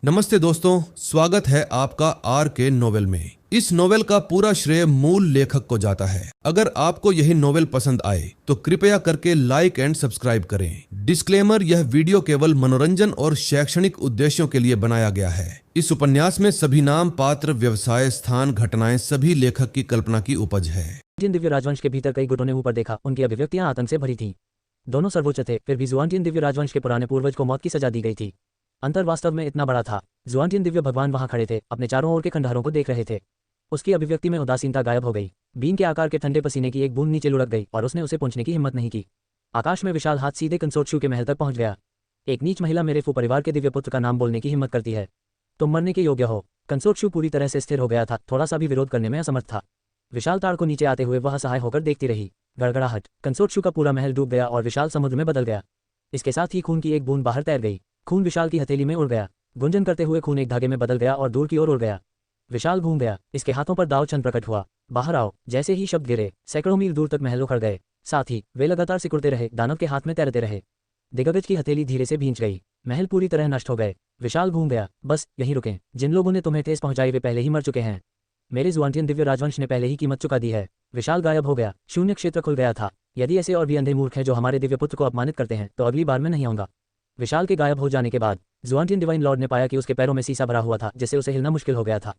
नमस्ते दोस्तों, स्वागत है आपका आर के नोवेल में। इस नोवेल का पूरा श्रेय मूल लेखक को जाता है। अगर आपको यही नोवेल पसंद आए तो कृपया करके लाइक एंड सब्सक्राइब करें। डिस्क्लेमर, यह वीडियो केवल मनोरंजन और शैक्षणिक उद्देश्यों के लिए बनाया गया है। इस उपन्यास में सभी नाम, पात्र, व्यवसाय, स्थान, घटनाएं सभी लेखक की कल्पना की उपज है। जिन दिव्य राजवंश के भीतर कई गुटों ने ऊपर देखा, उनकी अभिव्यक्तियां आतंक से भरी थीं। दोनों सर्वोच्च थे, फिर भी जुआनटिन दिव्य राजवंश के पुराने पूर्वज को मौत की सजा दी गई थी। अंतर वास्तव में इतना बड़ा था। जुआनटिन दिव्य भगवान वहां खड़े थे, अपने चारों ओर के खंडहरों को देख रहे थे। उसकी अभिव्यक्ति में उदासीनता गायब हो गई। बीन के आकार के ठंडे पसीने की एक बूंद नीचे लुढ़क गई और उसने उसे पहुंचने की हिम्मत नहीं की। आकाश में विशाल हाथ सीधे कंसोर्शियो के महल तक पहुंच गया। एक नीच महिला मेरे फू परिवार के दिव्य पुत्र का नाम बोलने की हिम्मत करती है। तुम मरने के योग्य हो। कंसोर्शियो पूरी तरह से स्थिर हो गया था, थोड़ा सा भी विरोध करने में असमर्थ था। विशाल ताड़ को नीचे आते हुए वह असहाय होकर देखती रही। गड़गड़ाहट। कंसोर्शियो का पूरा महल डूब गया और विशाल समुद्र में बदल गया। इसके साथ ही खून की एक बूंद बाहर तैर गई। खून विशाल की हथेली में उड़ गया। गुंजन करते हुए खून एक धागे में बदल गया और दूर की ओर उड़ गया। विशाल घूम गया। इसके हाथों पर दाव छंद प्रकट हुआ। बाहर आओ। जैसे ही शब्द गिरे, सैकड़ों मील दूर तक महल उखड़ गए। साथ ही वे लगातार सिकुड़ते रहे, दानव के हाथ में तैरते रहे। दिग्गज की हथेली धीरे से भींच गई। महल पूरी तरह नष्ट हो गए। विशाल घूम गया। बस यहीं रुकें। जिन लोगों ने तुम्हें ठेस पहुंचाई वे पहले ही मर चुके हैं। मेरे जुआनटिन दिव्य राजवंश ने पहले ही कीमत चुका दी है। विशाल गायब हो गया। शून्य क्षेत्र खुल गया था। यदि ऐसे और भी अंधे मूर्ख हैं जो हमारे दिव्य पुत्र को अपमानित करते हैं तो अगली बार मैं नहीं आऊंगा। विशाल के गायब हो जाने के बाद जुआनटिन डिवाइन लॉर्ड ने पाया कि उसके पैरों में सीसा भरा हुआ था, जिससे उसे हिलना मुश्किल हो गया था।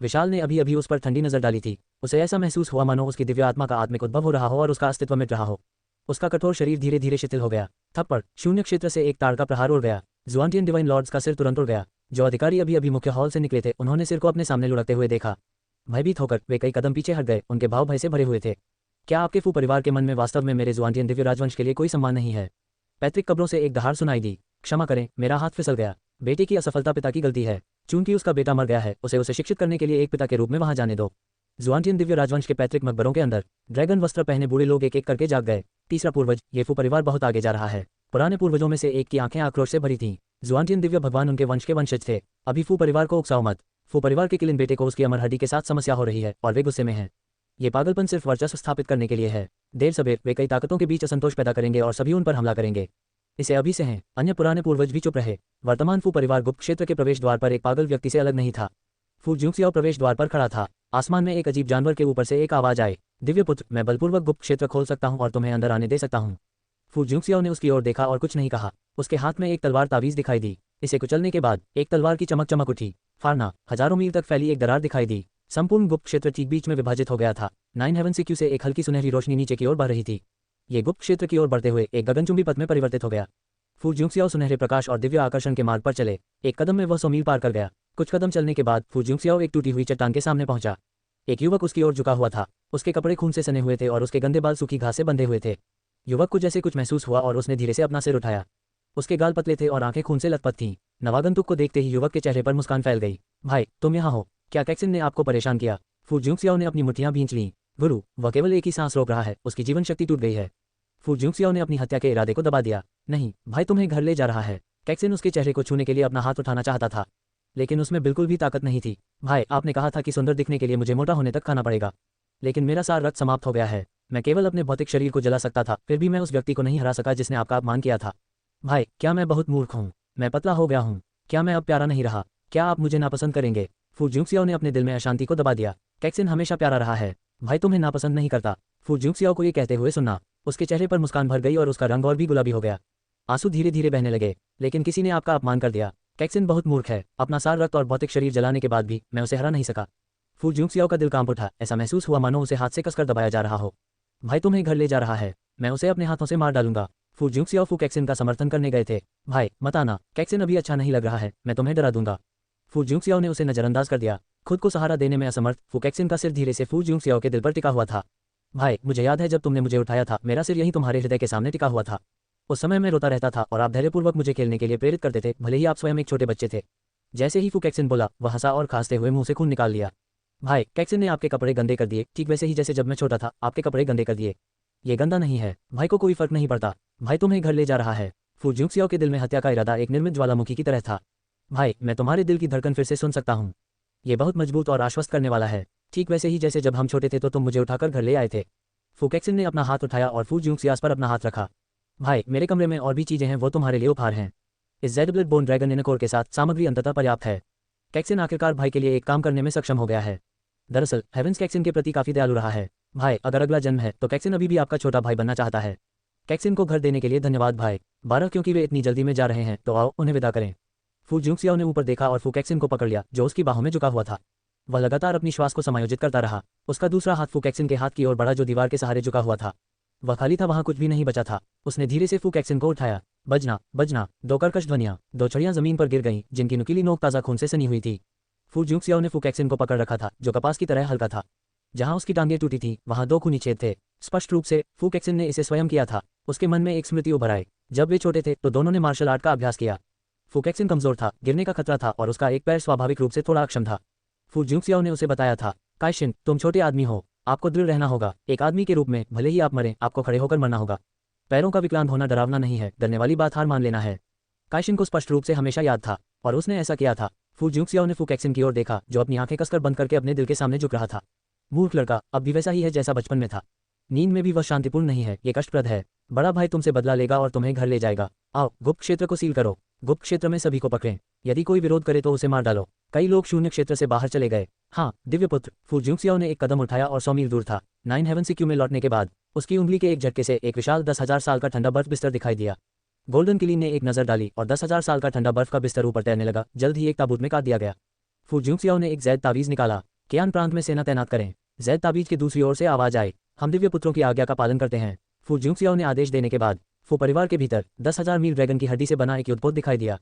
विशाल ने अभी अभी उस पर ठंडी नजर डाली थी। उसे ऐसा महसूस हुआ मानो उसकी दिव्य आत्मा का आत्मिक उद्भव हो रहा हो और उसका अस्तित्व मिट रहा हो। उसका कठोर शरीर धीरे धीरे शिथिल हो गया। थप्पड़। शून्य क्षेत्र से एक ताड़ का प्रहार उड़ गया। जुआनटिन डिवाइन लॉर्ड्स का सिर तुरंत उड़ गया। जो अधिकारी अभी अभी मुख्य हॉल से निकले थे, उन्होंने सिर को अपने सामने लुढ़कते हुए देखा। भयभीत होकर वे कई कदम पीछे हट गए। उनके भाव भय से भरे हुए थे। क्या आपके फू परिवार के मन में वास्तव में मेरे जुआनटिन दिव्य राजवंश के लिए कोई सम्मान नहीं है? पैतृक कब्रों से एक दहाड़ सुनाई दी। क्षमा करें, मेरा हाथ फिसल गया। बेटे की असफलता पिता की गलती है। चूंकि उसका बेटा मर गया है, उसे शिक्षित करने के लिए एक पिता के रूप में वहां जाने दो। जुआनटिन दिव्य राजवंश के पैतृक मकबरों के अंदर ड्रैगन वस्त्र पहने बूढ़े लोग एक एक करके जाग गए। तीसरा पूर्वज। ये फू परिवार बहुत आगे जा रहा है। पुराने पूर्वजों में से एक की आंखें आक्रोश से भरी थीं। जुआनटिन दिव्य भगवान उनके वंश के वंशज थे। अभी फू परिवार को उकसाओ मत। फू परिवार के किलिन बेटे को उसकी अमर हड्डी के साथ समस्या हो रही है और वे गुस्से में हैं। ये पागलपन सिर्फ वर्चस्व स्थापित करने के लिए है। देर सबेर वे कई ताकतों के बीच असंतोष पैदा करेंगे और सभी उन पर हमला करेंगे। इसे अभी से हैं। अन्य पुराने पूर्वज भी चुप रहे। वर्तमान फू परिवार गुप्त क्षेत्र के प्रवेश द्वार पर एक पागल व्यक्ति से अलग नहीं था। फू ज्यूक्सियाओ प्रवेश द्वार पर खड़ा था। आसमान में एक अजीब जानवर के ऊपर से एक आवाज आई, दिव्य पुत्र, मैं बलपूर्वक गुप्त क्षेत्र खोल सकता हूं और तुम्हें अंदर आने दे सकता हूं। फू ज्यूक्सियाओ ने उसकी ओर देखा और कुछ नहीं कहा। उसके हाथ में एक तलवार तावीज दिखाई दी। इसे कुचलने के बाद एक तलवार की चमक चमक उठी। फाड़ना। हजारों मील तक फैली एक दरार दिखाई दी। संपूर्ण गुप्त क्षेत्र ठीक बीच में विभाजित हो गया था। 9 हेवन सिक्यू से एक हल्की सुनहरी रोशनी नीचे की ओर बढ़ रही थी। ये गुप्त क्षेत्र की ओर बढ़ते हुए एक गगनचुंबी पथ में परिवर्तित हो गया। फू ज्यूक्सियाओ सुनहरे प्रकाश और दिव्य आकर्षण के मार्ग पर चले। एक कदम में वह 100 मील पार कर गया। कुछ कदम चलने के बाद फू ज्यूक्सियाओ एक टूटी हुई चट्टान के सामने पहुंचा। एक युवक उसकी ओर झुका हुआ था। उसके कपड़े खून से सने हुए थे और उसके गंदे बाल सूखी घास से बंधे हुए थे। युवक को जैसे कुछ महसूस हुआ और उसने धीरे से अपना सिर उठाया। उसके गाल पतले थे और आंखें खून से लथपथ थीं। नवागंतुक को देखते ही युवक के चेहरे पर मुस्कान फैल गई। भाई, तुम यहाँ हो? क्या कैक्सिन ने आपको परेशान किया? फू ज्यूक्सियाओ ने अपनी मुट्ठियां भींच लीं। गुरु, वह केवल एक ही सांस रोक रहा है, उसकी जीवन शक्ति टूट गई है। फू ज्यूक्सियाओ ने अपनी हत्या के इरादे को दबा दिया। नहीं, भाई तुम्हें घर ले जा रहा है। कैक्सिन उसके चेहरे को छूने के लिए अपना हाथ उठाना चाहता था, लेकिन उसमें बिल्कुल भी ताकत नहीं थी। भाई, आपने कहा था कि सुंदर दिखने के लिए मुझे मोटा होने तक खाना पड़ेगा, लेकिन मेरा सारा रक्त समाप्त हो गया है। मैं केवल अपने भौतिक शरीर को जला सकता था, फिर भी मैं उस व्यक्ति को नहीं हरा सका जिसने आपका अपमान किया था। भाई, क्या मैं बहुत मूर्ख हूँ? मैं पतला हो गया हूँ। क्या मैं अब प्यारा नहीं रहा? क्या आप मुझे नापसंद करेंगे? फू ज्यूक्सियाओ ने अपने दिल में अशांति को दबा दिया। कैक्सिन हमेशा प्यारा रहा है। भाई तुम्हें नापसंद नहीं करता। फू ज्यूक्सियाओ को ये कहते हुए सुना। उसके चेहरे पर मुस्कान भर गई और उसका रंग और भी गुलाबी हो गया। आंसू धीरे धीरे बहने लगे। लेकिन किसी ने आपका अपमान कर दिया। कैक्सिन बहुत मूर्ख है। अपना सार रक्त और भौतिक शरीर जलाने के बाद भी मैं उसे हरा नहीं सका। फू ज्यूक्सियाओ का दिल कांप उठा। ऐसा महसूस हुआ मानो उसे हाथ से कसकर दबाया जा रहा हो। भाई तुम्हें घर ले जा रहा है। मैं उसे अपने हाथों से मार डालूंगा। फू ज्यूक्सियाओ फू कैक्सिन का समर्थन करने गए थे। भाई मत आना, कैक्सिन अभी अच्छा नहीं लग रहा है, मैं तुम्हें डरा दूंगा। फू ज्यूक्सियाओ ने उसे नजरअंदाज कर दिया। खुद को सहारा देने में असमर्थ फू कैक्सिन का सिर धीरे से फू ज्यूक्सियाओ के दिल पर टिका हुआ था। भाई, मुझे याद है जब तुमने मुझे उठाया था, मेरा सिर यहीं तुम्हारे हृदय के सामने टिका हुआ था। उस समय मैं रोता रहता था और आप धैर्यपूर्वक मुझे खेलने के लिए प्रेरित करते थे, भले ही आप स्वयं एक छोटे बच्चे थे। जैसे ही फू कैक्सिन बोला, वह हंसा और खांसते हुए मुंह से खून निकाल लिया। भाई, कैक्सिन ने आपके कपड़े गंदे कर दिए, ठीक वैसे ही जैसे जब मैं छोटा था आपके कपड़े गंदे कर दिए। ये गंदा नहीं है। भाई को कोई फर्क नहीं पड़ता। भाई तुम्हें घर ले जा रहा है। फू ज्यूक्सियाओ के दिल में हत्या का इरादा एक निर्मित ज्वालामुखी की तरह था। भाई, मैं तुम्हारे दिल की धड़कन फिर से सुन सकता हूँ। ये बहुत मजबूत और आश्वस्त करने वाला है, ठीक वैसे ही जैसे जब हम छोटे थे तो तुम मुझे उठाकर घर ले आए थे। फू कैक्सिन ने अपना हाथ उठाया और फू ज्यूक्सियास पर अपना हाथ रखा। भाई, मेरे कमरे में और भी चीजें हैं, वो तुम्हारे लिए उपहार हैं। इस जेड ब्लड बोन ड्रैगन इनकोर के साथ सामग्री अंततः पर्याप्त है। कैक्सिन आखिरकार भाई के लिए एक काम करने में सक्षम हो गया है। दरअसल हेवेंस कैक्सिन के प्रति काफी दयालु रहा है। भाई, अगर अगला जन्म है तो कैक्सिन अभी भी आपका छोटा भाई बनना चाहता है। कैक्सिन को घर देने के लिए धन्यवाद भाई। 12 क्योंकि वे इतनी जल्दी में जा रहे हैं तो आओ उन्हें विदा करें। फू जुंगसियाओ ने ऊपर देखा और फू कैक्सिन को पकड़ लिया जो उसकी बाहों में झुका हुआ था। वह लगातार अपनी श्वास को समायोजित करता रहा। उसका दूसरा हाथ फू कैक्सिन के हाथ की ओर बढ़ा जो दीवार के सहारे झुका हुआ था। वह खाली था, वहां कुछ भी नहीं बचा था। उसने धीरे से फू कैक्सिन को उठाया। बजना बजना, दो कर्कश ध्वनियां, दो छड़ियां जमीन पर गिर गईं जिनकी नुकीली नोक ताजा खून से सनी हुई थी। फू जुंगसियाओ ने फू कैक्सिन को पकड़ रखा था जो कपास की तरह हल्का था। जहां उसकी टांगें टूटी थी वहां 2 खूनी छेद थे। स्पष्ट रूप से फू कैक्सिन ने इसे स्वयं किया था। उसके मन में एक स्मृति उभर आई। जब वे छोटे थे तो दोनों ने मार्शल आर्ट का अभ्यास किया। फू कैक्सिन कमजोर था, गिरने का खतरा था और उसका एक पैर स्वाभाविक रूप से थोड़ा अक्षम था। फू जुंगसियाओ ने उसे बताया था, काइशिन, तुम छोटे आदमी हो, आपको दृढ़ रहना होगा। एक आदमी के रूप में भले ही आप मरें, आपको खड़े होकर मरना होगा। पैरों का विकलांग होना डरावना नहीं है, डरने वाली बात हार मान लेना है। काइशिन को स्पष्ट रूप से हमेशा याद था और उसने ऐसा किया था। फू जुंगसियाओ ने फू कैक्सिन की ओर देखा जो अपनी आंखें कसकर बंद करके अपने दिल के सामने झुक रहा था। मूर्ख लड़का, अब भी वैसा ही है जैसा बचपन में था। नींद में भी वह शांतिपूर्ण नहीं है, ये कष्टप्रद है। बड़ा भाई तुमसे बदला लेगा और तुम्हें घर ले जाएगा। आओ, गुप्त क्षेत्र को सील करो। गुप्त क्षेत्र में सभी को पकड़ें। यदि कोई विरोध करे तो उसे मार डालो। कई लोग शून्य क्षेत्र से बाहर चले गए। हाँ, दिव्यपुत्र। फू जुंगसियाओ ने एक कदम उठाया और 100 मील दूर था। 9 हेवन सिक्यू में लौटने के बाद उसकी उंगली के एक झटके से एक विशाल 10,000 साल का ठंडा बर्फ बिस्तर दिखाई दिया। गोल्डन किलिन ने एक नजर डाली और 10,000 साल का ठंडा बर्फ का बिस्तर ऊपर तैरने लगा। जल्द ही एक ताबूत में काट दिया गया। फू जुंगसियाओ ने एक जैद तावीज निकाला। केयान प्रांत में सेना तैनात करें। जैद ताबीज की दूसरी ओर से आवाज आई, हम दिव्य पुत्रों की आज्ञा का पालन करते हैं। फू जुंगसियाओ ने आदेश देने के बाद फू परिवार के भीतर 10,000 मील ड्रैगन की हड्डी से बना एक युद्धपोत दिखाई दिया।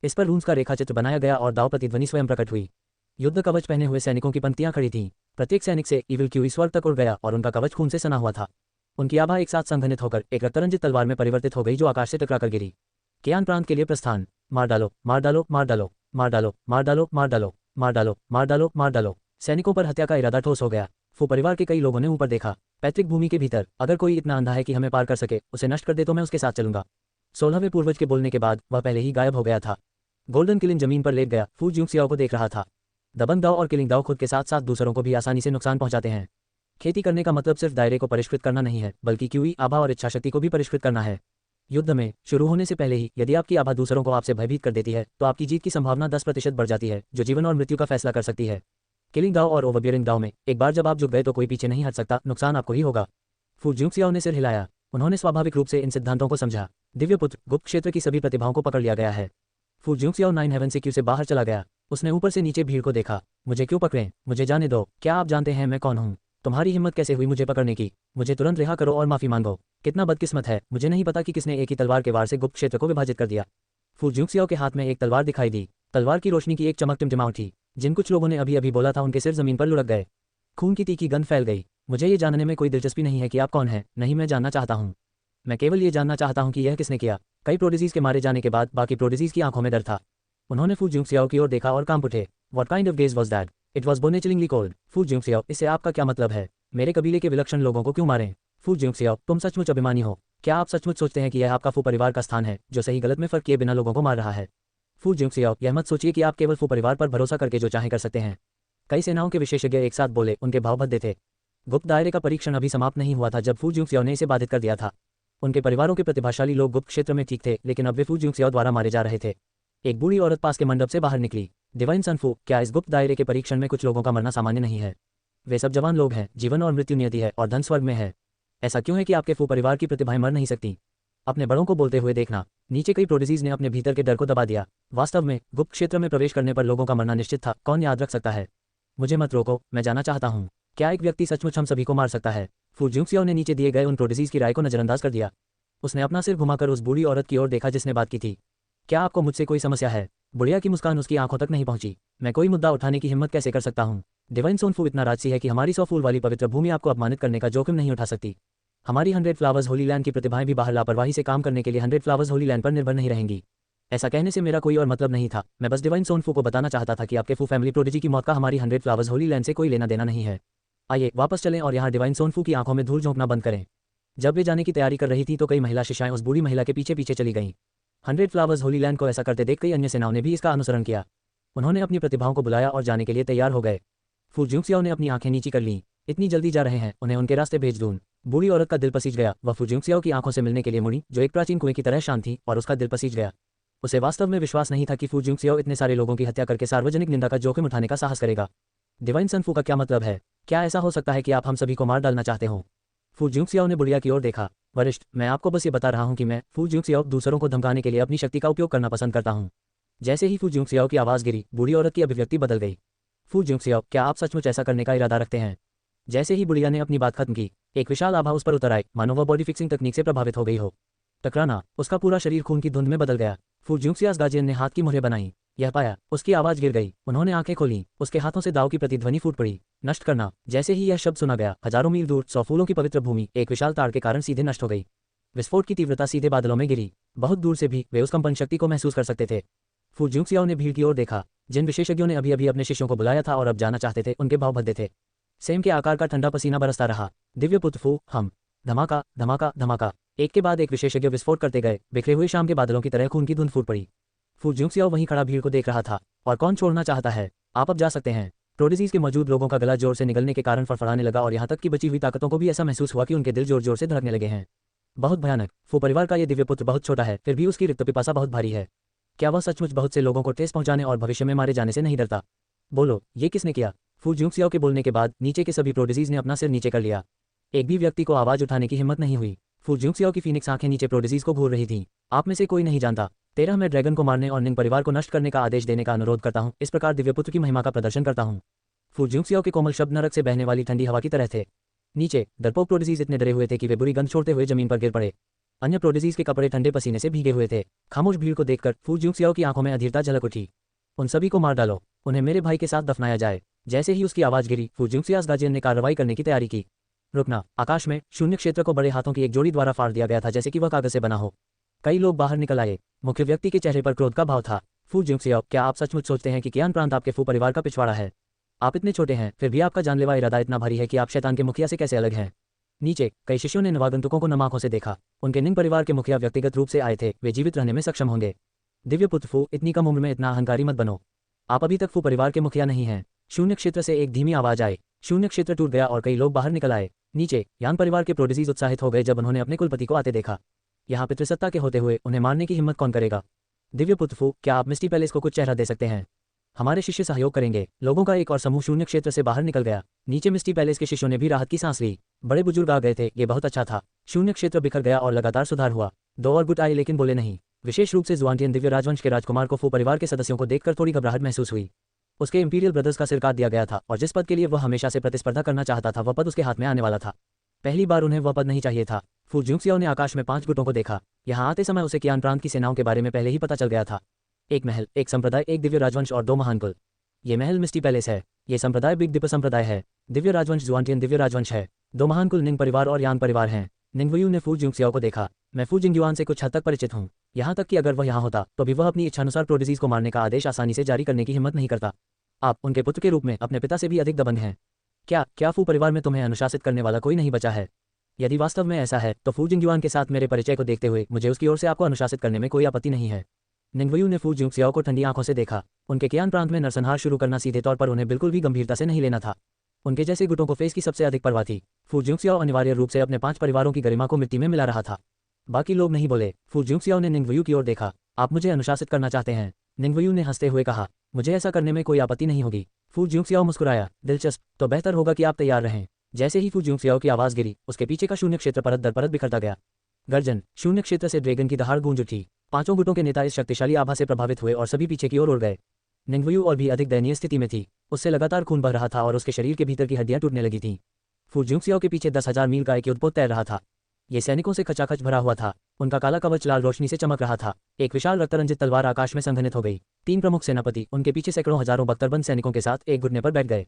इस पर रून्स का रेखाचित्र बनाया गया और दाव प्रतिध्वनि स्वयं प्रकट हुई। युद्ध कवच पहने हुए सैनिकों की पंक्तियां खड़ी थीं। प्रत्येक सैनिक से ईविल क्यूई स्वर्ग तक उड़ गया और उनका कवच खून से सना हुआ था। उनकी आभा एक साथ संघनित होकर एक रक्तरंजित तलवार में परिवर्तित हो गई जो आकाश से टकराकर गिरी। केयान प्रांत के लिए प्रस्थान। मार डालो, मार डालो, मार डालो, मार डालो, मार डालो, मार डालो, मार डालो, मार डालो, मार डालो। सैनिकों पर हत्या का इरादा ठोस हो गया। फू परिवार के कई लोगों ने ऊपर देखा। पैतृक भूमि के भीतर अगर कोई इतना अंधा है कि हमें पार कर सके, उसे नष्ट कर दे तो मैं उसके साथ चलूंगा। 16वें पूर्वज के बोलने के बाद वह पहले ही गायब हो गया था। गोल्डन किलिन जमीन पर लेट गया। फू जुंगसियाओ को देख रहा था। दबंग दाव और किलिंग दाव खुद के साथ साथ दूसरों को भी आसानी से नुकसान पहुंचाते हैं। खेती करने का मतलब सिर्फ दायरे को परिष्कृत करना नहीं है, बल्कि क्यूई, आभा और इच्छाशक्ति को भी परिष्कृत करना है। युद्ध में शुरू होने से पहले ही यदि आपकी आभा दूसरों को आपसे भयभीत कर देती है तो आपकी जीत की संभावना 10% बढ़ जाती है, जो जीवन और मृत्यु का फैसला कर सकती है। किलिंग दाव और ओवरबियरिंग दाव में एक बार जब आप झुक गए तो कोई पीछे नहीं हट सकता, नुकसान आपको ही होगा। फू जुंगसियाओ ने सिर हिलाया। उन्होंने स्वाभाविक रूप से इन सिद्धांतों को समझा। दिव्यपुत्र, गुप्त क्षेत्र की सभी प्रतिभाओं को पकड़ लिया गया है। फू जुंगसियाओ 9 हेवन सिक्यू से बाहर चला गया। उसने ऊपर से नीचे भीड़ को देखा। मुझे क्यों पकड़ें? मुझे जाने दो। क्या आप जानते हैं मैं कौन हूँ? तुम्हारी हिम्मत कैसे हुई मुझे पकड़ने की? मुझे तुरंत रिहा करो और माफी मांगो। कितना बदकिस्मत है, मुझे नहीं पता कि किसने एक ही तलवार के वार से गुप्त क्षेत्र को विभाजित कर दिया। फू जुंगसियाओ के हाथ में एक तलवार दिखाई दी। तलवार की रोशनी की एक चमक टिमटिमा उठी। जिन कुछ लोगों ने अभी अभी बोला था उनके सिर जमीन पर लुढ़क गए। खून की तीखी गंध फैल गई। मुझे ये जानने में कोई दिलचस्पी नहीं है कि आप कौन हैं। नहीं, मैं जानना चाहता हूँ। मैं केवल ये जानना चाहता हूँ कि यह किसने किया। कई प्रोडिजीज के मारे जाने के बाद बाकी प्रोडिजीज की आंखों में डर था। उन्होंने फू जुंगसियाओ की ओर देखा और कांप उठे। What kind of gaze was that? It was bone-chillingly cold. फू जुंगसियाओ, इससे आपका क्या मतलब है? मेरे कबीले के विलक्षण लोगों को क्यों मारें? फू जुंगसियाओ, तुम सचमुच अभिमानी हो। क्या आप सचमुच सोचते हैं कि यह आपका फू परिवार का स्थान है जो सही गलत में फर्क किए बिना लोगों को मार रहा है? फू जुंगसियाओ, यह मत सोचिए कि आप केवल फू परिवार पर भरोसा करके जो चाहे कर सकते हैं। कई सेनाओं के विशेषज्ञ एक साथ बोले। उनके भाव भद्दे थे। गुप्त दायरे का परीक्षण अभी समाप्त नहीं हुआ था जब फू जुंगसियाओ ने इसे बाधित कर दिया था। उनके परिवारों के प्रतिभाशाली लोग गुप्त क्षेत्र में ठीक थे, लेकिन अब वे फू जुंगसियाओ द्वारा मारे जा रहे थे। एक बूढ़ी औरत पास के मंडप से बाहर निकली। डिवाइन सन फू, क्या इस गुप्त दायरे के परीक्षण में कुछ लोगों का मरना सामान्य नहीं है? वे सब जवान लोग हैं। जीवन और मृत्यु नियति है और धन स्वर्ग में है। ऐसा क्यों है कि आपके फू परिवार की प्रतिभाएं मर नहीं सकती? अपने बड़ों को बोलते हुए देखना। नीचे कई प्रोडिजीज ने अपने भीतर के डर को दबा दिया। वास्तव में गुप्त क्षेत्र में प्रवेश करने पर लोगों का मरना निश्चित था। कौन याद रख सकता है? मुझे मत रोको, मैं जानना चाहता हूँ। क्या एक व्यक्ति सचमुच हम सभी को मार सकता है? फू जुंगसियाओ ने नीचे दिए गए उन प्रोडिजीज की राय को नजरअंदाज कर दिया। उसने अपना सिर घुमाकर उस बूढ़ी औरत की ओर देखा जिसने बात की थी। क्या आपको मुझसे कोई समस्या है? बुढ़िया की मुस्कान उसकी आंखों तक नहीं पहुंची। मैं कोई मुद्दा उठाने की हिम्मत कैसे कर सकता हूँ? डिवाइन सोनफू इतना राजसी है कि हमारी 100 फूल वाली पवित्र भूमि आपको अपमानित करने का जोखिम नहीं उठा सकती। हमारी 100 फ्लावर्स होली लैंड की प्रतिभाएं भी बाहर लापरवाही से काम करने के लिए 100 फ्लावर्स होली लैंड पर निर्भर नहीं रहेंगी। ऐसा कहने से मेरा कोई और मतलब नहीं था। मैं बस डिवाइन सोनफू को बताना चाहता था कि आपके फू फैमिली प्रोडिजी की मौत का हमारी 100 फ्लावर्स होली लैंड से कोई लेना देना नहीं है। आइए वापस चलें और यहाँ डिवाइन सोनफू की आंखों में धूल झोंकना बंद करें। जब वे जाने की तैयारी कर रही थी तो कई महिला शिष्याएं उस बूढ़ी महिला के पीछे पीछे चली गईं। 100 फ्लावर्स होली लैंड को ऐसा करते देख कई अन्य सेनाओं ने भी इसका अनुसरण किया। उन्होंने अपनी प्रतिभाओं को बुलाया और जाने के लिए तैयार हो गए। फू जुंगसियाओ ने अपनी आंखें नीची कर लीं। इतनी जल्दी जा रहे हैं, उन्हें उनके रास्ते भेज दूं। बूढ़ी औरत का दिल पसीज गया। वह फू जुंगसियाओ की आंखों से मिलने के लिए मुड़ी जो एक प्राचीन कुएं की तरह शांत थी, और उसका दिल पसीज गया। उसे वास्तव में विश्वास नहीं था कि फू जुंगसियाओ इतने सारे लोगों की हत्या करके सार्वजनिक निंदा का जोखिम उठाने का साहस करेगा। डिवाइन सन फू का क्या मतलब है? क्या ऐसा हो सकता है कि आप हम सभी को मार डालना चाहते हो? फू जुंगसियाओ ने बुढ़िया की ओर देखा। वरिष्ठ, मैं आपको बस ये बता रहा हूँ कि मैं फू जुंगसियाओ दूसरों को धमकाने के लिए अपनी शक्ति का उपयोग करना पसंद करता हूँ। जैसे ही फू जुंगसियाओ की आवाज़ गिरी, बूढ़ी औरत की अभिव्यक्ति बदल गई। फू जुंगसियाओ, क्या आप सचमुच ऐसा करने का इरादा रखते हैं? जैसे ही बुढ़िया ने अपनी बात खत्म की, एक विशाल आभा उस पर उतर आई, मानो वह बॉडी फिक्सिंग तकनीक से प्रभावित हो गई हो। टकराना, उसका पूरा शरीर खून की धुंध में बदल गया। फू जुंगसियास गाजियन ने हाथ की मुहरें बनाई। यह पाया, उसकी आवाज गिर गई। उन्होंने आंखें खोली, उसके हाथों से दाव की प्रतिध्वनि फूट पड़ी। नष्ट करना। जैसे ही यह शब्द सुना गया, हजारों मील दूर 100 फूलों की पवित्र भूमि एक विशाल तार के कारण सीधे नष्ट हो गई। विस्फोट की तीव्रता सीधे बादलों में गिरी। बहुत दूर से भी वे उस कंपन शक्ति को महसूस कर सकते थे। फू जुंगसियाओ ने भीड़ की ओर देखा। जिन विशेषज्ञों ने अभी अभी अपने शिष्यों को बुलाया था और अब जाना चाहते थे, उनके भाव भद्दे थे। सेम के आकार का ठंडा पसीना बरसता रहा। दिव्य पुत्र फू, हम। धमाका धमाका धमाका। एक के बाद एक विशेषज्ञ विस्फोट करते गए। बिखरे हुए शाम के बादलों की तरह खून की धुंध फूट पड़ी। फू जुंगसियाओ वहीं खड़ा भीड़ को देख रहा था। और कौन छोड़ना चाहता है? आप अब जा सकते हैं। प्रोडिजीज के मौजूद लोगों का गला जोर से निगलने के कारण फड़फड़ाने लगा और यहाँ तक कि बची हुई ताकतों को भी ऐसा महसूस हुआ कि उनके दिल जोर जोर से धड़कने लगे हैं। बहुत भयानक। फू परिवार का ये दिव्य पुत्र बहुत छोटा है, फिर भी उसकी रिक्त पिपासा बहुत भारी है। क्या वह सचमुच बहुत से लोगों को ठेस पहुंचाने और भविष्य में मारे जाने से नहीं डरता? बोलो, ये किसने किया? फू जुंगसियाओ के बोलने के बाद नीचे के सभी प्रोडिजीज ने अपना सिर नीचे कर लिया। एक भी व्यक्ति को आवाज उठाने की हिम्मत नहीं हुई। फू जुंगसियाओ की फीनिक्स आंखें नीचे प्रोडिजीज को घूर रही थीं। आप में से कोई नहीं जानता। 13 मैं ड्रैगन को मारने और निंग परिवार को नष्ट करने का आदेश देने का अनुरोध करता हूँ। इस प्रकार दिव्यपुत्र की महिमा का प्रदर्शन करता हूँ। फू जुंगसियाओ के कोमल शब्द नरक से बहने वाली ठंडी हवा की तरह थे। नीचे डरपोक प्रोडिजीज इतने डरे हुए थे कि वे बुरी गंध छोड़ते हुए जमीन पर गिर पड़े। अन्य प्रोडिजीज के कपड़े ठंडे पसीने से भीगे हुए थे। खामोश भीड़ को देखकर फू जुंगसियाओ की आंखों में अधीरता झलक उठी। उन सभी को मार डालो, उन्हें मेरे भाई के साथ दफनाया जाए। जैसे ही उसकी आवाज गिरी, फू जुंगसियास गाजियन ने कार्रवाई करने की तैयारी की। रुकना। आकाश में शून्य क्षेत्र को बड़े हाथों की एक जोड़ी द्वारा फाड़ दिया गया था, जैसे कि वह कागज से बना हो। कई लोग बाहर निकल आए। मुख्य व्यक्ति के चेहरे पर क्रोध का भाव था। फू जुंगसियाओ, क्या आप सचमुच सोचते हैं कि कियान प्रांत आपके फू परिवार का पिछवाड़ा है? आप इतने छोटे हैं, फिर भी आपका जानलेवा इरादा इतना भारी है कि आप शैतान के मुखिया से कैसे अलग हैं? नीचे कई शिष्यों ने नवागंतुकों को नम आंखों से देखा। उनके निंग परिवार के मुखिया व्यक्तिगत रूप से आए थे, वे जीवित रहने में सक्षम होंगे। दिव्य पुत्र फू, इतनी कम उम्र में इतना अहंकारी मत बनो। आप अभी तक फू परिवार के मुखिया नहीं हैं। शून्य क्षेत्र से एक धीमी आवाज आई। शून्य क्षेत्र टूट गया और कई लोग बाहर निकल आए। नीचे यान परिवार के प्रोडिजीज उत्साहित हो गए जब उन्होंने अपने कुलपति को आते देखा। यहाँ पितृसत्ता के होते हुए उन्हें मारने की हिम्मत कौन करेगा? दिव्य पुत्र फू, क्या आप मिस्टी पैलेस को कुछ चेहरा दे सकते हैं? हमारे शिष्य सहयोग करेंगे। लोगों का एक और समूह शून्य क्षेत्र से बाहर निकल गया। नीचे मिस्टी पैलेस के शिष्यों ने भी राहत की सांस ली। बड़े बुजुर्ग आ गए थे, ये बहुत अच्छा था। शून्य क्षेत्र बिखर गया और लगातार सुधार हुआ। 2 और गुट आए लेकिन बोले नहीं। विशेष रूप से जुआनटियन दिव्य राजवंश के राजकुमार को फू परिवार के सदस्यों को देखकर थोड़ी घबराहट महसूस हुई। उसके इंपीरियल ब्रदर्स का सिर काट दिया गया था और जिस पद के लिए वह हमेशा से प्रतिस्पर्धा करना चाहता था, वह पद उसके हाथ में आने वाला था। पहली बार उन्हें वह पद नहीं चाहिए था। फू जुंगसियाओ ने आकाश में 5 गुटों को देखा। यहाँ आते समय उसे कियान प्रांत की सेनाओं के बारे में पहले ही पता चल गया था। एक महल, एक संप्रदाय, एक दिव्य राजवंश और 2 महान कुल। ये महल मिस्टी पैलेस है। ये संप्रदाय बिग डिप संप्रदाय है। दिव्य राजवंश जुआनटियन दिव्य राजवंश है। 2 महान कुल निंग परिवार और यान परिवार हैं। निंगवयू ने फू जुंगसियाओ को देखा। मैं फू जिंगयुआन से कुछ हद तक परिचित हूँ। यहाँ तक कि अगर वह यहाँ होता तो भी वह अपनी इच्छानुसार प्रोडिजीज को मारने का आदेश आसानी से जारी करने की हिम्मत नहीं करता। आप उनके पुत्र के रूप में अपने पिता से भी अधिक दबंग हैं। क्या फू परिवार में तुम्हें अनुशासित करने वाला कोई नहीं बचा है? यदि वास्तव में ऐसा है तो फू जिंगयुआन के साथ मेरे परिचय को देखते हुए मुझे उसकी ओर से आपको अनुशासित करने में कोई आपत्ति नहीं है। निंगवयू ने फू जुंगसियाओ को ठंडी आंखों से देखा। उनके कियान प्रांत में नरसंहार शुरू करना सीधे तौर पर उन्हें बिल्कुल भी गंभीरता से नहीं लेना था। उनके जैसे गुटों को फेस की सबसे अधिक परवाह थी। फू जुंगसियाओ अनिवार्य रूप से अपने 5 परिवारों की गरिमा को मिट्टी में मिला रहा था। बाकी लोग नहीं बोले। फू जुंगसियाओ ने निंगवयू की ओर देखा। आप मुझे अनुशासित करना चाहते हैं? निंगवयू ने हंसते हुए कहा। मुझे ऐसा करने में कोई आपत्ति नहीं होगी। फू जुंगसियाओ मुस्कुराया। दिलचस्प, तो बेहतर होगा कि आप तैयार रहें। जैसे ही फू जुंगसियाओ की आवाज गिरी, उसके पीछे का शून्य क्षेत्र परत दर परत बिखरता गया। गर्जन। शून्य क्षेत्र से ड्रैगन की दहाड़ गूंज उठी। 5 गुटों के नेता इस शक्तिशाली आभा से प्रभावित हुए और सभी पीछे की ओर उड़ गए। निंगवयू और भी अधिक दयनीय स्थिति में थी। उससे लगातार खून बह रहा था और उसके शरीर के भीतर की हड्डियां टूटने लगी थीं। फू जुंगसियाओ के पीछे 10,000 मील का एक युद्धपोत तैर रहा था। ये सैनिकों से खचाखच भरा हुआ था। उनका काला कवच लाल रोशनी से चमक रहा था। एक विशाल रक्तरंजित तलवार आकाश में संघनित हो गई। 3 प्रमुख सेनापति उनके पीछे सैकड़ों हजारों बख्तरबंद सैनिकों के साथ एक घुटने पर बैठ गए।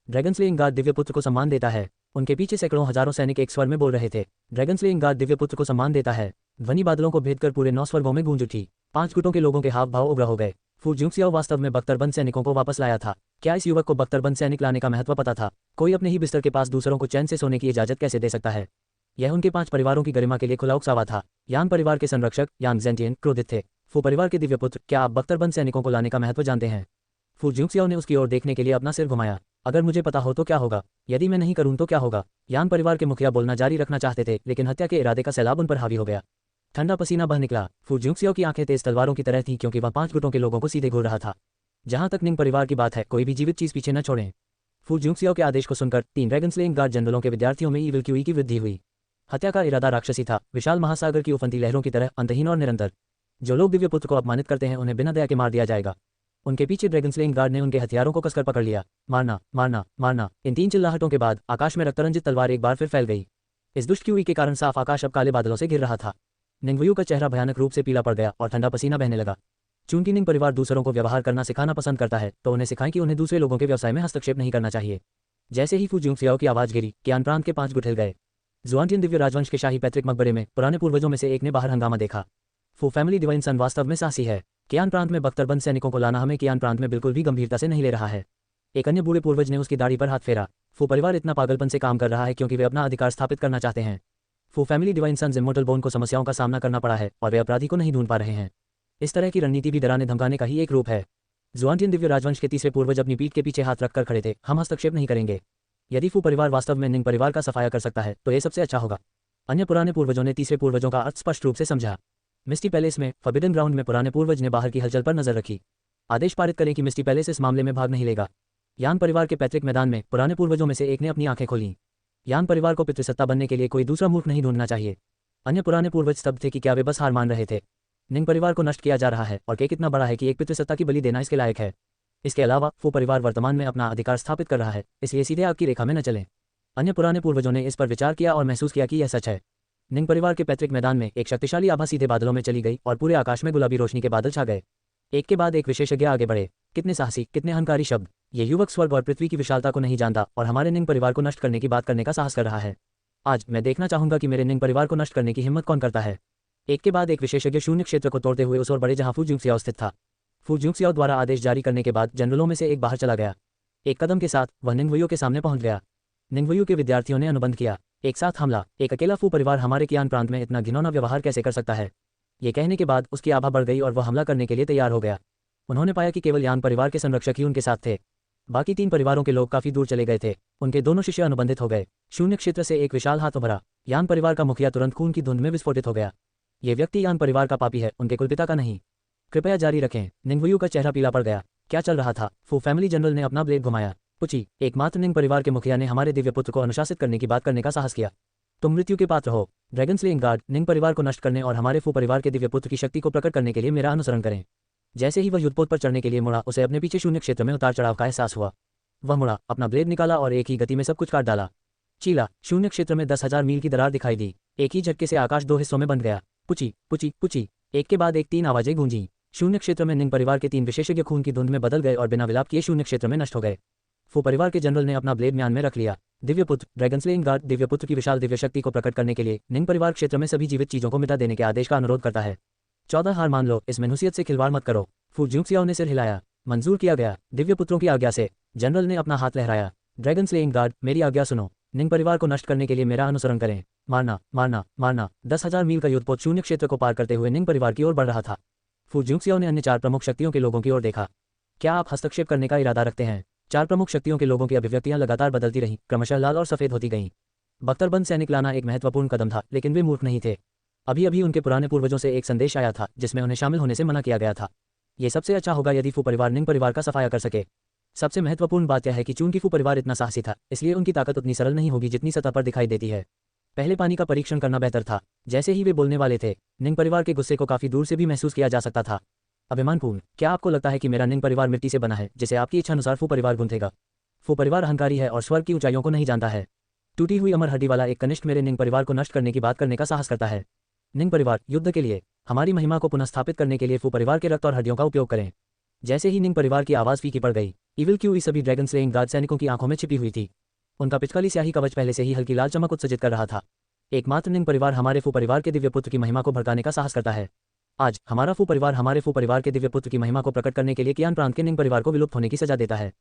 ड्रैगन स्लेइंग गार्ड दिव्य पुत्र को सम्मान देता है। उनके पीछे सैकड़ों हजारों सैनिक एक स्वर में बोल रहे थे। ड्रैगन स्लेइंग गार्ड दिव्य पुत्र को सम्मान देता है। ध्वनि बादलों को भेदकर पूरे 9 स्वर्गों में गूंज उठी। 5 गुटों के लोगों के हाव भाव उग्र हो गए। फू जुंगसियाओ वास्तव में बख्तरबंद सैनिकों को वापस लाया था। क्या इस युवक को बख्तरबंद सैनिक लाने का महत्व पता था? कोई अपने ही बिस्तर के पास दूसरों को चैन से सोने की इजाजत कैसे दे सकता है? यह उनके 5 परिवारों की गरिमा के लिए खुला उकसावा था। यान परिवार के संरक्षक यान ज़ेंटियन क्रोधित थे। फू परिवार के दिव्य पुत्र, क्या आप बख्तरबंद सैनिकों को लाने का महत्व जानते हैं? फू जुंगसियाओ ने उसकी ओर देखने के लिए अपना सिर घुमाया। अगर मुझे पता हो तो क्या होगा? यदि मैं नहीं करूं तो क्या होगा? यान परिवार के मुखिया बोलना जारी रखना चाहते थे, लेकिन हत्या के इरादे का सैलाब उन पर हावी हो गया। ठंडा पसीना बह निकला। फू जुंगसियाओ की आंखें तेज तलवारों की तरह थीं क्योंकि वह 5 गुटों के लोगों को सीधे घूर रहा था। जहां तक निंग परिवार की बात है, कोई भी जीवित चीज पीछे न छोड़ें। फू जुंगसियाओ के आदेश को सुनकर 3 ड्रैगन स्लेइंग गार्ड जनरलों के विद्यार्थियों में ईविल क्यूई की वृद्धि हुई। हत्या का इरादा राक्षसी था, विशाल महासागर की उफनती लहरों की तरह अंतहीन और निरंतर। जो लोग दिव्य पुत्र को अपमानित करते हैं उन्हें बिना दया के मार दिया जाएगा। उनके पीछे ड्रैगन स्लेइंग गार्ड ने उनके हथियारों को कसकर पकड़ लिया। मारना, मारना, मारना। इन 3 चिल्लाहटों के बाद आकाश में रक्तरंजित तलवार एक बार फिर फैल गई। इस दुष्ट क्यूई के कारण साफ आकाश अब काले बादलों से घिर रहा था। निंगवयू का चेहरा भयानक रूप से पीला पड़ गया और ठंडा पसीना बहने लगा। चूंकि निंग परिवार दूसरों को व्यवहार करना सिखाना पसंद करता है, तो उन्हें सिखाएं कि उन्हें दूसरे लोगों के व्यवसाय में हस्तक्षेप नहीं करना चाहिए। जैसे ही फू जुंगसियाओ की आवाज गिरी, कियान प्रांत के 5 गुट हिल गए। जुआनटियन दिव्य राजवंश के शाही पैतृक मकबरे में पुराने पूर्वजों में से एक ने बाहर हंगामा देखा। फू फैमिली डिवाइन सन वास्तव में साहसी है। कियान प्रांत में बख्तरबंद सैनिकों को लाना हमें कियान प्रांत में बिल्कुल भी गंभीरता से नहीं ले रहा है। एक अन्य बूढ़े पूर्वज ने उसकी दाढ़ी पर हाथ फेरा। फू परिवार इतना पागलपन से काम कर रहा है क्योंकि वे अपना अधिकार स्थापित करना चाहते हैं। Fu family divine sons immortal bone को समस्याओं का सामना करना पड़ा है और वे अपराधी को नहीं ढूंढ पा रहे हैं। इस तरह की रणनीति भी डराने धमकाने का ही एक रूप है। जुआनटियन दिव्य राजवंश के तीसरे पूर्वज अपनी पीठ के पीछे हाथ रखकर खड़े थे। हम हस्तक्षेप नहीं करेंगे। यदि फू परिवार वास्तव में निंग परिवार का सफाया कर सकता है तो ये सबसे अच्छा होगा। अन्य पुराने पूर्वजों ने तीसरे पूर्वजों का अर्थ स्पष्ट रूप से समझा। मिस्टी पैलेस में फॉरबिडन ग्राउंड में पुराने पूर्वज ने बाहर की हलचल पर नजर रखी। आदेश पारित करें कि मिस्टी पैलेस इस मामले में भाग नहीं लेगा। यान परिवार के पैतृक मैदान में पुराने पूर्वजों में से एक ने अपनी आंखें खोलीं। यान परिवार को पितृसत्ता बनने के लिए कोई दूसरा मूर्ख नहीं ढूंढना चाहिए। अन्य पुराने पूर्वज स्तब्ध थे कि क्या वे बस हार मान रहे थे। निंग परिवार को नष्ट किया जा रहा है और केक इतना बड़ा है कि एक पितृसत्ता की बलि देना इसके लायक है। इसके अलावा फू परिवार वर्तमान में अपना अधिकार स्थापित कर रहा है, इसलिए सीधे आग की रेखा में न चलें। अन्य पुराने पूर्वजों ने इस पर विचार किया और महसूस किया कि यह सच है। निंग परिवार के पैतृक मैदान में एक शक्तिशाली आभा सीधे बादलों में चली गई और पूरे आकाश में गुलाबी रोशनी के बादल छा गए। एक के बाद एक विशेषज्ञ आगे बढ़े। कितने साहसी, कितने अहंकारी शब्द। ये युवक स्वर्ग और पृथ्वी की विशालता को नहीं जानता और हमारे निंग परिवार को नष्ट करने की बात करने का साहस कर रहा है। आज मैं देखना चाहूंगा कि मेरे निंग परिवार को नष्ट करने की हिम्मत कौन करता है। एक के बाद एक विशेषज्ञ शून्य क्षेत्र को तोड़ते हुए उस ओर बढ़े जहां फू जुंगसियाओ स्थित था। फू जुंगसियाओ द्वारा आदेश जारी करने के बाद जनरलों में से एक बाहर चला गया। एक कदम के साथ वह निंगवयू के सामने पहुंच गया। निंगवयू के विद्यार्थियों ने अनुबंध किया। एक साथ हमला। एक अकेला फू परिवार हमारे कियान प्रांत में इतना घिनौना व्यवहार कैसे कर सकता है। ये कहने के बाद उसकी आभा बढ़ गई और वह हमला करने के लिए तैयार हो गया। उन्होंने पाया कि केवल यान परिवार के संरक्षक ही उनके साथ थे। बाकी 3 परिवारों के लोग काफी दूर चले गए थे। उनके दोनों शिष्य अनुबंधित हो गए। शून्य क्षेत्र से एक विशाल हाथ उभरा। यान परिवार का मुखिया तुरंत खून की धुंध में विस्फोटित हो गया। ये व्यक्ति यान परिवार का पापी है, उनके कुलपिता का नहीं। कृपया जारी रखें। निंगवयू का चेहरा पीला पड़ गया। क्या चल रहा था। फू फैमिली जनरल ने अपना ब्लेड घुमाया। पुची, एकमात्र निंग परिवार के मुखिया ने हमारे दिव्य पुत्र को अनुशासित करने की बात करने का साहस किया। तुम मृत्यु के पात्र हो। ड्रैगन स्लेइंग गार्ड, निंग परिवार को नष्ट करने और हमारे फू परिवार के दिव्य पुत्र की शक्ति को प्रकट करने के लिए मेरा अनुसरण करें। जैसे ही वह युद्धपोत पर चढ़ने के लिए मुड़ा, उसे अपने पीछे शून्य क्षेत्र में उतार चढ़ाव का एहसास हुआ। वह मुड़ा, अपना ब्लेड निकाला और एक ही गति में सब कुछ काट डाला। चीला, शून्य क्षेत्र में 10,000 मील की दरार दिखाई दी। एक ही झटके से आकाश 2 हिस्सों में बंट गया। पुची, पुची, पुची। एक के बाद एक 3 आवाजें गूंजी। शून्य क्षेत्र में निंग परिवार के 3 विशेषज्ञ खून की धुंध में बदल गए और बिना विलाप किए शून्य क्षेत्र में नष्ट हो गए। फू परिवार के जनरल ने अपना ब्लेड म्यान में रख लिया। दिव्य पुत्र, ड्रैगन स्लेइंग गार्ड दिव्य पुत्र की विशाल दिव्य शक्ति को प्रकट करने के लिए निंग परिवार क्षेत्र में सभी जीवित चीजों को मिटा देने के आदेश का अनुरोध करता है। 14 हार मान लो, इस मैनुसियत से खिलवाड़ मत करो। फू जुंगसियाओ ने सिर हिलाया। मंजूर किया गया। दिव्य पुत्रों की आज्ञा से। जनरल ने अपना हाथ लहराया। ड्रैगन स्लेइंग गार्ड, मेरी आज्ञा सुनो। निंग परिवार को नष्ट करने के लिए मेरा अनुसरण करें। मारना, मारना, मारना। 10,000 मील का युद्धपोत शून्य क्षेत्र को पार करते हुए निंग परिवार की ओर बढ़ रहा था। फू जुंगसियाओ ने अन्य 4 प्रमुख शक्तियों के लोगों की ओर देखा। क्या आप हस्तक्षेप करने का इरादा रखते हैं। 4 प्रमुख शक्तियों के लोगों की अभिव्यक्तियां लगातार बदलती रहीं, क्रमशः लाल और सफेद होती गईं। बख्तरबंद सैनिक लाना एक महत्वपूर्ण कदम था, लेकिन वे मूर्ख नहीं थे। अभी अभी उनके पुराने पूर्वजों से एक संदेश आया था जिसमें उन्हें शामिल होने से मना किया गया था। ये सबसे अच्छा होगा यदि फू परिवार निंग परिवार का सफाया कर सके। सबसे महत्वपूर्ण बात यह है कि चूंकि फू परिवार इतना साहसी था, इसलिए उनकी ताकत उतनी सरल नहीं होगी जितनी सतह पर दिखाई देती है। पहले पानी का परीक्षण करना बेहतर था। जैसे ही वे बोलने वाले थे, निंग परिवार के गुस्से को काफी दूर से भी महसूस किया जा सकता था। अभिमानपूर्ण, क्या आपको लगता है कि मेरा निंग परिवार मिट्टी से बना है जिसे आपकी इच्छा अनुसार फू परिवार गूंथेगा। फू परिवार अहंकारी है और स्वर्ग की ऊंचाइयों को नहीं जानता है। टूटी हुई अमर हड्डी वाला एक कनिष्ठ मेरे निंग परिवार को नष्ट करने की बात करने का साहस करता है। निंग परिवार, युद्ध के लिए, हमारी महिमा को पुनः स्थापित करने के लिए फू परिवार के रक्त और हड्डियों का उपयोग करें। जैसे ही निंग परिवार की आवाज फीकी पड़ गई, ईविल क्यूई सभी ड्रैगन स्लेइंग गार्ड सैनिकों की आंखों में छिपी हुई थी। उनका पिचकाली स्याही कवच पहले से ही हल्की लाल चमक उत्सर्जित कर रहा था। एकमात्र निंग परिवार हमारे फू परिवार के दिव्य पुत्र की महिमा को भड़काने का साहस करता है। आज हमारा फू परिवार हमारे फू परिवार के दिव्य पुत्र की महिमा को प्रकट करने के लिए कियान प्रांत के निंग परिवार को विलुप्त होने की सजा देता है।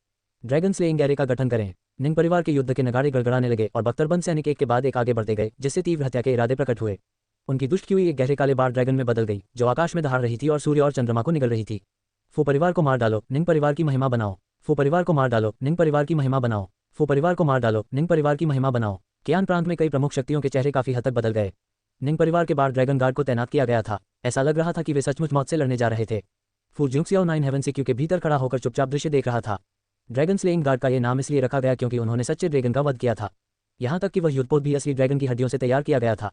ड्रैगन स्लेइंग गैरे का गठन करें। निंग परिवार के युद्ध के नगाड़े गड़गड़ाने लगे और बख्तरबंद सैनिक एक के बाद एक आगे बढ़ते गए, जिससे तीव्र हत्या के इरादे प्रकट हुए। उनकी दुष्ट क्यूई एक गहरे काले बार ड्रैगन में बदल गई, जो आकाश में दहाड़ रही थी और सूर्य और चंद्रमा को निगल रही थी। फू परिवार को मार डालो, निंग परिवार की महिमा बनाओ। फू परिवार को मार डालो, निंग परिवार की महिमा बनाओ। फू परिवार को मार डालो, निंग परिवार की महिमा बनाओ। कियान प्रांत में कई प्रमुख शक्तियों के चेहरे काफी हद तक बदल गए। निंग परिवार के बाहर ड्रैगन गार्ड को तैनात किया गया था। ऐसा लग रहा था कि वे सचमुच मौत से लड़ने जा रहे थे। फू जुंगसियाओ 9 हेवन सीक्यू के भीतर खड़ा होकर चुपचाप दृश्य देख रहा था। ड्रैगन स्लेइंग गार्ड का ये नाम इसलिए रखा गया क्योंकि उन्होंने सच्चे ड्रैगन का वध किया था। यहाँ तक कि वह युद्धपोत भी असली ड्रैगन की हड्डियों से तैयार किया गया था।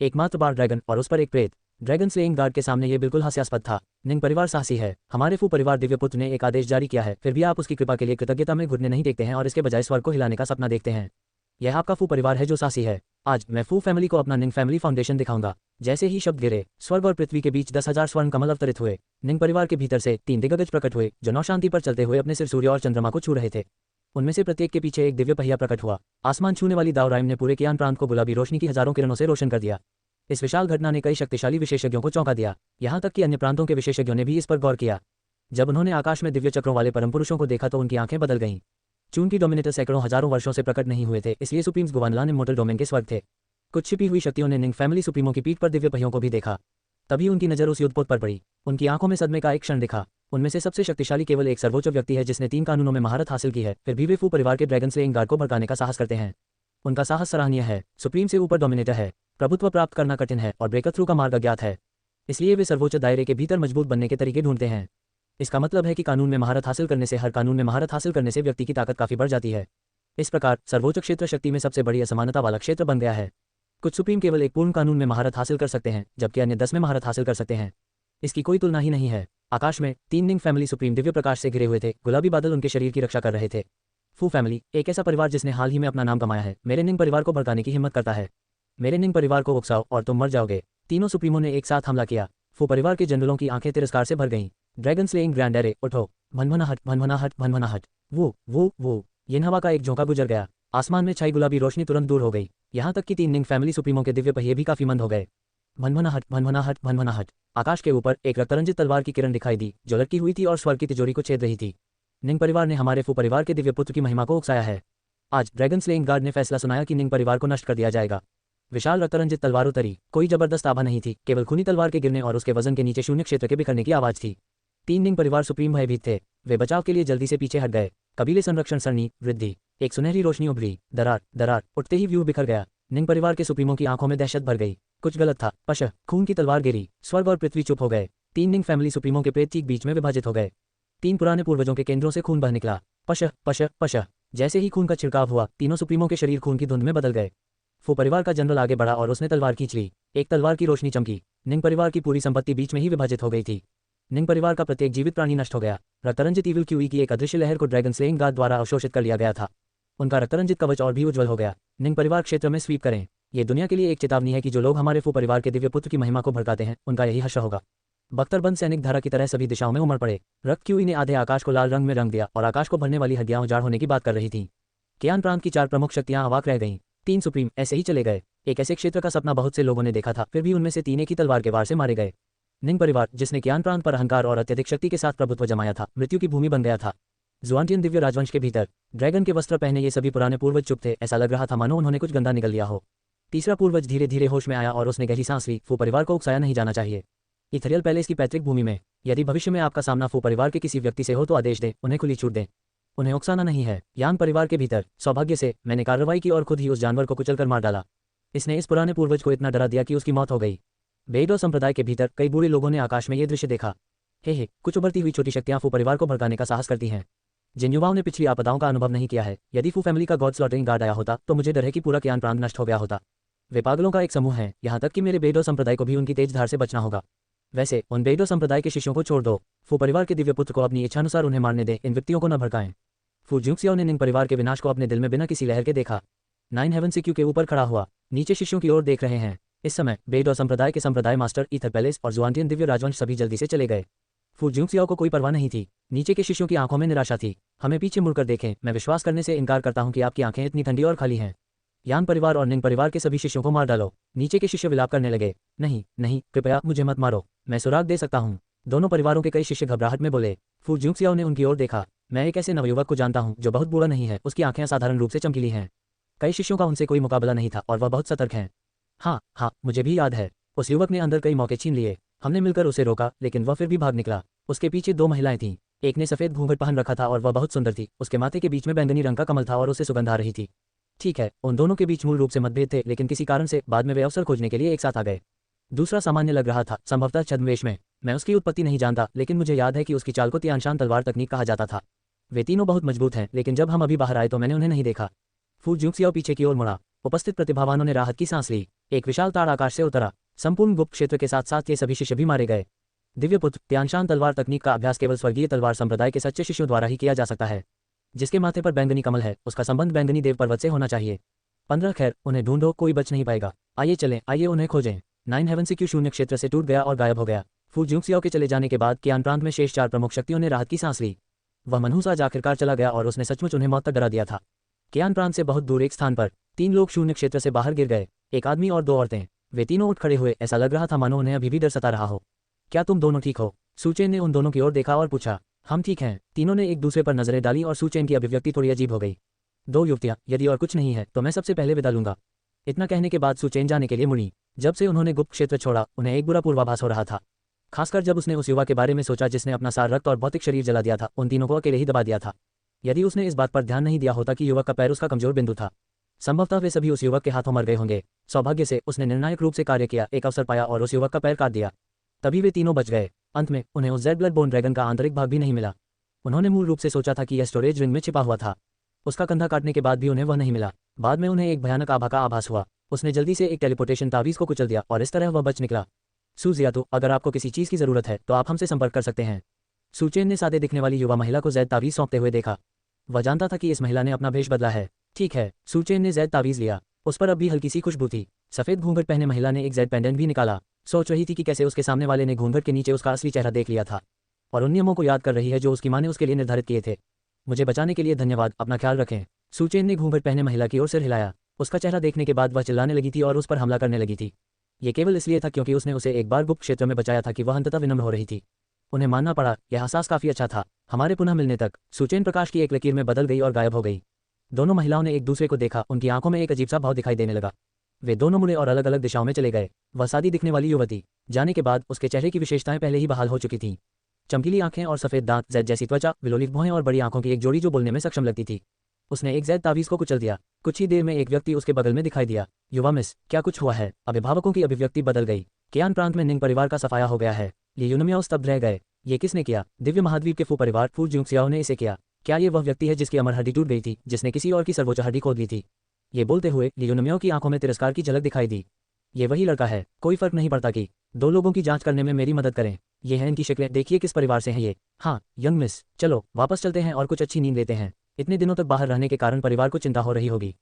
एकमात्र बार ड्रैगन और उस पर एक प्रेत। ड्रैगन स्लेइंग गार्ड के सामने ये बिल्कुल हास्यास्पद था। निंग परिवार साहसी है। हमारे फू परिवार दिव्य पुत्र ने एक आदेश जारी किया है, फिर भी आप उसकी कृपा के लिए कृतज्ञता में घुटने नहीं टेकते हैं और इसके बजाय स्वर्ग को हिलाने का सपना देखते हैं। यह आपका फू परिवार है जो साहसी है। आज मैं फू फैमिली को अपना निंग फैमिली फाउंडेशन दिखाऊंगा। जैसे ही शब्द गिरे, स्वर्ग और पृथ्वी के बीच 10,000 स्वर्ण कमल अवतरित हुए। निंग परिवार के भीतर से 3 दिग्गज प्रकट हुए जो नौशांति पर चलते हुए अपने सिर सूर्य और चंद्रमा को छू रहे थे। उनमें से प्रत्येक के पीछे एक दिव्य पहिया प्रकट हुआ। आसमान छूने वाली दावराइम ने पूरे कियान प्रांत को गुलाबी रोशनी की हजारों किरणों से रोशन कर दिया। इस विशाल घटना ने कई शक्तिशाली विशेषज्ञों को चौंका दिया। यहाँ तक कि अन्य प्रांतों के विशेषज्ञों ने भी इस पर गौर किया। जब उन्होंने आकाश में दिव्य चक्रों वाले परम पुरुषों को देखा तो उनकी आंखें बदल गईं। चूंकि डोमिनेटर सैकड़ों हजारों वर्षों से प्रकट नहीं हुए थे, इसलिए सुप्रीम्स गुवानलान इमोर्टल डोमेन के स्वर्ग थे। कुछ छिपी हुई शक्तियों ने निंग फैमिली सुप्रीमों की पीठ पर दिव्य पहियों को भी देखा। तभी उनकी नजर उस युद्धपोत पर पड़ी। उनकी आंखों में सदमे का एक क्षण दिखा। उनमें से सबसे शक्तिशाली केवल एक सर्वोच्च व्यक्ति है जिसने 3 कानूनों में महारत हासिल की है, फिर भी वे फू परिवार के ड्रैगन स्लेइंग गार्ड को भड़काने का साहस करते हैं। उनका साहस सराहनीय है। सुप्रीम से ऊपर डोमिनेटर है। प्रभुत्व प्राप्त करना कठिन है और ब्रेकर थ्रू का मार्ग अज्ञात है। इसलिए वे सर्वोच्च दायरे के भीतर मजबूत बनने के तरीके ढूंढते हैं। इसका मतलब है कि कानून में महारत हासिल करने से व्यक्ति की ताकत काफी बढ़ जाती है। इस प्रकार सर्वोच्च क्षेत्र शक्ति में सबसे बड़ी असमानता वाला क्षेत्र बन गया है। कुछ सुप्रीम केवल एक पूर्ण कानून में महारत हासिल कर सकते हैं, जबकि अन्य 10 में महारत हासिल कर सकते हैं। इसकी कोई तुलना ही नहीं है। आकाश में 3 निंग फैमिली सुप्रीम दिव्य प्रकाश से घिरे हुए थे। गुलाबी बादल उनके शरीर की रक्षा कर रहे थे। फू फैमिली एक ऐसा परिवार जिसने हाल ही में अपना नाम कमाया है, मेरे निंग परिवार को भड़काने की हिम्मत करता है। मेरे निंग परिवार को उकसाओ और तुम मर जाओगे। तीनों सुप्रीमों ने एक साथ हमला किया। फू परिवार के जनरलों की आंखें तिरस्कार से भर गईं। ड्रैगन स्लेइंग ग्रैंड उठो। भनभनाहट भनभनाहट भनभनाहट। वो ये हवा का एक झोंका गुजर गया। आसमान में छाई गुलाबी रोशनी तुरंत दूर हो गई। यहाँ तक कि 3 निंग फैमिली सुप्रीमों के दिव्य पहिए भी काफी मंद हो गए। भनभनाहट भनभनाहट भनभनाहट। आकाश के ऊपर एक रक्तरंजित तलवार की किरण दिखाई दी जो लटकी हुई थी और स्वर्ग की तिजोरी को छेद रही थी। निंग परिवार ने हमारे फू परिवार के दिव्य पुत्र की महिमा को उकसाया है। आज ड्रैगन स्लेइंग गार्ड ने फैसला सुनाया कि निंग परिवार को नष्ट कर दिया जाएगा। विशाल रक्तरंजित तलवार उतरी। कोई जबरदस्त आभा नहीं थी, केवल खूनी तलवार के गिरने और उसके वजन के नीचे शून्य क्षेत्र के बिखरने की आवाज थी। 3 निंग परिवार सुप्रीम भयभीत थे। वे बचाव के लिए जल्दी से पीछे हट गए। कबीले संरक्षण सरणी वृद्धि। एक सुनहरी रोशनी उभरी। दरार उठते ही व्यू बिखर गया। निंग परिवार के सुप्रीमों की आंखों में दहशत भर गई। कुछ गलत था। पशह खून की तलवार गिरी। स्वर्ग और पृथ्वी चुप हो गए। 3 निंग फैमिली सुप्रीमों के प्रेत ठीक बीच में विभाजित हो गए। 3 पुराने पूर्वजों के केंद्रों से खून बह निकला। पशह पशह पशह। जैसे ही खून का छिड़काव हुआ, तीनों सुप्रीमों के शरीर खून की धुंध में बदल गए। फू परिवार का जनरल आगे बढ़ा और उसने तलवार खींच ली। एक तलवार की रोशनी चमकी। निंग परिवार की पूरी संपत्ति बीच में ही विभाजित हो गई थी। निंग परिवार का प्रत्येक जीवित प्राणी नष्ट हो गया। रक्तरंजित ईविल क्यूई की एक अदृश्य लहर को ड्रैगन स्लेइंग गार्ड द्वारा अवशोषित कर लिया गया था। उनका रक्तरंजित कवच और भी उज्जवल हो गया। निंग परिवार क्षेत्र में स्वीप करें। ये दुनिया के लिए एक चेतावनी है कि जो लोग हमारे फू परिवार के दिव्य पुत्र की महिमा को भड़काते हैं, उनका यही हश्र होगा। बख्तरबंद सैनिक धारा की तरह सभी दिशाओं में उमड़ पड़े। रक्त क्यूई ने आधे आकाश को लाल रंग में रंग दिया और आकाश को भरने वाली हड्डियां उजाड़ होने की बात कर रही थीं। कियान प्रांत की 4 प्रमुख शक्तियां अवाक रह गईं। 3 सुप्रीम ऐसे ही चले गए। एक ऐसे क्षेत्र का सपना बहुत से लोगों ने देखा था, फिर भी उनमें से 3 एक ही तलवार के वार से मारे गए। निंग परिवार जिसने कियान प्रांत पर अहंकार और अत्यधिक शक्ति के साथ प्रभुत्व जमाया था, मृत्यु की भूमि बन गया था। जुआनटियन दिव्य राजवंश के भीतर ड्रैगन के वस्त्र पहने ये सभी पुराने पूर्वज चुप थे। ऐसा लग रहा था मानो उन्होंने कुछ गंदा निगल लिया हो। तीसरा पूर्वज धीरे धीरे होश में आया और उसने गहरी सांस ली। फू परिवार को उकसाया नहीं जाना चाहिए। इथरियल पैलेस की पैतृक भूमि में यदि भविष्य में आपका सामना फू परिवार के किसी व्यक्ति से हो तो आदेश दें, उन्हें खुली छूट दें। उन्हें उकसाना नहीं है। यान परिवार के भीतर सौभाग्य से मैंने कार्रवाई की और खुद ही उस जानवर को कुचलकर मार डाला। इसने इस पुराने पूर्वज को इतना डरा दिया कि उसकी मौत हो गई। बेडो संप्रदाय के भीतर कई बूढ़े लोगों ने आकाश में ये दृश्य देखा। हे कुछ उभरती हुई छोटी शक्तियां फू परिवार को भड़काने का साहस करती हैं। जिन युवाओं ने पिछली आपदाओं का अनुभव नहीं किया है, यदि फू फैमिली का गॉड स्लॉटरिंग गार्ड आया होता तो मुझे डर है कि पूरा कियान प्रांत नष्ट हो गया होता। वे पागलों का एक समूह है। यहाँ तक कि मेरे बेडो संप्रदाय को भी उनकी तेज धार से बचना होगा। वैसे उन बेडो संप्रदाय के शिष्यों को छोड़ दो। फू परिवार के दिव्य पुत्र को अपनी इच्छानुसार उन्हें मारने दे। इन व्यक्तियों को न भड़काएं। फू जुंगसियाओ ने निंग परिवार के विनाश को अपने दिल में बिना किसी लहर के देखा। 9 हेवन सीक्यू के ऊपर खड़ा हुआ, नीचे शिष्यों की ओर देख रहे हैं। इस समय बेडो संप्रदाय के संप्रदाय मास्टर ईथर पैलेस और जुआनटियन दिव्य राजवंश सभी जल्दी से चले गए। फू जुंगसियाओ को कोई परवाह नहीं थी। नीचे के शिष्यों की आंखों में निराशा थी। हमें पीछे मुड़कर देखें। मैं विश्वास करने से इनकार करता हूं कि आपकी आंखें इतनी ठंडी और खाली हैं। यान परिवार और निंग परिवार के सभी शिष्यों को मार डालो। नीचे के शिष्य विलाप करने लगे। नहीं कृपया मुझे मत मारो, मैं सुराग दे सकता हूँ। दोनों परिवारों के कई शिष्य घबराहट में बोले। फू जुंगसियाओ ने उनकी ओर देखा। मैं एक ऐसे नवयुवक को जानता हूँ जो बहुत बूढ़ा नहीं है। उसकी आंखें साधारण रूप से चमकीली हैं। कई शिष्यों का उनसे कोई मुकाबला नहीं था और वह बहुत सतर्क हैं। हाँ, मुझे भी याद है। उस युवक ने अंदर कई मौके छीन लिए। हमने मिलकर उसे रोका, लेकिन वह फिर भी भाग निकला। उसके पीछे 2 महिलाएं थीं। एक ने सफेद घूंघट पहन रखा था और वह बहुत सुंदर थी। उसके माथे के बीच में बैंगनी रंग का कमल था और उसे सुगंध आ रही थी। ठीक है, उन दोनों के बीच मूल रूप से मतभेद थे, लेकिन किसी कारण से बाद में वे अवसर खोजने के लिए एक साथ आ गए। दूसरा सामान्य लग रहा था, संभवतः छद्मवेश में। मैं उसकी उत्पत्ति नहीं जानता, लेकिन मुझे याद है कि उसकी चाल को तियानशान तलवार तकनीक कहा जाता था। वे तीनों बहुत मजबूत हैं, लेकिन जब हम अभी बाहर आए तो मैंने उन्हें नहीं देखा। फू जुंगसियाओ पीछे की ओर मुड़ा। उपस्थित प्रतिभावानों ने राहत की सांस ली। एक विशाल तार आकाश से उतरा। संपूर्ण गुप्त क्षेत्र के साथ साथ ये सभी शिष्य भी मारे गए। दिव्यपुत्र, तियानशान तलवार तकनीक का अभ्यास केवल स्वर्गीय तलवार संप्रदाय के सच्चे शिष्यों द्वारा ही किया जा सकता है। जिसके माथे पर बैंगनी कमल है, उसका संबंध बैंगनी देव पर्वत से होना चाहिए। 15 खैर, उन्हें ढूंढो, कोई बच नहीं पाएगा। आइए चलें, आइए उन्हें खोजें। 9 हेवन सिक्यू शून्य क्षेत्र से टूट गया और गायब हो गया। फू जुंगसियाओ के चले जाने के बाद कियान प्रांत में शेष 4 प्रमुख शक्तियों ने राहत की सांस ली। वह मनहूस आज आखिरकार चला गया और उसने सचमुच उन्हें मौत तक डरा दिया था। कियान प्रांत से बहुत दूर एक स्थान पर 3 लोग शून्य क्षेत्र से बाहर गिर गए, एक आदमी और 2 औरतें। वे तीनों उठ खड़े हुए, ऐसा लग रहा था मानो उन्हें अभी भी डर सता रहा हो। क्या तुम दोनों ठीक हो? सूचेन ने उन दोनों की ओर देखा और पूछा। हम ठीक हैं। तीनों ने एक दूसरे पर नजरें डाली और सूचेन की अभिव्यक्ति थोड़ी अजीब हो गई। 2 युवतियां, यदि और कुछ नहीं है तो मैं सबसे पहले विदा लूंगा। इतना कहने के बाद सूचेन जाने के लिए मुड़ी। जब से उन्होंने गुप्त क्षेत्र छोड़ा, उन्हें एक बुरा पूर्वाभास हो रहा था। खासकर जब उसने उस युवा के बारे में सोचा जिसने अपना सार रक्त और भौतिक शरीर जला दिया था। उन तीनों को अकेले ही दबा दिया था। यदि उसने इस बात पर ध्यान नहीं दिया होता कि युवक का पैर उसका कमजोर बिंदु था, संभवतः वे सभी उस युवक के हाथों मर गए होंगे। सौभाग्य से उसने निर्णायक रूप से कार्य किया, एक अवसर पाया और उस युवक का पैर काट दिया। तभी वे तीनों बच गए। अंत में उन्हें उस जेड ब्लड बोन ड्रैगन का आंतरिक भाग भी नहीं मिला। उन्होंने मूल रूप से सोचा था कि यह स्टोरेज रिंग में छिपा हुआ था। उसका कंधा काटने के बाद भी उन्हें वह नहीं मिला। बाद में उन्हें एक भयानक आभा का आभास हुआ। उसने जल्दी से एक टेलीपोर्टेशन तावीज को कुचल दिया और इस तरह वह बच निकला। सूजियातो, अगर आपको किसी चीज की जरूरत है तो आप हमसे संपर्क कर सकते हैं। सूचेन ने सादे दिखने वाली युवा महिला को जैद तावीज सौंपते हुए देखा। वह जानता था कि इस महिला ने अपना भेष बदला है। ठीक है, सूचेन ने जैद तावीज लिया। उस पर अब भी हल्की सी खुशबू थी। सफेद घूंघट पहने महिला ने एक जैद पेंडेंट भी निकाला। सोच रही थी कि कैसे उसके सामने वाले ने घूंघट के नीचे उसका असली चेहरा देख लिया था और उन नियमों को याद कर रही है जो उसकी माँ ने उसके लिए निर्धारित किए थे। मुझे बचाने के लिए धन्यवाद, अपना ख्याल रखें। सूचेन ने घूंघट पहने महिला की ओर सिर हिलाया। उसका चेहरा देखने के बाद वह चिल्लाने लगी थी और उस पर हमला करने लगी थी। ये केवल इसलिए था क्योंकि उसने उसे एक बार गुप्त क्षेत्र में बचाया था कि वह अंततः विनम्र हो रही थी। उन्हें मानना पड़ा, यह एहसास काफी अच्छा था। हमारे पुनः मिलने तक। सूचेन प्रकाश की एक लकीर में बदल गई और गायब हो गई। दोनों महिलाओं ने एक दूसरे को देखा। उनकी आंखों में एक अजीब सा भाव दिखाई देने लगा। वे दोनों मुड़े और अलग अलग दिशाओं में चले गए। वह सादी दिखने वाली युवती जाने के बाद उसके चेहरे की विशेषताएं पहले ही बहाल हो चुकी थीं। चमकीली आंखें और सफेद दांत, जैद जैसी त्वचा, विलोलित भौहें और बड़ी आंखों की एक जोड़ी जो बोलने में सक्षम लगती थी। उसने एक जैद तावीज को कुचल दिया। कुछ ही देर में एक व्यक्ति उसके बगल में दिखाई दिया। युवा मिस, क्या कुछ हुआ है? अभिभावकों की अभिव्यक्ति बदल गई। कियान प्रांत में निंग परिवार का सफाया हो गया है। ये यूनमियाओ स्तब्ध रह गए। ये किसने किया? दिव्य महाद्वीप के फू परिवार फू जुंगसियाओ ने इसे किया। क्या ये वह व्यक्ति है जिसकी अमर हड्डी टूट गई थी, जिसने किसी और की सर्वोच्च हड्डी खोद ली थी? ये बोलते हुए लियोनमियाओ की आंखों में तिरस्कार की झलक दिखाई दी। ये वही लड़का है। कोई फर्क नहीं पड़ता कि 2 लोगों की जांच करने में मेरी मदद करें। ये है इनकी शक्लें, देखिए किस परिवार से हैं ये। हाँ यंग मिस, चलो वापस चलते हैं और कुछ अच्छी नींद लेते हैं। इतने दिनों तक बाहर रहने के कारण परिवार को चिंता हो रही होगी।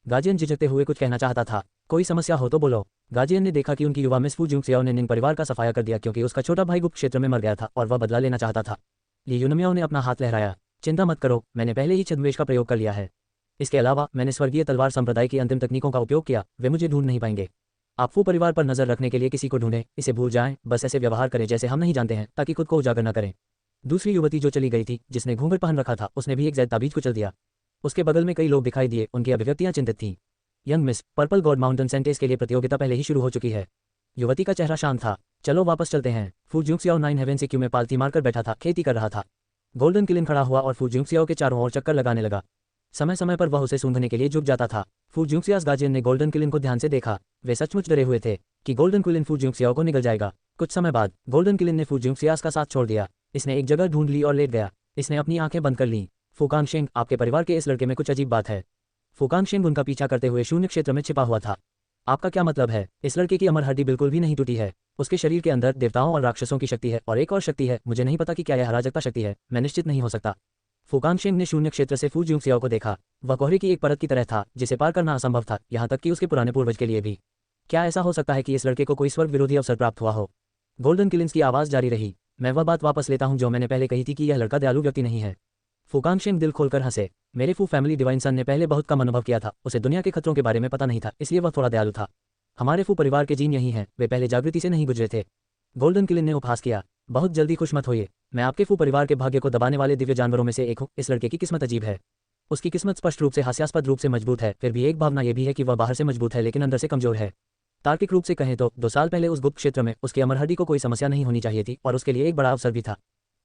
गाजियन झिझकते हुए कुछ कहना चाहता था। कोई समस्या हो तो बोलो। गाजियन ने देखा कि उनकी युवा मिस फू जुंगसियाओ ने निंग परिवार का सफाया कर दिया क्योंकि उसका छोटा भाई गुप्त क्षेत्र में मर गया था और वह बदला लेना चाहता था। लियोनमियाओ ने अपना हाथ लहराया। चिंता मत करो, मैंने पहले ही छद्मवेश का प्रयोग कर लिया है। इसके अलावा मैंने स्वर्गीय तलवार संप्रदाय की अंतिम तकनीकों का उपयोग किया। वे मुझे ढूंढ नहीं पाएंगे। आप फू परिवार पर नजर रखने के लिए किसी को ढूंढें, इसे भूल जाएं, बस ऐसे व्यवहार करें जैसे हम नहीं जानते हैं, ताकि खुद को उजागर न करें। दूसरी युवती जो चली गई थी, जिसने घूंघट पहन रखा था, उसने भी एक जैद ताबीज कुचल दिया। उसके बगल में कई लोग दिखाई दिए। उनकी अभिव्यक्तियां चिंतित थीं। Young miss, purple God mountain sentence के लिए प्रतियोगिता पहले ही शुरू हो चुकी है। युवती का चेहरा शांत था। चलो वापस चलते हैं। फू जुंगसियाओ 9 हेवन सिक्यू में पालती मारकर बैठा था, खेती कर रहा था। गोल्डन किलिन खड़ा हुआ और फू जुंगसियाओ के चारों ओर चक्कर लगाने लगा। समय समय पर वह उसे सूंघने के लिए झुक जाता था। फू जुंगसियास गाजियन ने गोल्डन किलिन को ध्यान से देखा। वे सचमुच डरे हुए थे कि गोल्डन किलिन फू जुंगसियाओ को निगल जाएगा। कुछ समय बाद गोल्डन किलिन ने फू जुंगसियास का साथ छोड़ दिया। इसने एक जगह ढूंढ ली और लेट गया। इसने अपनी आंखें बंद कर लीं। फुकांगशेंग, आपके परिवार के इस लड़के में कुछ अजीब बात है। फुकांगशेंग उनका पीछा करते हुए शून्य क्षेत्र में छिपा हुआ था। आपका क्या मतलब है? इस लड़के की अमर हड्डी बिल्कुल भी नहीं टूटी है। उसके शरीर के अंदर देवताओं और राक्षसों की शक्ति है और एक और शक्ति है। मुझे नहीं पता कि क्या यह अराजकता शक्ति है। मैं निश्चित नहीं हो सकता। फुकांगशेंग ने शून्य क्षेत्र से फू जुंगसियाओ को देखा। वह कोहरे की एक परत की तरह था जिसे पार करना असंभव था, यहाँ तक कि उसके पुराने पूर्वज के लिए भी। क्या ऐसा हो सकता है कि इस लड़के को कोई स्वर्ग विरोधी अवसर प्राप्त हुआ हो? गोल्डन किलिन्स की आवाज जारी रही। मैं वह बात वापस लेता हूं जो मैंने पहले कही थी कि यह लड़का दयालु व्यक्ति नहीं है। फुकांगशेंग दिल खोलकर हंसे। मेरे फू फैमिली डिवाइन सन ने पहले बहुत कम अनुभव किया था। उसे दुनिया के खतरों के बारे में पता नहीं था, इसलिए वह थोड़ा दयालु था। हमारे फू परिवार के जीन यही हैं, वे पहले जागृति से नहीं गुजरे थे। गोल्डन किलिन ने उपहास किया। बहुत जल्दी खुश मत होइए। मैं आपके फू परिवार के भाग्य को दबाने वाले दिव्य जानवरों में से एक हूँ। इस लड़के की किस्मत अजीब है। उसकी किस्मत स्पष्ट रूप से हास्यास्पद रूप से मजबूत है। फिर भी एक भावना यह भी है कि वह बाहर से मजबूत है लेकिन अंदर से कमजोर है। तार्किक रूप से कहें तो 2 साल पहले उस गुप्त क्षेत्र में उसकी अमर हड्डी को कोई समस्या नहीं होनी चाहिए थी और उसके लिए एक बड़ा अवसर भी था।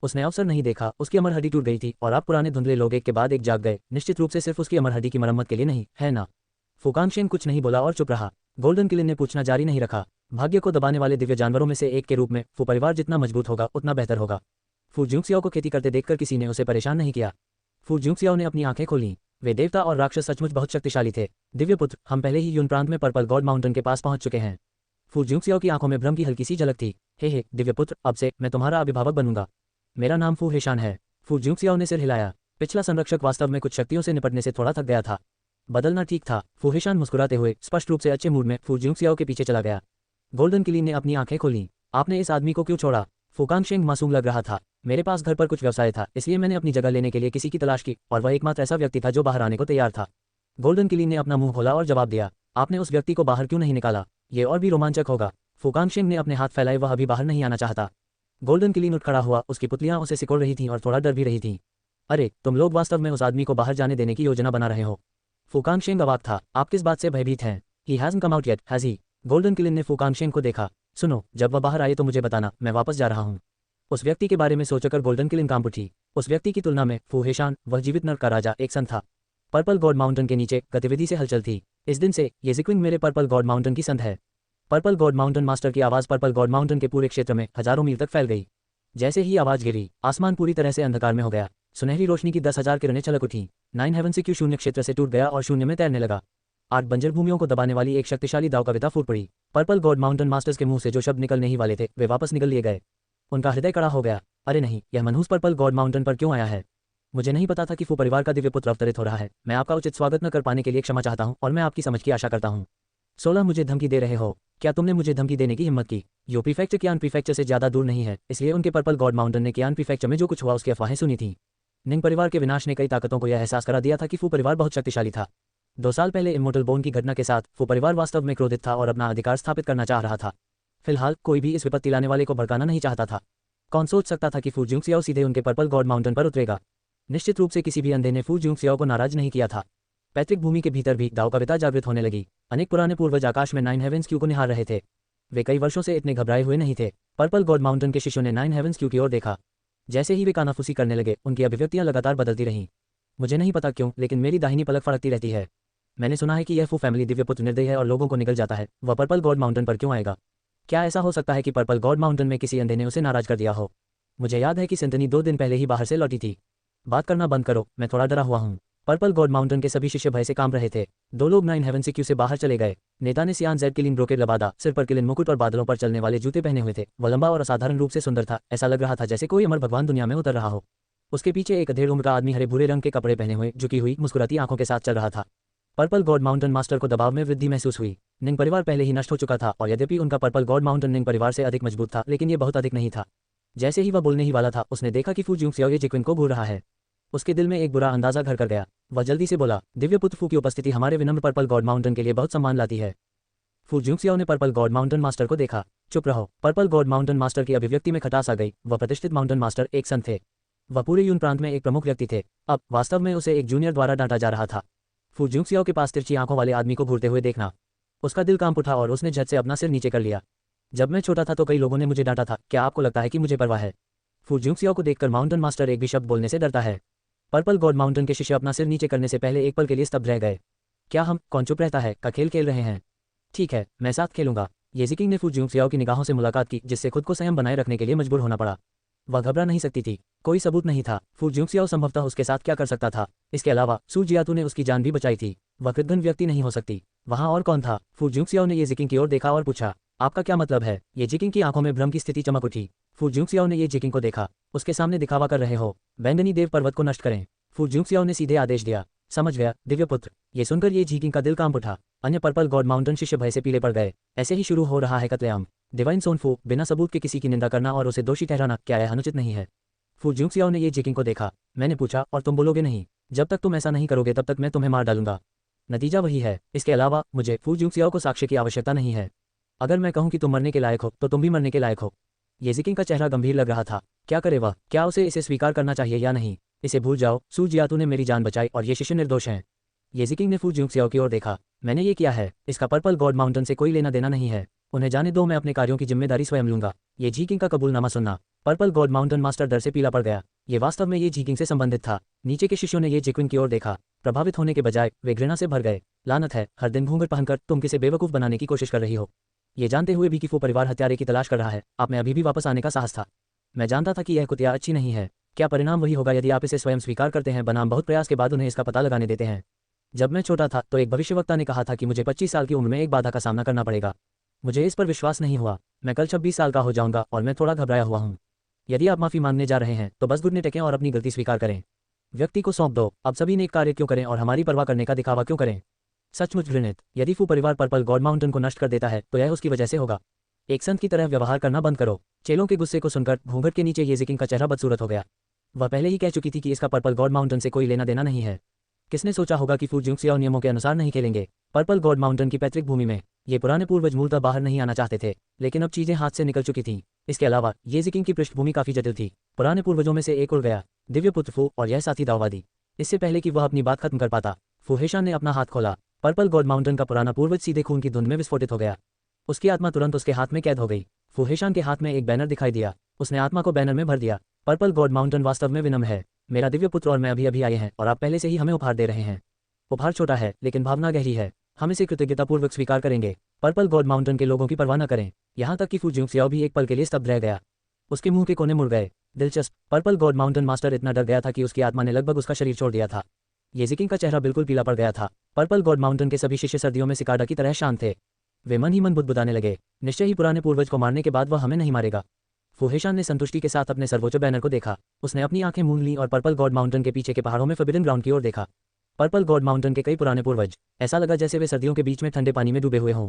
उसने अवसर नहीं देखा। उसकी अमर हड्डी टूट गई थी और आप पुराने धुंधले लोग एक के बाद एक जाग गए। निश्चित रूप से सिर्फ उसकी अमर हड्डी की मरम्मत के लिए नहीं, है ना? फुकांगशेंग कुछ नहीं बोला और चुप रहा। गोल्डन किलिन ने पूछना जारी नहीं रखा। भाग्य को दबाने वाले दिव्य जानवरों में से एक के रूप में फू परिवार जितना मजबूत होगा उतना बेहतर होगा। फू जुंगसियाओ को खेती करते देखकर किसी ने उसे परेशान नहीं किया। फू जुंगसियाओ ने अपनी आंखें खोलीं। वे देवता और राक्षस सचमुच बहुत शक्तिशाली थे। दिव्य पुत्र, हम पहले ही यून प्रांत में पर्पल गॉड माउंटेन के पास पहुंच चुके हैं। फू जुंगसियाओ की आंखों में भ्रम की हल्की सी झलक थी। हे दिव्य पुत्र, अब से मैं तुम्हारा अभिभावक बनूंगा। मेरा नाम फू हेशान है। फू जुंगसियाओ ने सिर हिलाया। पिछला संरक्षक वास्तव में कुछ शक्तियों से निपटने से थोड़ा थक गया था। बदलना ठीक था। फू हेशान मुस्कुराते हुए स्पष्ट रूप से अच्छे मूड में फू जुंगसियाओ के पीछे चला गया। गोल्डन किली ने अपनी आंखें खोलीं। आपने इस आदमी को क्यों छोड़ा? फुकांगशेंग मासूम लग रहा था। मेरे पास घर पर कुछ व्यवसाय था, इसलिए मैंने अपनी जगह लेने के लिए किसी की तलाश की और वह एकमात्र ऐसा व्यक्ति था जो बाहर आने को तैयार था। गोल्डन किली ने अपना मुंह खोला और जवाब दिया, आपने उस व्यक्ति को बाहर क्यों नहीं निकाला? ये और भी रोमांचक होगा। फुकांगशेंग ने अपने हाथ फैलाए, वह अभी बाहर नहीं आना चाहता। गोल्डन किली उठ खड़ा हुआ, उसकी पुतलियां उसे सिकोड़ रही थीं और थोड़ा डर भी रही थीं। अरे, तुम लोग वास्तव में उस आदमी को बाहर जाने देने की योजना बना रहे हो? फुकांगशेंग अवाक था। आप किस बात से भयभीत हैं? He hasn't come out yet, has he? Golden Kylin ने फुकांगशेंग को देखा। सुनो, जब वह बाहर आए तो मुझे बताना, मैं वापस जा रहा हूँ। उस व्यक्ति के बारे में सोचकर गोल्डन किलिन कांप उठी। उस व्यक्ति की तुलना में फू हेशान, वह जीवित नर का राजा, एक संत था। पर्पल गॉड माउंटेन के नीचे गतिविधि से हलचल थी। इस दिन से ये जिक्विंग मेरे पर्पल गॉड माउंटेन की संत है। पर्पल गॉड माउंटेन मास्टर की आवाज़ पर्पल गॉड माउंटेन के पूरे क्षेत्र में हजारों मील तक फैल गई। जैसे ही आवाज़ गिरी, आसमान पूरी तरह से अंधकार में हो गया। सुनहरी रोशनी की 10,000 किरणें छलक उठी। 9 हेवन से क्यू शून्य क्षेत्र से टूट गया और शून्य में तैरने लगा। 8 बंजर भूमियों को दबाने वाली एक शक्तिशाली दाव कविता फूट पड़ी। पर्पल गॉड माउंटेन मास्टर्स के मुंह से जो शब्द निकलने ही वाले थे, वे वापस निकल लिए गए। उनका हृदय कड़ा हो गया। अरे नहीं, यह मनहूस पर्पल गॉड माउंटेन पर क्यों आया है? मुझे नहीं पता था कि फू परिवार का दिव्य पुत्र अवतरित हो रहा है। मैं आपका उचित स्वागत न कर पाने के लिए क्षमा चाहता हूं और मैं आपकी समझ की आशा करता हूं। 16 मुझे धमकी दे रहे हो? क्या तुमने मुझे धमकी देने की हिम्मत की? यो प्रीफेक्चर कियान प्रीफेक्चर से ज्यादा दूर नहीं है, इसलिए उनके पर्पल गॉड माउंटेन ने कियान प्रीफेक्चर में जो कुछ हुआ उसकी अफवाहें सुनी थी। निंग परिवार के विनाश ने कई ताकतों को यह एहसास करा दिया था कि फू परिवार बहुत शक्तिशाली था। 2 साल पहले इमोर्टल बोन की घटना के साथ फू परिवार वास्तव में क्रोधित था और अपना अधिकार स्थापित करना चाह रहा था। फिलहाल कोई भी इस विपत्ति लाने वाले को भड़काना नहीं चाहता था। कौन सोच सकता था कि फू जुंगसियाओ सीधे उनके पर्पल गॉड माउंटेन पर उतरेगा? निश्चित रूप से किसी भी अंधे ने फू जुंगसियाओ को नाराज नहीं किया था। पैतृक भूमि के भीतर भी दाव कविता जागृत होने लगी। अनेक पुराने पूर्वज आकाश में 9 हेवंस क्यू को निहार रहे थे। वे कई वर्षों से इतने घबराए हुए नहीं थे। पर्पल गॉड माउंटेन के शिष्यों ने 9 हेवंस क्यू की ओर देखा। जैसे ही वे कानाफूसी करने लगे, उनकी अभिव्यक्तियां लगातार बदलती रहीं। मुझे नहीं पता क्यों, लेकिन मेरी दाहिनी पलक फड़कती रहती है। मैंने सुना है कि यह फू फैमिली दिव्य पुत्र निर्दयी है और लोगों को निगल जाता है। वह पर्पल गॉड माउंटेन पर क्यों आएगा? क्या ऐसा हो सकता है कि पर्पल गॉड माउंटेन में किसी अंधे ने उसे नाराज कर दिया हो? मुझे याद है कि सिंटनी 2 दिन पहले ही बाहर से लौटी थी। बात करना बंद करो, मैं थोड़ा डरा हुआ हूँ। पर्पल गॉड माउंटेन के सभी शिष्य भय से कांप रहे थे। 2 लोग 9 हेवन से क्यू से बाहर चले गए। नेता ने सियान जेड किलिन ब्रोकेड लबादा, सिर पर किलिन मुकुट और बादलों पर चलने वाले जूते पहने हुए थे। वह लंबा और असाधारण रूप से सुंदर था। ऐसा लग रहा था जैसे कोई अमर भगवान दुनिया में उतर रहा हो। उसके पीछे एक अधेड़ उम्र का आदमी हरे भूरे रंग के कपड़े पहने हुए, झुकी हुई मुस्कुराती आंखों के साथ चल रहा था। पर्पल गॉड माउंटेन मास्टर को दबाव में वृद्धि महसूस हुई। निंग परिवार पहले ही नष्ट हो चुका था और यद्यपि उनका पर्पल गॉड माउंटेन निंग परिवार से अधिक मजबूत था, लेकिन ये बहुत अधिक नहीं था। जैसे ही वह बोलने ही वाला था, उसने देखा कि फू जुंगसियाओ ये जिक्विन को घूर रहा है। उसके दिल में एक बुरा अंदाजा घर कर गया। वह जल्दी से बोला, दिव्य पुत्र फू की उपस्थिति हमारे विनम्र पर्पल गॉड माउंटेन के लिए बहुत सम्मान लाती है। फू जुंगसियाओ ने पर्पल गॉड माउंटेन मास्टर को देखा। चुप रहो। पर्पल गॉड माउंटेन मास्टर की अभिव्यक्ति में खटास आ गई। वह प्रतिष्ठित माउंटेन मास्टर, एक संत थे। वह पूरे यून प्रांत में एक प्रमुख व्यक्ति थे। अब वास्तव में उसे एक जूनियर द्वारा डांटा जा रहा था। फू जुंगसियाओ के पास तिरछी आंखों वाले आदमी को घूरते हुए देखना, उसका दिल कांप उठा और उसने झट से अपना सिर नीचे कर लिया। जब मैं छोटा था तो कई लोगों ने मुझे डांटा था। क्या आपको लगता है कि मुझे परवाह है? फू जुंगसियाओ को देखकर माउंटेन मास्टर एक भी शब्द बोलने से डरता है। पर्पल गॉड माउंटेन के शिष्य अपना सिर नीचे करने से पहले एक पल के लिए स्तब्ध रह गए। क्या हम कौन चुप रहता है का खेल खेल रहे हैं? ठीक है, मैं साथ खेलूंगा। येजिकिंग ने फू जुंगसियाओ की निगाहों से मुलाकात की, जिससे खुद को संयम बनाए रखने के लिए मजबूर होना पड़ा। वह घबरा नहीं सकती थी। कोई सबूत नहीं था। फू जुंगसियाओ संभवतः उसके साथ क्या कर सकता था? इसके अलावा सू जियातू ने उसकी जान भी बचाई थी। वह कृतघ्न व्यक्ति नहीं हो सकती। वहां और कौन था? फू जुंगसियाओ ने येजिकिंग की ओर देखा और पूछा, आपका क्या मतलब है? येजिकिंग की आंखों में भ्रम की स्थिति चमक उठी। फू जुंगसियाओ ने येजिकिंग को देखा। उसके सामने दिखावा कर रहे हो? बैंगनी देव पर्वत को नष्ट करें। फू जुंगसियाओ ने सीधे आदेश दिया। समझ गया दिव्य पुत्र। ये सुनकर ये झीकिंग का दिल कांप उठा। अन्य पर्पल गॉड माउंटेन शिष्य भय से पीले पड़ गए। ऐसे ही शुरू हो रहा है कत्लेआम। डिवाइन सोनफू, बिना सबूत के किसी की निंदा करना और उसे दोषी ठहराना, क्या यह अनुचित नहीं है? फू जुंगसियाओ ने ये झीकिंग को देखा। मैंने पूछा, और तुम बोलोगे नहीं? जब तक तुम ऐसा नहीं करोगे तब तक मैं तुम्हें मार डालूंगा। नतीजा वही है। इसके अलावा मुझे फू जुंगसियाओ को साक्ष्य की आवश्यकता नहीं है। अगर मैं कहूं कि तुम मरने के लायक हो तो तुम भी मरने के लायक हो। येजिकिंग का चेहरा गंभीर लग रहा था। क्या करे वह? क्या उसे इसे स्वीकार करना चाहिए या नहीं? इसे भूल जाओ। सू जियातू ने मेरी जान बचाई और ये शिष्य निर्दोष हैं। येजिकिंग ने फू जुंगसियाओ की ओर देखा। मैंने ये किया है, इसका पर्पल गॉड माउंटेन से कोई लेना देना नहीं है। उन्हें जाने दो, मैं अपने कार्यों की जिम्मेदारी स्वयं लूंगा। ये जीकिंग का कबूलनामा सुनना। पर्पल गॉड माउंटेन मास्टर डर से पीला पड़ गया। ये वास्तव में ये जीकिंग से संबंधित था। नीचे के शिष्यों ने ये जिक्विन की ओर देखा। प्रभावित होने के बजाय वे घृणा से भर गए। लानत है, हर दिन घूंघट पहनकर तुम किसे बेवकूफ बनाने की कोशिश कर रही हो। ये जानते हुए भी कि वो परिवार हत्यारे की तलाश कर रहा है, आप में अभी भी वापस आने का साहस था। मैं जानता था कि यह कुतिया अच्छी नहीं है। क्या परिणाम वही होगा यदि आप इसे स्वयं स्वीकार करते हैं बनाम बहुत प्रयास के बाद उन्हें इसका पता लगाने देते हैं। जब मैं छोटा था तो एक भविष्यवक्ता ने कहा था कि मुझे 25 साल की उम्र में एक बाधा का सामना करना पड़ेगा। मुझे इस पर विश्वास नहीं हुआ। मैं कल 26 साल का हो जाऊंगा और मैं थोड़ा घबराया हुआ हूँ। यदि आप माफी मांगने जा रहे हैं तो बस घुटने टेकें और अपनी गलती स्वीकार करें। व्यक्ति को सौंप दो। अब सभी नेक कार्य क्यों करें और हमारी परवाह करने का दिखावा क्यों करें। सचमुच घृणित। यदि फू परिवार पर्पल गॉड माउंटेन को नष्ट कर देता है तो यह उसकी वजह से होगा। एक संत की तरह व्यवहार करना बंद करो। चेलों के गुस्से को सुनकर घूंघट के नीचे येजिकिंग का चेहरा बदसूरत हो गया। वह पहले ही कह चुकी थी कि इसका पर्पल गॉड माउंटेन से कोई लेना देना नहीं है। किसने सोचा होगा कि फू जिंक्सियाओ नियमों के अनुसार नहीं खेलेंगे। पर्पल गॉड माउंटेन की पैतृक भूमि में ये पुराने पूर्वज मूलतः बाहर नहीं आना चाहते थे, लेकिन अब चीजें हाथ से निकल चुकी थीं। इसके अलावा येजिकिंग की पृष्ठभूमि काफी जटिल थी। पुराने पूर्वजों में से एक उड़ गया, दिव्य पुत्र फू, और यह साथी दाववादी। इससे पहले कि वह अपनी बात खत्म कर पाता, फूहेशान ने अपना हाथ खोला। पर्पल गॉड माउंटेन का पुराना पूर्वज सीधे खून की धुंध में विस्फोटित हो गया। उसकी आत्मा तुरंत उसके हाथ में कैद हो गई। फूहेशान के हाथ में एक बैनर दिखाई दिया। उसने आत्मा को बैनर में भर दिया। पर्पल गॉड माउंटेन वास्तव में विनम्र है। मेरा दिव्य पुत्र और मैं अभी अभी आए हैं और आप पहले से ही हमें उपहार दे रहे हैं। उपहार छोटा है लेकिन भावना गहरी है। हम इसे कृतज्ञतापूर्वक स्वीकार करेंगे। पर्पल गॉड माउंटेन के लोगों की परवाह न करें। यहाँ तक कि फू जिंक्सियाओ भी एक पल के लिए स्तब्ध रह गया। उसके मुंह के कोने मुड़ गए। दिलचस्प। पर्पल गॉड माउंटेन मास्टर इतना डर गया था कि उसकी आत्मा ने लगभग उसका शरीर छोड़ दिया था। येजिकिंग का चेहरा बिल्कुल पीला पड़ गया था। पर्पल गॉड माउंटेन के सभी शिष्य सर्दियों में सिकाडा की तरह शांत थे। वे मन ही मन बुदबुदाने लगे, निश्चय ही पुराने पूर्वज को मारने के बाद वह हमें नहीं मारेगा। फूहेशान ने संतुष्टि के साथ अपने सर्वोच्च बैनर को देखा। उसने अपनी आंखें मूंद लीं और पर्पल गॉड माउंटेन के पीछे के पहाड़ों में फॉरबिडन ग्राउंड की ओर देखा। पर्पल गॉड माउंटेन के कई पुराने पूर्वज, ऐसा लगा जैसे वे सर्दियों के बीच में ठंडे पानी में डूबे हुए हों।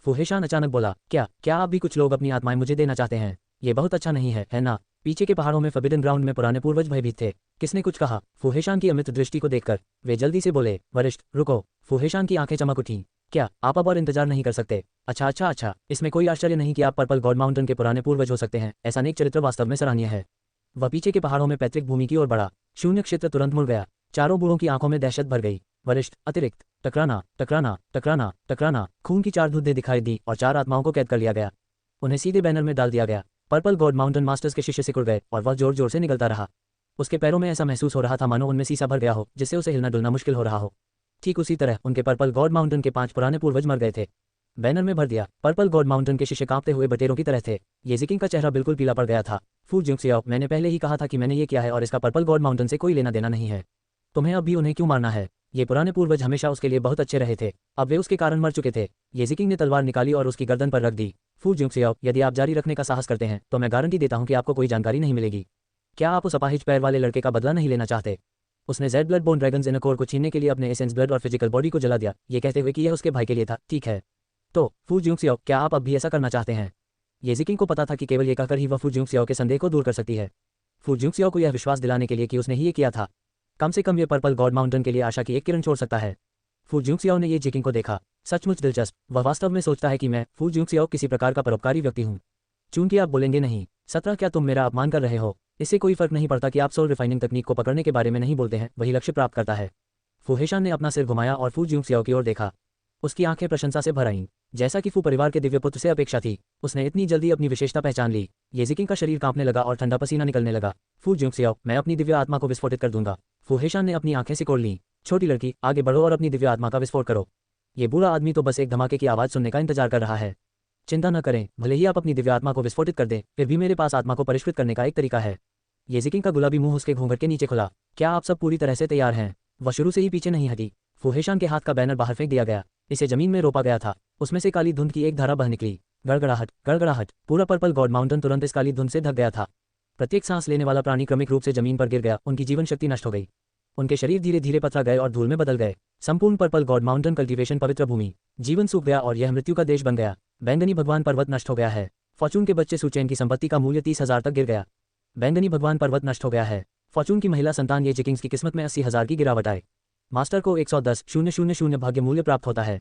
फूहेशान अचानक बोला, क्या आप भी कुछ लोग अपनी आत्माएं मुझे देना चाहते हैं? ये बहुत अच्छा नहीं है ना? पीछे के पहाड़ों में फॉरबिडन ग्राउंड में पुराने पूर्वज भयभीत थे। किसने कुछ कहा? फूहेशान की अमित दृष्टि को देखकर वे जल्दी से बोले, वरिष्ठ रुको। फूहेशान की आंखें चमक उठीं। क्या आप अब और इंतजार नहीं कर सकते? अच्छा, इसमें कोई आश्चर्य नहीं कि आप पर्पल गॉड माउंटेन के पुराने पूर्वज हो सकते हैं। ऐसा नेक चरित्र वास्तव में सराहनीय है। वह पीछे के पहाड़ों में पैतृक भूमि की ओर बढ़ा। शून्य क्षेत्र तुरंत मुड़ गया। चारों बूढ़ों की आंखों में दहशत भर गई। वरिष्ठ, अतिरिक्त, टकराना टकराना टकराना टकराना। खून की 4 धुद्दें दिखाई दी और 4 आत्माओं को कैद कर लिया गया। उन्हें सीधे बैनर में डाल दिया गया। पर्पल गॉड माउंटेन मास्टर्स के शिष्य सिकुड़ गए और वह जोर जोर से निकलता रहा। उसके पैरों में ऐसा महसूस हो रहा था मानो उनमें सीसा भर गया हो, जिससे उसे हिलना डुलना मुश्किल हो रहा हो। ठीक उसी तरह उनके पर्पल गॉड माउंटेन के 5 पुराने पूर्वज मर गए थे। बैनर में भर दिया। पर्पल गॉड माउंटेन के शिष्य कांपते हुए बटेरों की तरह थे। येजिकिंग का चेहरा बिल्कुल पीला पड़ गया था। फू जिंक्सियाओ, मैंने पहले ही कहा था कि मैंने ये किया है और इसका पर्पल गॉड माउंटेन से कोई लेना देना नहीं है। तुम्हें अब भी उन्हें क्यों मारना है? ये पुराने पूर्वज हमेशा उसके लिए बहुत अच्छे रहे थे। अब वे उसके कारण मर चुके थे। येजिकिंग ने तलवार निकाली और उसकी गर्दन पर रख दी। फू जिंक्सियाओ, यदि आप जारी रखने का साहस करते हैं तो मैं गारंटी देता हूं कि आपको कोई जानकारी नहीं मिलेगी। क्या आप उस अपाहिज पैर वाले लड़के का बदला नहीं लेना चाहते? उसने Z blood bone dragons inner core को छीनने के लिए अपने एसेंस ब्लड और फिजिकल बॉडी को जला दिया, ये कहते हुए कि यह उसके भाई के लिए था। ठीक है, तो फू जिंक्सियाओ, क्या आप अब भी ऐसा करना चाहते हैं? येजिकिंग को पता था कि केवल ये कहकर ही वह फू जिंक्सियाओ के संदेह को दूर कर सकती है। फू जिंक्सियाओ को यह विश्वास दिलाने के लिए कि उसने ही ये किया था। कम से कम ये पर्पल गॉड माउंटेन के लिए आशा की एक किरण छोड़ सकता है। फू जिंक्सियाओ ने ये जिकिंग को देखा। सचमुच दिलचस्प। वह वास्तव में सोचता है कि मैं, फू जिंक्सियाओ, किसी प्रकार का परोपकारी व्यक्ति हूँ। चूंकि आप बोलेंगे नहीं। 17, क्या तुम मेरा अपमान कर रहे हो? इससे कोई फर्क नहीं पड़ता कि आप सोल रिफाइनिंग तकनीक को पकड़ने के बारे में नहीं बोलते हैं, वही लक्ष्य प्राप्त करता है। फूहेशान ने अपना सिर घुमाया और फू जिंक्सियाओ की ओर देखा। उसकी आंखें प्रशंसा से भर आईं। जैसा कि फू परिवार के दिव्य पुत्र से अपेक्षा थी, उसने इतनी जल्दी अपनी विशेषता पहचान ली। येजिकिंग का शरीर कांपने लगा और ठंडा पसीना निकलने लगा। फू जिंक्सियाओ, मैं अपनी दिव्य आत्मा को विस्फोटित कर दूंगा। फूहेशान ने अपनी आंखें सिकोड़ लीं। छोटी लड़की, आगे बढ़ो और अपनी दिव्य आत्मा का विस्फोट करो। ये बुरा आदमी तो बस एक धमाके की आवाज सुनने का इंतजार कर रहा है। चिंता न करें, भले ही आप अपनी दिव्य आत्मा को विस्फोटित कर दें, फिर भी मेरे पास आत्मा को परिष्कृत करने का एक तरीका है। येजिकिंग का गुलाबी मुंह उसके घूंघट के नीचे खुला। क्या आप सब पूरी तरह से तैयार हैं? वह शुरू से ही पीछे नहीं हटी। फूहेशान के हाथ का बैनर बाहर फेंक दिया गया। इसे जमीन में रोपा गया था। उसमें से काली धुंध की एक धारा बह निकली। गड़गड़ाहट, गड़गड़ाहट। पूरा पर्पल गॉड माउंटेन तुरंत इस काली धुंध से ढक गया था। प्रत्येक सांस लेने वाला प्राणी क्रमिक रूप से जमीन पर गिर गया। उनकी जीवन शक्ति नष्ट हो गई। उनके शरीर धीरे धीरे पथरा गए और धूल में बदल गए। संपूर्ण पर्पल गॉड माउंटेन कल्टीवेशन पवित्र भूमि, जीवन सूख गया और यह मृत्यु का देश बन गया। बैंगनी भगवान पर्वत नष्ट हो गया है। फॉर्चून के बच्चे सुचैन की संपत्ति का मूल्य 30,000 तक गिर गया। बैंगनी भगवान पर्वत नष्ट हो गया है। फॉर्चून की महिला संतान ये जिकिंग्स की किस्मत में 80,000 की गिरावट आए। मास्टर को 110,000 भाग्य मूल्य प्राप्त होता है।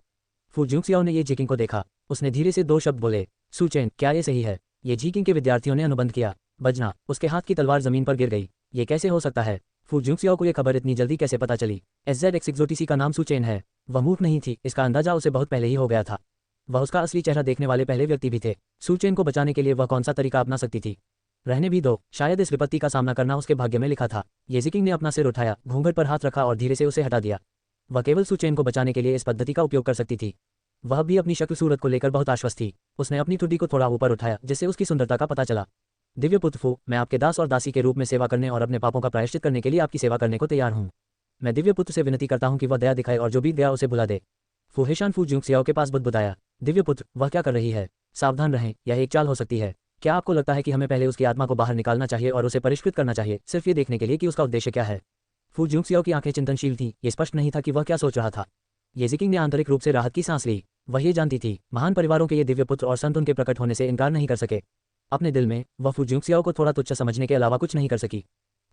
फू जिंक्सियाओ ने ये जिकिंग को देखा। उसने धीरे से 2 शब्द बोले, सुचैन, क्या ये सही है? ये जिकिंग के विद्यार्थियों ने अनुबंध किया। बजना। उसके हाथ की तलवार जमीन पर गिर गई। ये कैसे हो सकता है? फू जिंक्सियाओ को यह खबर इतनी जल्दी कैसे पता चली? SZX एक्सोटीसी का नाम सुचैन है। वह मूर्ख नहीं थी, इसका अंदाजा उसे बहुत पहले ही हो गया था। वह उसका असली चेहरा देखने वाले पहले व्यक्ति भी थे। सू चेन को बचाने के लिए वह कौन सा तरीका अपना सकती थी? रहने भी दो, शायद इस विपत्ति का सामना करना उसके भाग्य में लिखा था। येजिकिंग ने अपना सिर उठाया, घूंघट पर हाथ रखा और धीरे से उसे हटा दिया। वह केवल सू चेन को बचाने के लिए इस पद्धति का उपयोग कर सकती थी। वह भी अपनी शक्ल सूरत को लेकर बहुत आश्वस्त थी। उसने अपनी ठुड्डी को थोड़ा ऊपर उठाया, जिससे उसकी सुंदरता का पता चला। दिव्य पुत्र फू, मैं आपके दास और दासी के रूप में सेवा करने और अपने पापों का प्रायश्चित करने के लिए आपकी सेवा करने को तैयार हूँ। मैं दिव्य पुत्र से विनती करता हूँ कि वह दया दिखाए और जो बीत गया उसे भुला दे। फू हेशान फू जुंगसियाओ के पास बुदबुदाया। दिव्य पुत्र, वह क्या कर रही है? सावधान रहें, यह एक चाल हो सकती है। क्या आपको लगता है कि हमें पहले उसकी आत्मा को बाहर निकालना चाहिए और उसे परिष्कृत करना चाहिए, सिर्फ ये देखने के लिए कि उसका उद्देश्य क्या है? फू जुंगसियाओ की आंखें चिंतनशील थीं, ये स्पष्ट नहीं था कि वह क्या सोच रहा था। येजिकिंग ने आंतरिक रूप से राहत की सांस ली। वह ये जानती थी, महान परिवारों के ये दिव्य पुत्र और संत उनके प्रकट होने से इनकार नहीं कर सके। अपने दिल में वह फू जुंगसियाओ को थोड़ा तुच्छ समझने के अलावा कुछ नहीं कर सकी।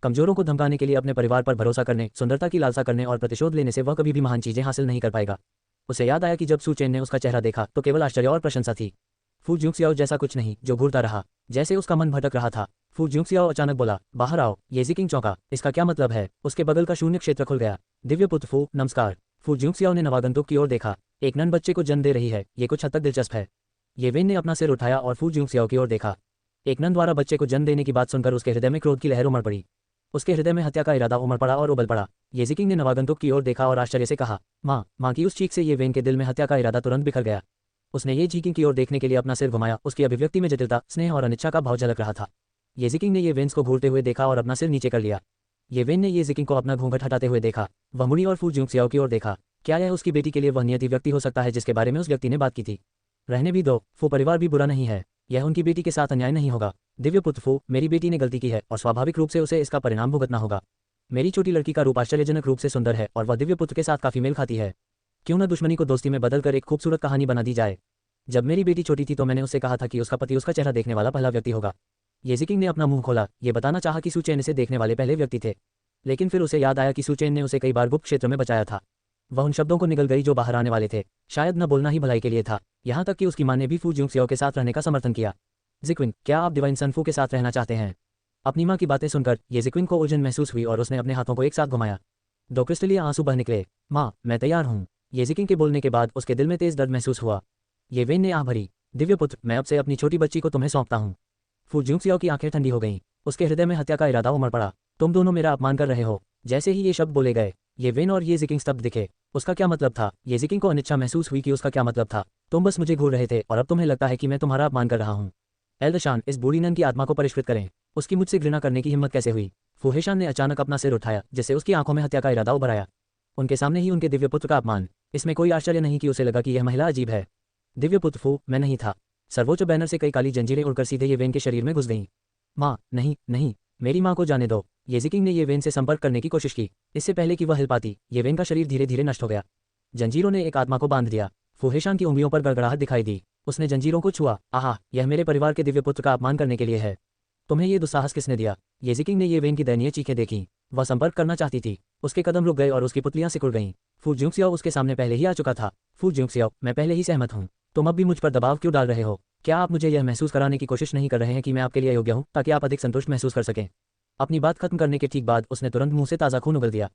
कमजोरों को धमकाने के लिए अपने परिवार पर भरोसा करने, सुंदरता की लालसा करने और प्रतिशोध लेने से वह कभी भी महान चीजें हासिल नहीं कर पाएगा। उसे याद आया कि जब सू चेन ने उसका चेहरा देखा तो केवल आश्चर्य और प्रशंसा थी। फू जुंगसियाओ जैसा कुछ नहीं, जो घूरता रहा, जैसे उसका मन भटक रहा था। फू जुंगसियाओ अचानक बोला, बाहर आओ। येजिकिंग चौंका, इसका क्या मतलब है? उसके बगल का शून्य क्षेत्र खुल गया। दिव्य पुत्र फू, नमस्कार। फू जुंगसियाओ ने नवागंतुक की ओर देखा। एक नन बच्चे को जन्म दे रही है, ये कुछ हद तक दिलचस्प है। ये वेन ने अपना सिर उठाया और फू जुंगसियाओ की ओर देखा। एक नन द्वारा बच्चे को जन्म देने की बात सुनकर उसके हृदय में क्रोध की लहर उमड़ पड़ी। उसके हृदय में हत्या का इरादा उमड़ पड़ा और उबल पड़ा। येजिकिंग ने नवागंतुक की ओर देखा और आश्चर्य से कहा, माँ की उस चीख से ये वेन के दिल में हत्या का इरादा तुरंत बिखर गया। उसने ये येजिकिंग की ओर देखने के लिए अपना सिर घुमाया। उसकी अभिव्यक्ति में जटिलता, स्नेह और अनिच्छा का भाव झलक रहा था। येजिकिंग ने ये वेन्स को घूरते हुए देखा और अपना सिर नीचे कर लिया। ये वेन ने येजिकिंग को अपना घूंघट हटाते हुए देखा। वह मुड़ी और फू जुंगसियाओ की ओर देखा। क्या यह उसकी बेटी के लिए वह नियति व्यक्ति हो सकता है जिसके बारे में उस व्यक्ति ने बात की थी? रहने भी दो, फू परिवार भी बुरा नहीं है। यह उनकी बेटी के साथ अन्याय नहीं होगा। दिव्य पुत्र फू, मेरी बेटी ने गलती की है और स्वाभाविक रूप से उसे इसका परिणाम भुगतना होगा। मेरी छोटी लड़की का रूप आश्चर्यजनक रूप से सुंदर है और वह दिव्य पुत्र के साथ काफी मेल खाती है। क्यों न दुश्मनी को दोस्ती में बदलकर एक खूबसूरत कहानी बना दी जाए। जब मेरी बेटी छोटी थी तो मैंने उससे कहा था कि उसका पति उसका चेहरा देखने वाला पहला व्यक्ति होगा। येजिकिंग ने अपना मुंह खोला, ये बताना चाहा कि सू चेन इसे देखने वाले पहले व्यक्ति थे। लेकिन फिर उसे याद आया कि सू चेन ने उसे कई बार गुप्त क्षेत्र में बचाया था। वह उन शब्दों को निगल गई जो बाहर आने वाले थे। शायद न बोलना ही भलाई के लिए था। यहाँ तक कि उसकी माँ ने भी फू जुंगसियाओ के साथ रहने का समर्थन किया। जिक्विन, क्या आप डिवाइन सन फू के साथ रहना चाहते हैं? अपनी माँ की बातें सुनकर येजिकिन को उलझन महसूस हुई और उसने अपने हाथों को एक साथ घुमाया। 2 क्रिस्टलीय आंसू बह निकले। माँ, मैं तैयार हूँ। येजिकिन के बोलने के बाद उसके दिल में तेज दर्द महसूस हुआ। ये वेन ने आह भरी। दिव्य पुत्र, मैं अब से अपनी छोटी बच्ची को तुम्हें सौंपता हूँ। फू जुंगसियाओ की आंखें ठंडी हो गईं। उसके हृदय में हत्या का इरादा उमड़ पड़ा। तुम दोनों मेरा अपमान कर रहे हो। जैसे ही ये शब्द बोले गए, ये वेन और येजिकिंग स्तब्ध दिखे। उसका क्या मतलब था? येजिकिंग को अनिच्छा महसूस हुई कि उसका क्या मतलब था। तुम बस मुझे घूर रहे थे और अब तुम्हें लगता है कि मैं तुम्हारा अपमान कर रहा हूँ। एल्दशान, इस बूढ़ी नन की आत्मा को परिष्कृत करें। उसकी मुझसे घृणा करने की हिम्मत कैसे हुई? फूहेशान ने अचानक अपना सिर उठाया, जिससे उसकी आंखों में हत्या का इरादा उभर आया। उनके सामने ही उनके दिव्य पुत्र का अपमान। इसमें कोई आश्चर्य नहीं कि उसे लगा कि यह महिला अजीब है। दिव्य पुत्र फू, मैं नहीं था। सर्वोच्च बैनर से कई काली जंजीरें उड़कर सीधे ये वेन के शरीर में घुस गईं। माँ, नहीं नहीं, मेरी माँ को जाने दो। येजिकिंग ने ये वेन से संपर्क करने की कोशिश की। इससे पहले कि वह हिल पाती, ये वेन का शरीर धीरे धीरे नष्ट हो गया। जंजीरों ने एक आत्मा को बांध दिया। फूहेशान की उंगलियों पर गड़गड़ाहट दिखाई दी। उसने जंजीरों को छुआ। आहा, यह मेरे परिवार के दिव्य पुत्र का अपमान करने के लिए है। तुम्हें ये दुस्साहस किसने दिया? येजिकिंग ने ये वेन की दयनीय चीखें देखी। वह संपर्क करना चाहती थी। उसके कदम रुक गए और उसकी पुतलियां सिकुड़ गईं। फू जुंगसियाओ उसके सामने पहले ही आ चुका था। फू जुंगसियाओ, मैं पहले ही सहमत हूँ। तुम अब भी मुझ पर दबाव क्यों डाल रहे हो? क्या आप मुझे यह महसूस कराने की कोशिश नहीं कर रहे हैं कि मैं आपके लिए योग्य हूँ, ताकि आप अधिक संतुष्ट महसूस कर सकें? अपनी बात खत्म करने के ठीक बाद उसने तुरंत मुंह से ताज़ा खून उगल दिया।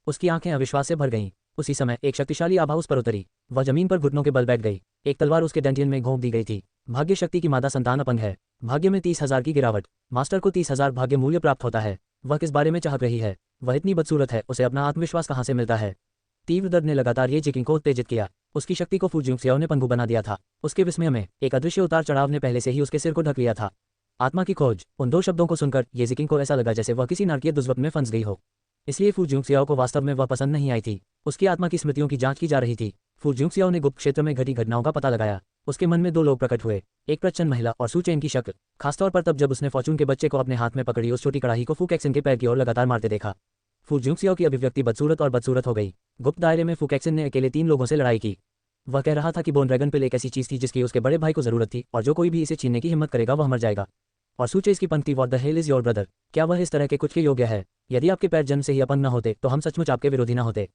उसकी आंखें अविश्वास से भर गईं। उसी समय एक शक्तिशाली आभा उस पर उतरी। वह जमीन पर घुटनों के बल बैठ गई। एक तलवार उसके डेंटियन में घोंप दी गई थी। भाग्य शक्ति की मादा संतान अपंग है। भाग्य में 30,000 की गिरावट। मास्टर को 30,000 भाग्य मूल्य प्राप्त होता है। वह किस बारे में चाहक रही है? वह इतनी बदसूरत है, उसे अपना आत्मविश्वास कहाँ से मिलता है? तीव्र दर्द ने लगातार येजिकिंग को उत्तेजित किया। उसकी शक्ति को फू जुंगसियाओ ने पंगु बना दिया था। उसके विस्मय में एक अदृश्य उतार चढ़ाव ने पहले से ही उसके सिर को ढक लिया था। आत्मा की खोज। उन 2 शब्दों को सुनकर येजिकिंग को ऐसा लगा जैसे वह किसी नारकीय दुष्वप्न में फंस गई हो। इसलिए फू जुंगसियाओ को वास्तव में वह पसंद नहीं आई थी। उसकी आत्मा की स्मृतियों की जांच की जा रही थी। फू जुंगसियाओ ने गुप्त क्षेत्र में घटी घटनाओं का पता लगाया। उसके मन में 2 लोग प्रकट हुए, एक प्रच्छन्न महिला और सू चेन की शक्ल। खासतौर पर तब जब उसने फॉर्चून के बच्चे को अपने हाथ में पकड़ी उस छोटी कड़ाही को फू कैक्सन के पैर की ओर लगातार मारते देखा। फू जुंगसियाओ की अभिव्यक्ति बदसूरत और बदसूरत हो गई। गुप्त दायरे में फू कैक्सन ने अकेले 3 लोगों से लड़ाई की। वह कह रहा था कि बोन ड्रैगन पिल एक ऐसी चीज थी जिसकी उसके बड़े भाई को जरूरत थी और जो कोई भी इसे छीनने की हिम्मत करेगा वह मर जाएगा। और सूचे इसकी पंक्ति, what the hell is your brother? क्या वह इस तरह के कुछ के योग्य है? यदि आपके पैर जन्म से ही अपंग न होते तो हम सचमुच आपके विरोधी न होते।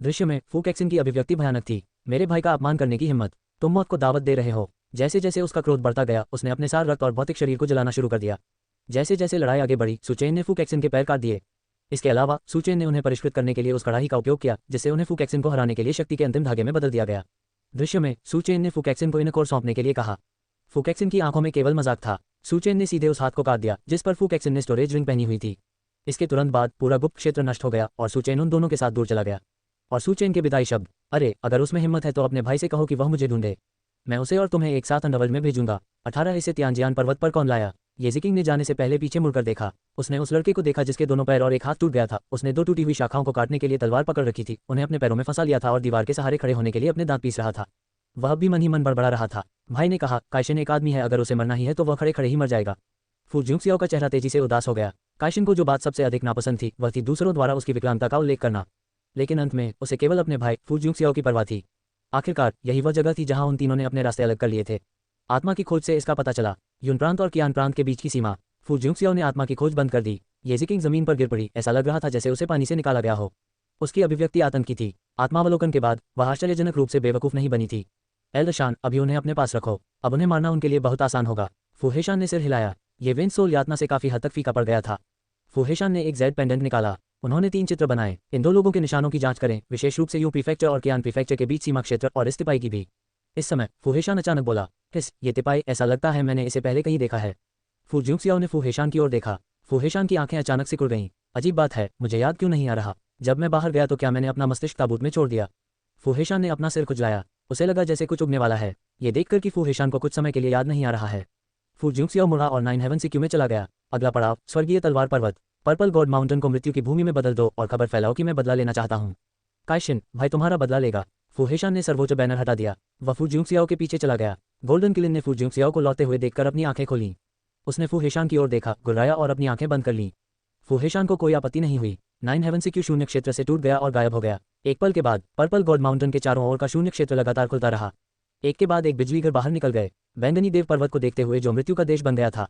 दृश्य में फू कैक्सन की अभिव्यक्ति भयानक थी। मेरे भाई का अपमान करने की हिम्मत, तुम मौत को दावत दे रहे हो। जैसे जैसे उसका क्रोध बढ़ता गया उसने अपने सार रक्त और भौतिक शरीर को जलाना शुरू कर दिया। जैसे जैसे लड़ाई आगे बढ़ी सू चेन ने फू कैक्सन के पैर काट दिए। इसके अलावा सू चेन ने उन्हें परिष्कृत करने के लिए उस कड़ाही का उपयोग किया जिससे उन्हें फू कैक्सन को हराने के लिए शक्ति के अंतिम धागे में बदल दिया गया। दृश्य में सुचेन ने फुकैक्सिन को इनकोर सौंपने के लिए कहा। फुकैक्सिन की आंखों में केवल मजाक था। सुचेन ने सीधे उस हाथ को काट दिया जिस पर फुकैक्सिन ने स्टोरेज रिंग पहनी हुई थी। इसके तुरंत बाद पूरा गुप्त क्षेत्र नष्ट हो गया और सुचेन उन दोनों के साथ दूर चला गया। और सुचेन के विदाई शब्द, अरे अगर उसमें हिम्मत है तो अपने भाई से कहो कि वह मुझे ढूंढे, मैं उसे और तुम्हें एक साथ अंडरवर्ल्ड में भेजूंगा। 18 इसे तियानजियान पर्वत पर कौन लाया? येजिकिंग ने जाने से पहले पीछे मुड़कर देखा। उसने उस लड़के को देखा जिसके दोनों पैर और एक हाथ टूट गया था। उसने 2 टूटी हुई शाखाओं को काटने के लिए तलवार पकड़ रखी थी, उन्हें अपने पैरों में फंसा लिया था और दीवार के सहारे खड़े होने के लिए अपने दांत पीस रहा था। वह भी मन ही मन बड़बड़ा रहा था। भाई ने कहा, काइशिन एक आदमी है, अगर उसे मरना ही है तो वह खड़े खड़े ही मर जाएगा। फू जुंगसियाओ का चेहरा तेजी से उदास हो गया। काइशिन को जो बात सबसे अधिक नापसंद थी वह थी दूसरों द्वारा उसकी विकलांगता का उल्लेख करना, लेकिन अंत में उसे केवल अपने भाई फू जुंगसियाओ की परवाह थी। आखिरकार यही वह जगह थी जहां उन तीनों ने अपने रास्ते अलग कर लिए थे। आत्मा की खोज से इसका पता चला। यून प्रांत और कियान प्रांत के बीच की सीमा। फू जुंगसियाओ ने आत्मा की खोज बंद कर दी। येजिकिंग जमीन पर गिर पड़ी। ऐसा लग रहा था जैसे उसे पानी से निकाला गया हो। उसकी अभिव्यक्ति आतंक की थी। आत्मावलोकन के बाद वह आश्चर्यजनक रूप से बेवकूफ नहीं बनी थी। एल्दशान, अभी उन्हें अपने पास रखो, अब उन्हें मारना उनके लिए बहुत आसान होगा। फूहेशान ने सिर हिलाया। ये वेंस सोल यातना से काफी हद तक फीका पड़ गया था। फूहेशान ने एक जेड पेंडेंट निकाला। उन्होंने 3 चित्र बनाए। इन 2 लोगों के निशानों की जांच करें, विशेष रूप से यू प्रीफेक्चर और कियान प्रीफेक्चर के बीच सीमा क्षेत्र और इस तिपाई की भी। इस समय फूहेशान अचानक बोला, किस ये तिपाई? ऐसा लगता है मैंने इसे पहले कहीं देखा है। फू जुंगसियाओ ने फूहेशान की ओर देखा। फूहेशान की आंखें अचानक सिकुड़ गईं। अजीब बात है, मुझे याद क्यों नहीं आ रहा? जब मैं बाहर गया तो क्या मैंने अपना मस्तिष्क ताबूत में छोड़ दिया? फूहेशान ने अपना सिर खुजलाया। उसे लगा जैसे कुछ उगने वाला है। ये देखकर कि फूहेशान को कुछ समय के लिए याद नहीं आ रहा है। फू जुंगसियाओ मुड़ा और 9 हेवन सिक्यू में चला गया। अगला पड़ाव, स्वर्गीय तलवार पर्वत। पर्पल गॉड माउंटेन को मृत्यु की भूमि में बदल दो और खबर फैलाओ कि मैं बदला लेना चाहता हूँ। काइशिन, भाई तुम्हारा बदला लेगा। फूहेशान ने सर्वोच्च बैनर हटा दिया। वह फू जुंगसियाओ के पीछे चला गया। गोल्डन किलिन ने फू जुंगसियाओ को लौटते हुए देखकर अपनी आंखें खोलीं। उसने फूहेशान की ओर देखा, गुर्राया और अपनी आंखें बंद कर लीं। फूहेशान को कोई आपत्ति नहीं हुई। 9 हेवन सिक्यू शून्य क्षेत्र से टूट गया और गायब हो गया। एक पल के बाद पर्पल गॉड माउंटेन के चारों ओर का शून्य क्षेत्र लगातार खुलता रहा। एक के बाद एक बिजलीघर बाहर निकल गए। बैंगनी देव पर्वत को देखते हुए जो मृत्यु का देश बन गया था,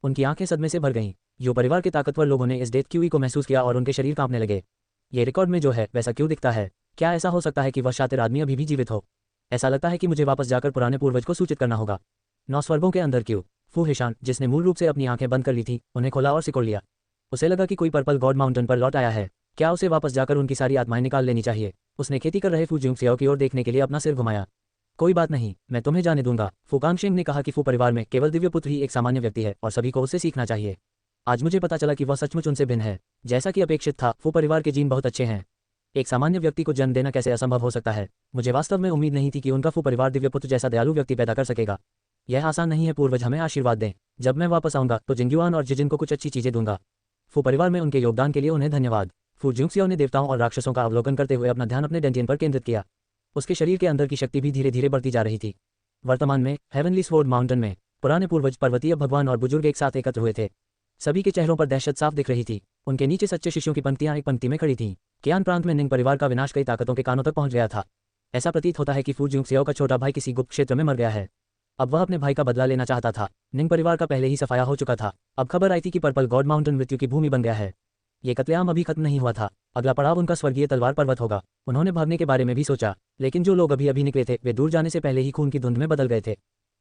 उनकी आंखें सदमे से भर गईं। यो परिवार के ताकतवर लोगों ने इस डेथ क्यूई को महसूस किया और उनके शरीर कांपने लगे। ये रिकॉर्ड में जो है वैसा क्यों दिखता है? क्या ऐसा हो सकता है कि वह शातिर आदमी अभी भी जीवित हो? ऐसा लगता है कि मुझे वापस जाकर पुराने पूर्वज को सूचित करना होगा। 9 स्वर्गों के अंदर क्यों? फूहेशान, जिसने मूल रूप से अपनी आंखें बंद कर ली थी, उन्हें खोला और सिकोड़ लिया। उसे लगा कि कोई पर्पल गॉड माउंटेन पर लौट आया है। क्या उसे वापस जाकर उनकी सारी आत्माएं निकाल लेनी चाहिए? उसने खेती कर रहे फू जुंगसियाओ की ओर देखने के लिए अपना सिर घुमाया। कोई बात नहीं, मैं तुम्हें जाने दूंगा। फुकांगशेंग ने कहा कि फू परिवार में केवल दिव्य पुत्र ही एक सामान्य व्यक्ति है और सभी को उससे सीखना चाहिए। आज मुझे पता चला कि वह सचमुच उनसे भिन्न है। जैसा कि अपेक्षित था, फू परिवार के जीन बहुत अच्छे हैं। एक सामान्य व्यक्ति को जन्म देना कैसे असंभव हो सकता है? मुझे वास्तव में उम्मीद नहीं थी कि उनका फू परिवार दिव्य पुत्र जैसा दयालु व्यक्ति पैदा कर सकेगा। यह आसान नहीं है। पूर्वज हमें आशीर्वाद दें। जब मैं वापस आऊंगा तो जिंगयुआन और जिजिन को कुछ अच्छी चीजें दूंगा। फू परिवार में उनके योगदान के लिए उन्हें धन्यवाद। फू जुंगसियाओ ने देवताओं और राक्षसों का अवलोकन करते हुए अपना ध्यान अपने डेंटियन पर केंद्रित किया। उसके शरीर के अंदर की शक्ति भी धीरे धीरे बढ़ती जा रही थी। वर्तमान में हेवनली स्वॉर्ड माउंटेन में पुराने पूर्वज, पर्वतीय भगवान और बुजुर्ग एक साथ एकत्र हुए थे। सभी के चेहरों पर दहशत साफ दिख रही थी। उनके नीचे सच्चे शिष्यों की पंक्तियां एक पंक्ति में खड़ी थीं। कियान प्रांत में निंग परिवार का विनाश कई ताकतों के कानों तक पहुंच गया था। ऐसा प्रतीत होता है कि फू जुंगसियाओ का छोटा भाई किसी गुप्त क्षेत्र में मर गया है। अब वह अपने भाई का बदला लेना चाहता था। निंग परिवार का पहले ही सफाया हो चुका था। अब खबर आई थी कि पर्पल गॉड माउंटेन मृत्यु की भूमि बन गया है। ये कत्लेआम अभी खत्म नहीं हुआ था। अगला पड़ाव उनका स्वर्गीय तलवार पर्वत होगा। उन्होंने भागने के बारे में भी सोचा, लेकिन जो लोग अभी अभी निकले थे वे दूर जाने से पहले ही खून की धुंध में बदल गए थे।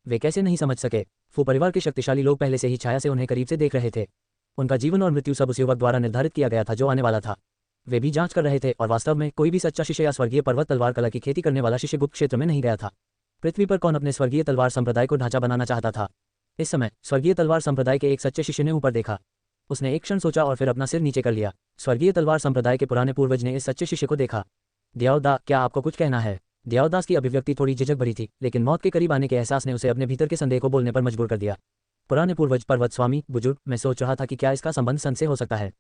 वे कैसे नहीं समझ सके? फू परिवार के शक्तिशाली लोग पहले से ही छाया से उन्हें करीब से देख रहे थे। उनका जीवन और मृत्यु सब उस युवक द्वारा निर्धारित किया गया था जो आने वाला था। वे भी जांच कर रहे थे और वास्तव में कोई भी सच्चा शिष्य या स्वर्गीय पर्वत तलवार कला की खेती करने वाला शिष्य गुप्त क्षेत्र में नहीं गया था। पृथ्वी पर कौन अपने स्वर्गीय तलवार संप्रदाय को ढांचा बनाना चाहता था? इस समय स्वर्गीय तलवार संप्रदाय के एक सच्चे शिष्य ने ऊपर देखा। उसने एक क्षण सोचा और फिर अपना सिर नीचे कर लिया। स्वर्गीय तलवार संप्रदाय के पुराने पूर्वज ने इस सच्चे शिष्य को देखा। दियाओदा, क्या आपको कुछ कहना है? दियाओदास की अभिव्यक्ति थोड़ी झिझक भरी थी, लेकिन मौत के करीब आने के एहसास ने उसे अपने भीतर के संदेह को बोलने पर मजबूर कर दिया। पुराने पूर्वज, पर्वत स्वामी, बुजुर्ग, मैं सोच रहा था कि क्या इसका संबंध संत से हो सकता है?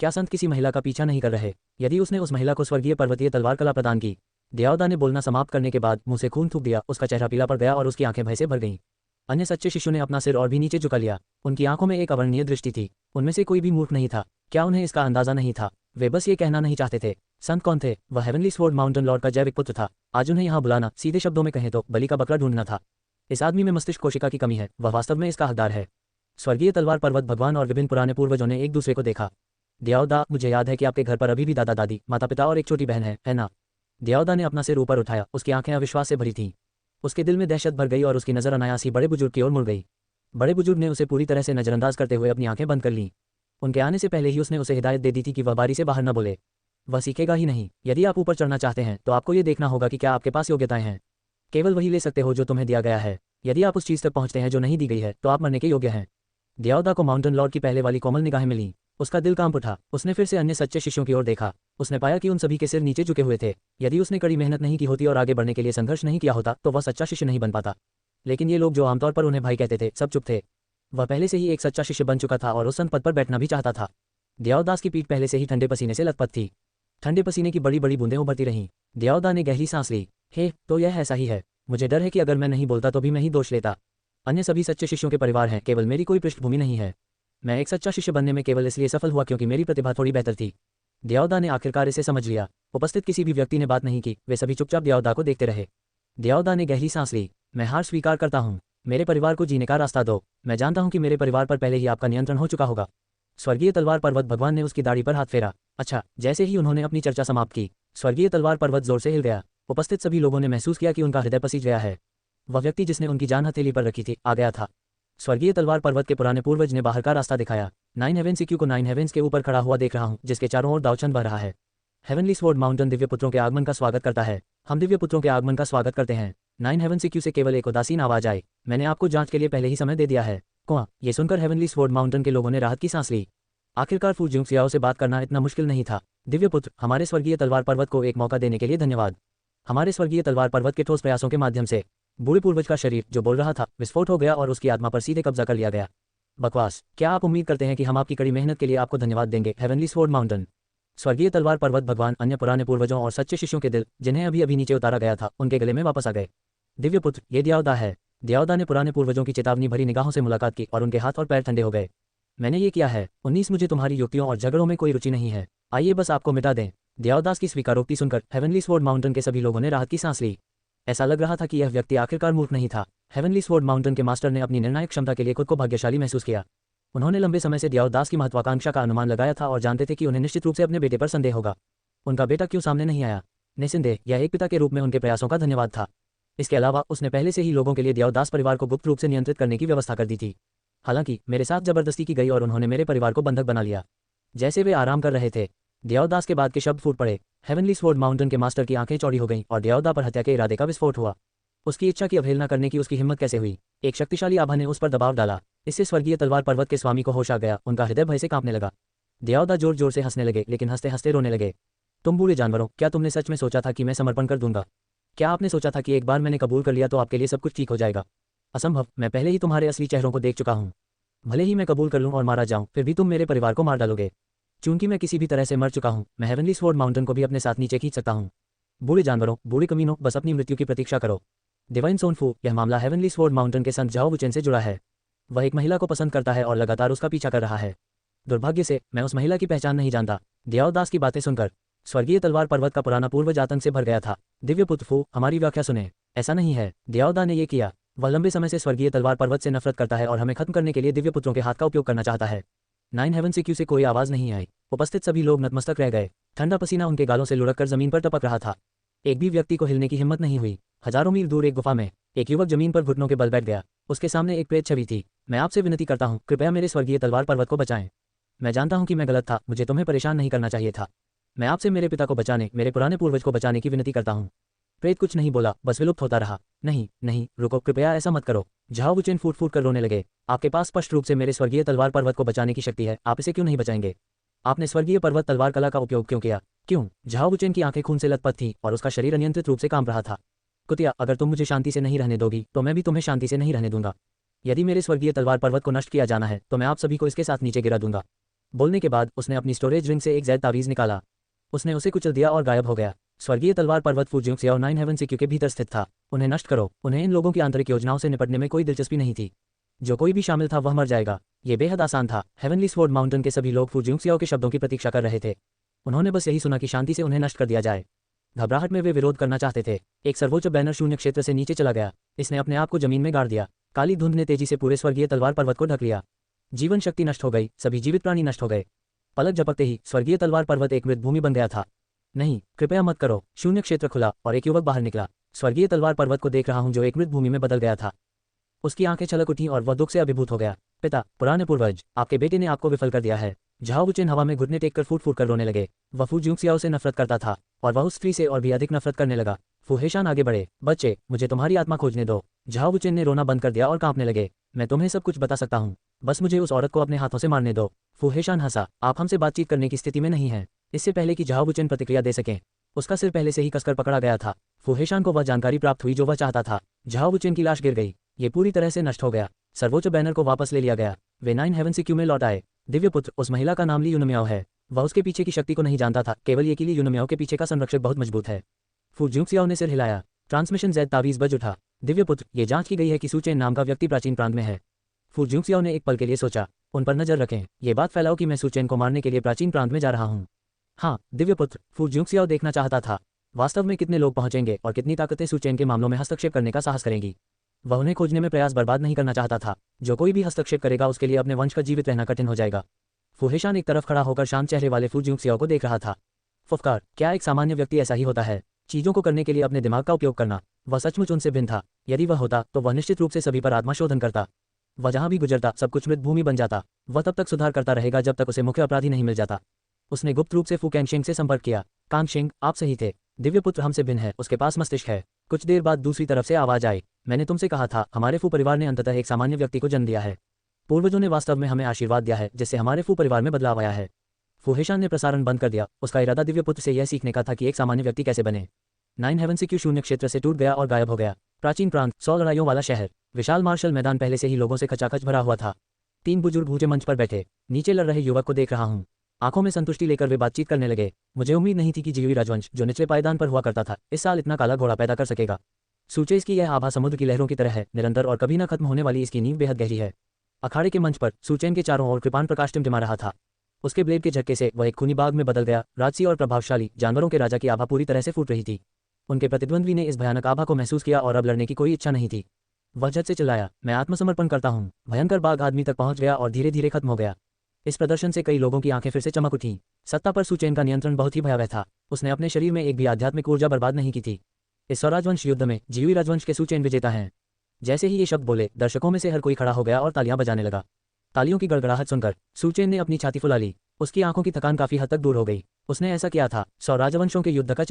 क्या संत किसी महिला का पीछा नहीं कर रहे? यदि उसने उस महिला को स्वर्गीय पर्वतीय तलवार कला प्रदान की? दियाओदा ने बोलना समाप्त करने के बाद मुंह से खून थूक दिया। उसका चेहरा पीला पड़ गया और उसकी आंखें भय से भर गईं। अन्य सच्चे शिष्यों ने अपना सिर और भी नीचे झुका लिया। उनकी आंखों में एक अवर्णनीय दृष्टि थी। उनमें से कोई भी मूर्ख नहीं था। क्या उन्हें इसका अंदाजा नहीं था? वे बस ये कहना नहीं चाहते थे। संत कौन थे? वह हेवनली स्वॉर्ड माउंटेन लॉर्ड का जैविक पुत्र था। आज उन्हें यहाँ बुलाना, सीधे शब्दों में कहें तो बलि का बकरा ढूंढना था। इस आदमी में मस्तिष्क कोशिका की कमी है। वह वास्तव में इसका हकदार है। स्वर्गीय तलवार पर्वत भगवान और विभिन्न पुराने पूर्वजों ने एक दूसरे को देखा। दियाओदा, मुझे याद है कि आपके घर पर अभी भी दादा दादी, माता पिता और एक छोटी बहन है ना? दियाओदा ने अपना सिर ऊपर उठाया। उसकी आंखें अविश्वास से भरी थीं। उसके दिल में दहशत भर गई और उसकी नजर अनायास ही बड़े बुजुर्ग की ओर मुड़ गई। बड़े बुजुर्ग ने उसे पूरी तरह से नजरअंदाज करते हुए अपनी आंखें बंद कर लीं। उनके आने से पहले ही उसने उसे हिदायत दे दी थी कि वह बारी से बाहर न बोले। वह सीखेगा ही नहीं। यदि आप ऊपर चढ़ना चाहते हैं तो आपको ये देखना होगा कि क्या आपके पास योग्यताएं हैं। केवल वही ले सकते हो जो तुम्हें दिया गया है। यदि आप उस चीज तक पहुंचते हैं जो नहीं दी गई है तो आप मरने के योग्य हैं। दियाओदा को माउंटेन लॉर्ड की पहले वाली कोमल निगाहें मिली। उसका दिल कांप उठा। उसने फिर से अन्य सच्चे शिष्यों की ओर देखा। उसने पाया कि उन सभी के सिर नीचे झुके हुए थे। यदि उसने कड़ी मेहनत नहीं की होती और आगे बढ़ने के लिए संघर्ष नहीं किया होता तो वह सच्चा शिष्य नहीं बन पाता। लेकिन ये लोग जो आमतौर पर उन्हें भाई कहते थे, सब चुप थे। वह पहले से ही एक सच्चा शिष्य बन चुका था और उस संत पद पर बैठना भी चाहता था। दियाओदास की पीठ पहले से ही ठंडे पसीने से लथपथ थी। ठंडे पसीने की बड़ी बड़ी बूंदें उभरती रहीं। दियाओदा ने गहरी सांस ली। हे, तो यह ऐसा ही है। मुझे डर है कि अगर मैं नहीं बोलता तो भी मैं ही दोष लेता। अन्य सभी सच्चे शिष्यों के परिवार हैं, केवल मेरी कोई पृष्ठभूमि नहीं है। मैं एक सच्चा शिष्य बनने में केवल इसलिए सफल हुआ क्योंकि मेरी प्रतिभा थोड़ी बेहतर थी। दियाओदा ने आखिरकार इसे समझ लिया। उपस्थित किसी भी व्यक्ति ने बात नहीं की। वे सभी चुपचाप दियाओदा को देखते रहे। दियाओदा ने गहरी सांस ली। मैं हार स्वीकार करता हूँ। मेरे परिवार को जीने का रास्ता दो। मैं जानता हूँ कि मेरे परिवार पर पहले ही आपका नियंत्रण हो चुका होगा। स्वर्गीय तलवार पर्वत भगवान ने उसकी दाढ़ी पर हाथ फेरा। अच्छा, जैसे ही उन्होंने अपनी चर्चा समाप्त की, स्वर्गीय तलवार पर्वत जोर से हिल गया। उपस्थित सभी लोगों ने महसूस किया कि उनका हृदय पसीज गया है। वह व्यक्ति जिसने उनकी जान हथेली पर रखी थी, आ गया था। स्वर्गीय तलवार पर्वत के पुराने पूर्वज ने बाहर का रास्ता दिखाया। 9 हेवन सिक्यू को 9 हेवेंस के ऊपर खड़ा हुआ देख रहा हूँ, जिसके चारों ओर दावचंद बह रहा है। हेवनली स्वॉर्ड माउंटेन दिव्य पुत्रों के आगमन का स्वागत करता है। हम दिव्य पुत्रों के आगमन का स्वागत करते हैं। 9 हेवन सिक्यू से केवल एक उदासीन आवाज आई। मैंने आपको जांच के लिए पहले ही समय दे दिया है। कुआ, ये सुनकर हेवनली स्वॉर्ड माउंटेन के लोगों ने राहत की सांस ली। आखिरकार फू जिंगसियाओ से बात करना इतना मुश्किल नहीं था। दिव्य पुत्र, हमारे स्वर्गीय तलवार पर्वत को एक मौका देने के लिए धन्यवाद। हमारे स्वर्गीय तलवार पर्वत के ठोस प्रयासों के माध्यम से बूढ़े पूर्वज का शरीर जो बोल रहा था विस्फोट हो गया और उसकी आत्मा पर सीधे कब्जा कर लिया गया। बकवास। क्या आप उम्मीद करते हैं कि हम आपकी कड़ी मेहनत के लिए आपको धन्यवाद देंगे? Heavenly sword mountain. स्वर्गीय तलवार पर्वत भगवान अन्य पुराने पूर्वजों और सच्चे शिष्यों के दिल, जिन्हें अभी अभी नीचे उतारा गया था, उनके गले में वापस आ गए। दिव्य पुत्र, ये दियाओदा है। दियाओदा ने पुराने पूर्वजों की चेतावनी भरी निगाहों से मुलाकात की और उनके हाथ और पैर ठंडे हो गए। मैंने ये किया है। 19 मुझे तुम्हारी युक्तियों और झगड़ों में कोई रुचि नहीं है। आइए बस आपको मिटा दें। दियाओदास की स्वीकारोक्ति सुनकर हेवनली स्वॉर्ड माउंटेन के सभी लोगों ने राहत की सांस ली। ऐसा लग रहा था कि यह व्यक्ति आखिरकार मूर्ख नहीं था। हेवनली स्वॉर्ड माउंटेन के मास्टर ने अपनी निर्णायक क्षमता के लिए खुद को भाग्यशाली महसूस किया। उन्होंने लंबे समय से दियाओदास की महत्वाकांक्षा का अनुमान लगाया था और जानते थे कि उन्हें निश्चित रूप से अपने बेटे पर संदेह होगा। उनका बेटा क्यों सामने नहीं आया? निस्संदेह यह एक पिता के रूप में उनके प्रयासों का धन्यवाद था। इसके अलावा उसने पहले से ही लोगों के लिए दियाओदास परिवार को गुप्त रूप से नियंत्रित करने की व्यवस्था कर दी थी। हालांकि मेरे साथ जबरदस्ती की गई और उन्होंने मेरे परिवार को बंधक बना लिया। जैसे वे आराम कर रहे थे, दियाओदास के बाद के शब्द फूट पड़े। हेवनली स्वॉर्ड माउंटेन के मास्टर की आंखें चौड़ी हो गईं और दियाओदा पर हत्या के इरादे का विस्फोट हुआ। उसकी इच्छा की अवहेलना करने की उसकी हिम्मत कैसे हुई? एक शक्तिशाली आभा ने उस पर दबाव डाला। इससे स्वर्गीय तलवार पर्वत के स्वामी को होश आ गया। उनका हृदय भय से कांपने लगा। दियाओदा जोर जोर से हंसने लगे, लेकिन हंसते हंसते रोने लगे। तुम बूढ़े जानवरों, क्या तुमने सच में सोचा था कि मैं समर्पण कर दूंगा? क्या आपने सोचा था कि एक बार मैंने कबूल कर लिया तो आपके लिए सब कुछ ठीक हो जाएगा? असंभव। मैं पहले ही तुम्हारे असली चेहरों को देख चुका हूँ। भले ही मैं कबूल कर लूँ और मारा जाऊँ, फिर भी तुम मेरे परिवार को मार डालोगे। चूंकि मैं किसी भी तरह से मर चुका हूँ, मैं हेवनली स्वॉर्ड माउंटेन को भी अपने साथ नीचे खींच सकता हूँ। बूढ़े जानवरों, बूढ़े कमीनों, बस अपनी मृत्यु की प्रतीक्षा करो। डिवाइन सोनफू, यह मामला हेवनली स्वॉर्ड माउंटेन के संत झाओ वुचेन से जुड़ा है। वह एक महिला को पसंद करता है और लगातार उसका पीछा कर रहा है। दुर्भाग्य से मैं उस महिला की पहचान नहीं जानता। दियाओदास की बातें सुनकर स्वर्गीय तलवार पर्वत का पुराना पूर्वज आतंक से भर गया था। दिव्य पुत्र फू, हमारी व्याख्या सुने। ऐसा नहीं है। दियाओदा ने यह किया। वह लंबे समय से स्वर्गीय तलवार पर्वत से नफरत करता है और हमें खत्म करने के लिए दिव्य पुत्रों के हाथ का उपयोग करना चाहता है। 9 हेवन सिक्यू से कोई आवाज नहीं आई। उपस्थित सभी लोग नतमस्तक रह गए। ठंडा पसीना उनके गालों से लुढ़क कर जमीन पर टपक रहा था। एक भी व्यक्ति को हिलने की हिम्मत नहीं हुई। हजारों मील दूर एक गुफा में एक युवक जमीन पर घुटनों के बल बैठ गया। उसके सामने एक प्रेत छवि थी। मैं आपसे विनती करता हूँ, कृपया मेरे स्वर्गीय तलवार पर्वत को बचाएं। मैं जानता हूँ कि मैं गलत था। मुझे तुम्हें परेशान नहीं करना चाहिए था। मैं आपसे मेरे पिता को बचाने, मेरे पुराने पूर्वज को बचाने की विनती करता हूँ। प्रेत कुछ नहीं बोला, बस विलुप्त होता रहा। नहीं नहीं, रुको, कृपया ऐसा मत करो। झाओ वुचेन फूट फूट कर रोने लगे। आपके पास स्पष्ट रूप से मेरे स्वर्गीय तलवार पर्वत को बचाने की शक्ति है, आप इसे क्यों नहीं बचाएंगे? आपने स्वर्गीय पर्वत तलवार कला का उपयोग क्यों किया? क्यों? झाओ वुचेन की आंखें खून से लथपथ थीं और उसका शरीर अनियंत्रित रूप से कांप रहा था। कुतिया, अगर तुम मुझे शांति से नहीं रहने दोगी तो मैं भी तुम्हें शांति से नहीं रहने दूंगा। यदि मेरे स्वर्गीय तलवार पर्वत को नष्ट किया जाना है तो मैं आप सभी को इसके साथ नीचे गिरा दूंगा। बोलने के बाद उसने अपनी स्टोरेज रिंग से एक जैद तावीज निकाला। उसने उसे कुचल दिया और गायब हो गया। स्वर्गीय तलवार पर्वत फू जिंगसियाओ 9 हेवन सिक्यू के भीतर स्थित था। उन्हें नष्ट करो। उन्हें इन लोगों की आंतरिक योजनाओं से निपटने में कोई दिलचस्पी नहीं थी। जो कोई भी शामिल था वह मर जाएगा। ये बेहद आसान था। हेवनली स्वॉर्ड माउंटेन के सभी लोग फू जिंगसियाओ के शब्दों की प्रतीक्षा कर रहे थे। उन्होंने बस यही सुना कि शांति से उन्हें नष्ट कर दिया जाए। घबराहट में वे विरोध करना चाहते थे। एक सर्वोच्च बैनर शून्य क्षेत्र से नीचे चला गया। इसने अपने आप को जमीन में गाड़ दिया। काली धुंध ने तेजी से पूरे स्वर्गीय तलवार पर्वत को ढक लिया। जीवन शक्ति नष्ट हो गई। सभी जीवित प्राणी नष्ट हो गए। पलक झपकते ही स्वर्गीय तलवार पर्वत एक मृत भूमि बन गया था। नहीं, कृपया मत करो। शून्य क्षेत्र खुला और एक युवक बाहर निकला। स्वर्गीय तलवार पर्वत को देख रहा हूं जो एक मृत भूमि में बदल गया था। उसकी आंखें छलक उठीं और वह दुख से अभिभूत हो गया। पिता, पुराने पूर्वज, आपके बेटे ने आपको विफल कर दिया है। झाओ वुचेन हवा में घुटने टेक कर फूट फूट कर रोने लगे। वह फू जिंगसियाओ से नफरत करता था और वह उस स्त्री से और भी अधिक नफरत करने लगा। फुहेशान आगे बढ़े। बच्चे, मुझे तुम्हारी आत्मा खोजने दो। झाओ बुचेन ने रोना बंद कर दिया और कांपने लगे। मैं तुम्हें सब कुछ बता सकता हूँ, बस मुझे उस औरत को अपने हाथों से मारने दो। फुहेशान हंसा। आप हमसे बातचीत करने की स्थिति में नहीं हैं। इससे पहले कि झाओ बुचेन प्रतिक्रिया दे सकें, उसका सिर पहले से ही कसकर पकड़ा गया था। फुहेशान को वह जानकारी प्राप्त हुई जो वह चाहता था। झाओ बुचेन की लाश गिर गई। ये पूरी तरह से नष्ट हो गया। सर्वोच्च बैनर को वापस ले लिया गया। वे 9 हेवन से क्यों में लौट आए। दिव्यपुत्र, उस महिला का नाम ली यूनमियाओ है। वह उसके पीछे की शक्ति को नहीं जानता था, केवल ये कि ली यूनमियाओ के पीछे का संरक्षक बहुत मजबूत है। फू ज्यूक्सियाओ ने सिर हिलाया। ट्रांसमिशन ज़ेड तावीज़ बज उठा। दिव्यपुत्र, ये जांच की गई है कि सुचेन नाम का व्यक्ति प्राचीन प्रांत में है। फू ज्यूक्सियाओ ने एक पल के लिए सोचा। उन पर नजर रखें। ये बात फैलाओ कि मैं सुचेन को मारने के लिए प्राचीन प्रांत में जा रहा हूँ। हाँ दिव्यपुत्र, फू ज्यूक्सियाओ देखना चाहता था वास्तव में कितने लोग पहुंचेंगे और कितनी ताकतें सुचेन के मामलों में हस्तक्षेप करने का साहस करेंगी। वह उन्हें खोजने में प्रयास बर्बाद नहीं करना चाहता था। जो कोई भी हस्तक्षेप करेगा उसके लिए अपने वंश का जीवित रहना कठिन हो जाएगा। फुहेशान एक तरफ खड़ा होकर शांत चेहरे वाले फू ज्यूक्सियाओ को देख रहा था। फुफकार, क्या एक सामान्य व्यक्ति ऐसा ही होता है? चीजों को करने के लिए अपने दिमाग का उपयोग करना। वह सचमुच उनसे भिन्न था। यदि वह होता तो वह निश्चित रूप से सभी पर आत्मशोधन करता। वह जहां भी गुजरता सब कुछ मृत भूमि बन जाता। वह तब तक सुधार करता रहेगा जब तक उसे मुख्य अपराधी नहीं मिल जाता। उसने गुप्त रूप से फू कैंगशिंग से संपर्क किया। कांगशिंग, आप सही थे। दिव्यपुत्र हमसे भिन्न है, उसके पास मस्तिष्क है। कुछ देर बाद दूसरी तरफ से आवाज आई। मैंने तुमसे कहा था, हमारे फू परिवार ने अंततः एक सामान्य व्यक्ति को जन्म दिया है। पूर्वजों ने वास्तव में हमें आशीर्वाद दिया है, जिससे हमारे फू परिवार में बदलाव आया है। फुहेशान ने प्रसारण बंद कर दिया। उसका इरादा दिव्यपुत्र से यह सीखने का था कि एक सामान्य व्यक्ति कैसे बने। 9 हेवन से क्यों शून्य क्षेत्र से टूट गया और गायब हो गया। प्राचीन प्रांत, 100 लड़ाइयों वाला शहर। विशाल मार्शल मैदान पहले से ही लोगों से खचाखच भरा हुआ था। 3 बुजुर्ग ऊंचे मंच पर बैठे। नीचे लड़ रहे युवक को देख रहा हूँ। आंखों में संतुष्टि लेकर वे बातचीत करने लगे। मुझे उम्मीद नहीं थी कि जीवी राजवंश, जो निचले पायदान पर हुआ करता था, इस साल इतना काला घोड़ा पैदा कर सकेगा। सूचेज की यह आभा समुद्र की लहरों की तरह है, निरंतर और कभी न खत्म होने वाली इसकी नींव बेहद गहरी है। अखाड़े के मंच पर सुचैन के चारों ओर कृपाण प्रकाश टिमटिमा रहा था। उसके ब्लेड के झटके से वह एक खूनी बाग में बदल गया। राजसी और प्रभावशाली जानवरों के राजा की आभा पूरी तरह से फूट रही थी। उनके प्रतिद्वंद्वी ने इस भयानक आभा को महसूस किया और अब लड़ने की कोई इच्छा नहीं थी। वह झट से चिल्लाया, मैं आत्मसमर्पण करता हूँ। भयंकर बाग आदमी तक पहुंच गया और धीरे धीरे खत्म हो गया। इस प्रदर्शन से कई लोगों की आंखें फिर से चमक उठीं। सत्ता पर सुचैन का नियंत्रण बहुत ही भयावह था। उसने अपने शरीर में एक भी आध्यात्मिक ऊर्जा बर्बाद नहीं की थी। इस स्वराजवंश युद्ध में जीवी राजवंश के सुचैन विजेता हैं। जैसे ही ये शब्द बोले, दर्शकों में से हर कोई खड़ा हो गया और तालियां बजाने लगा। तालियों की गड़गड़ाहट सुनकर सुचैन ने अपनी छाती फुला ली। उसकी आंखों की थकान काफी हद तक दूर हो गई। उसने ऐसा किया था, 100 राजवंशों के युद्ध का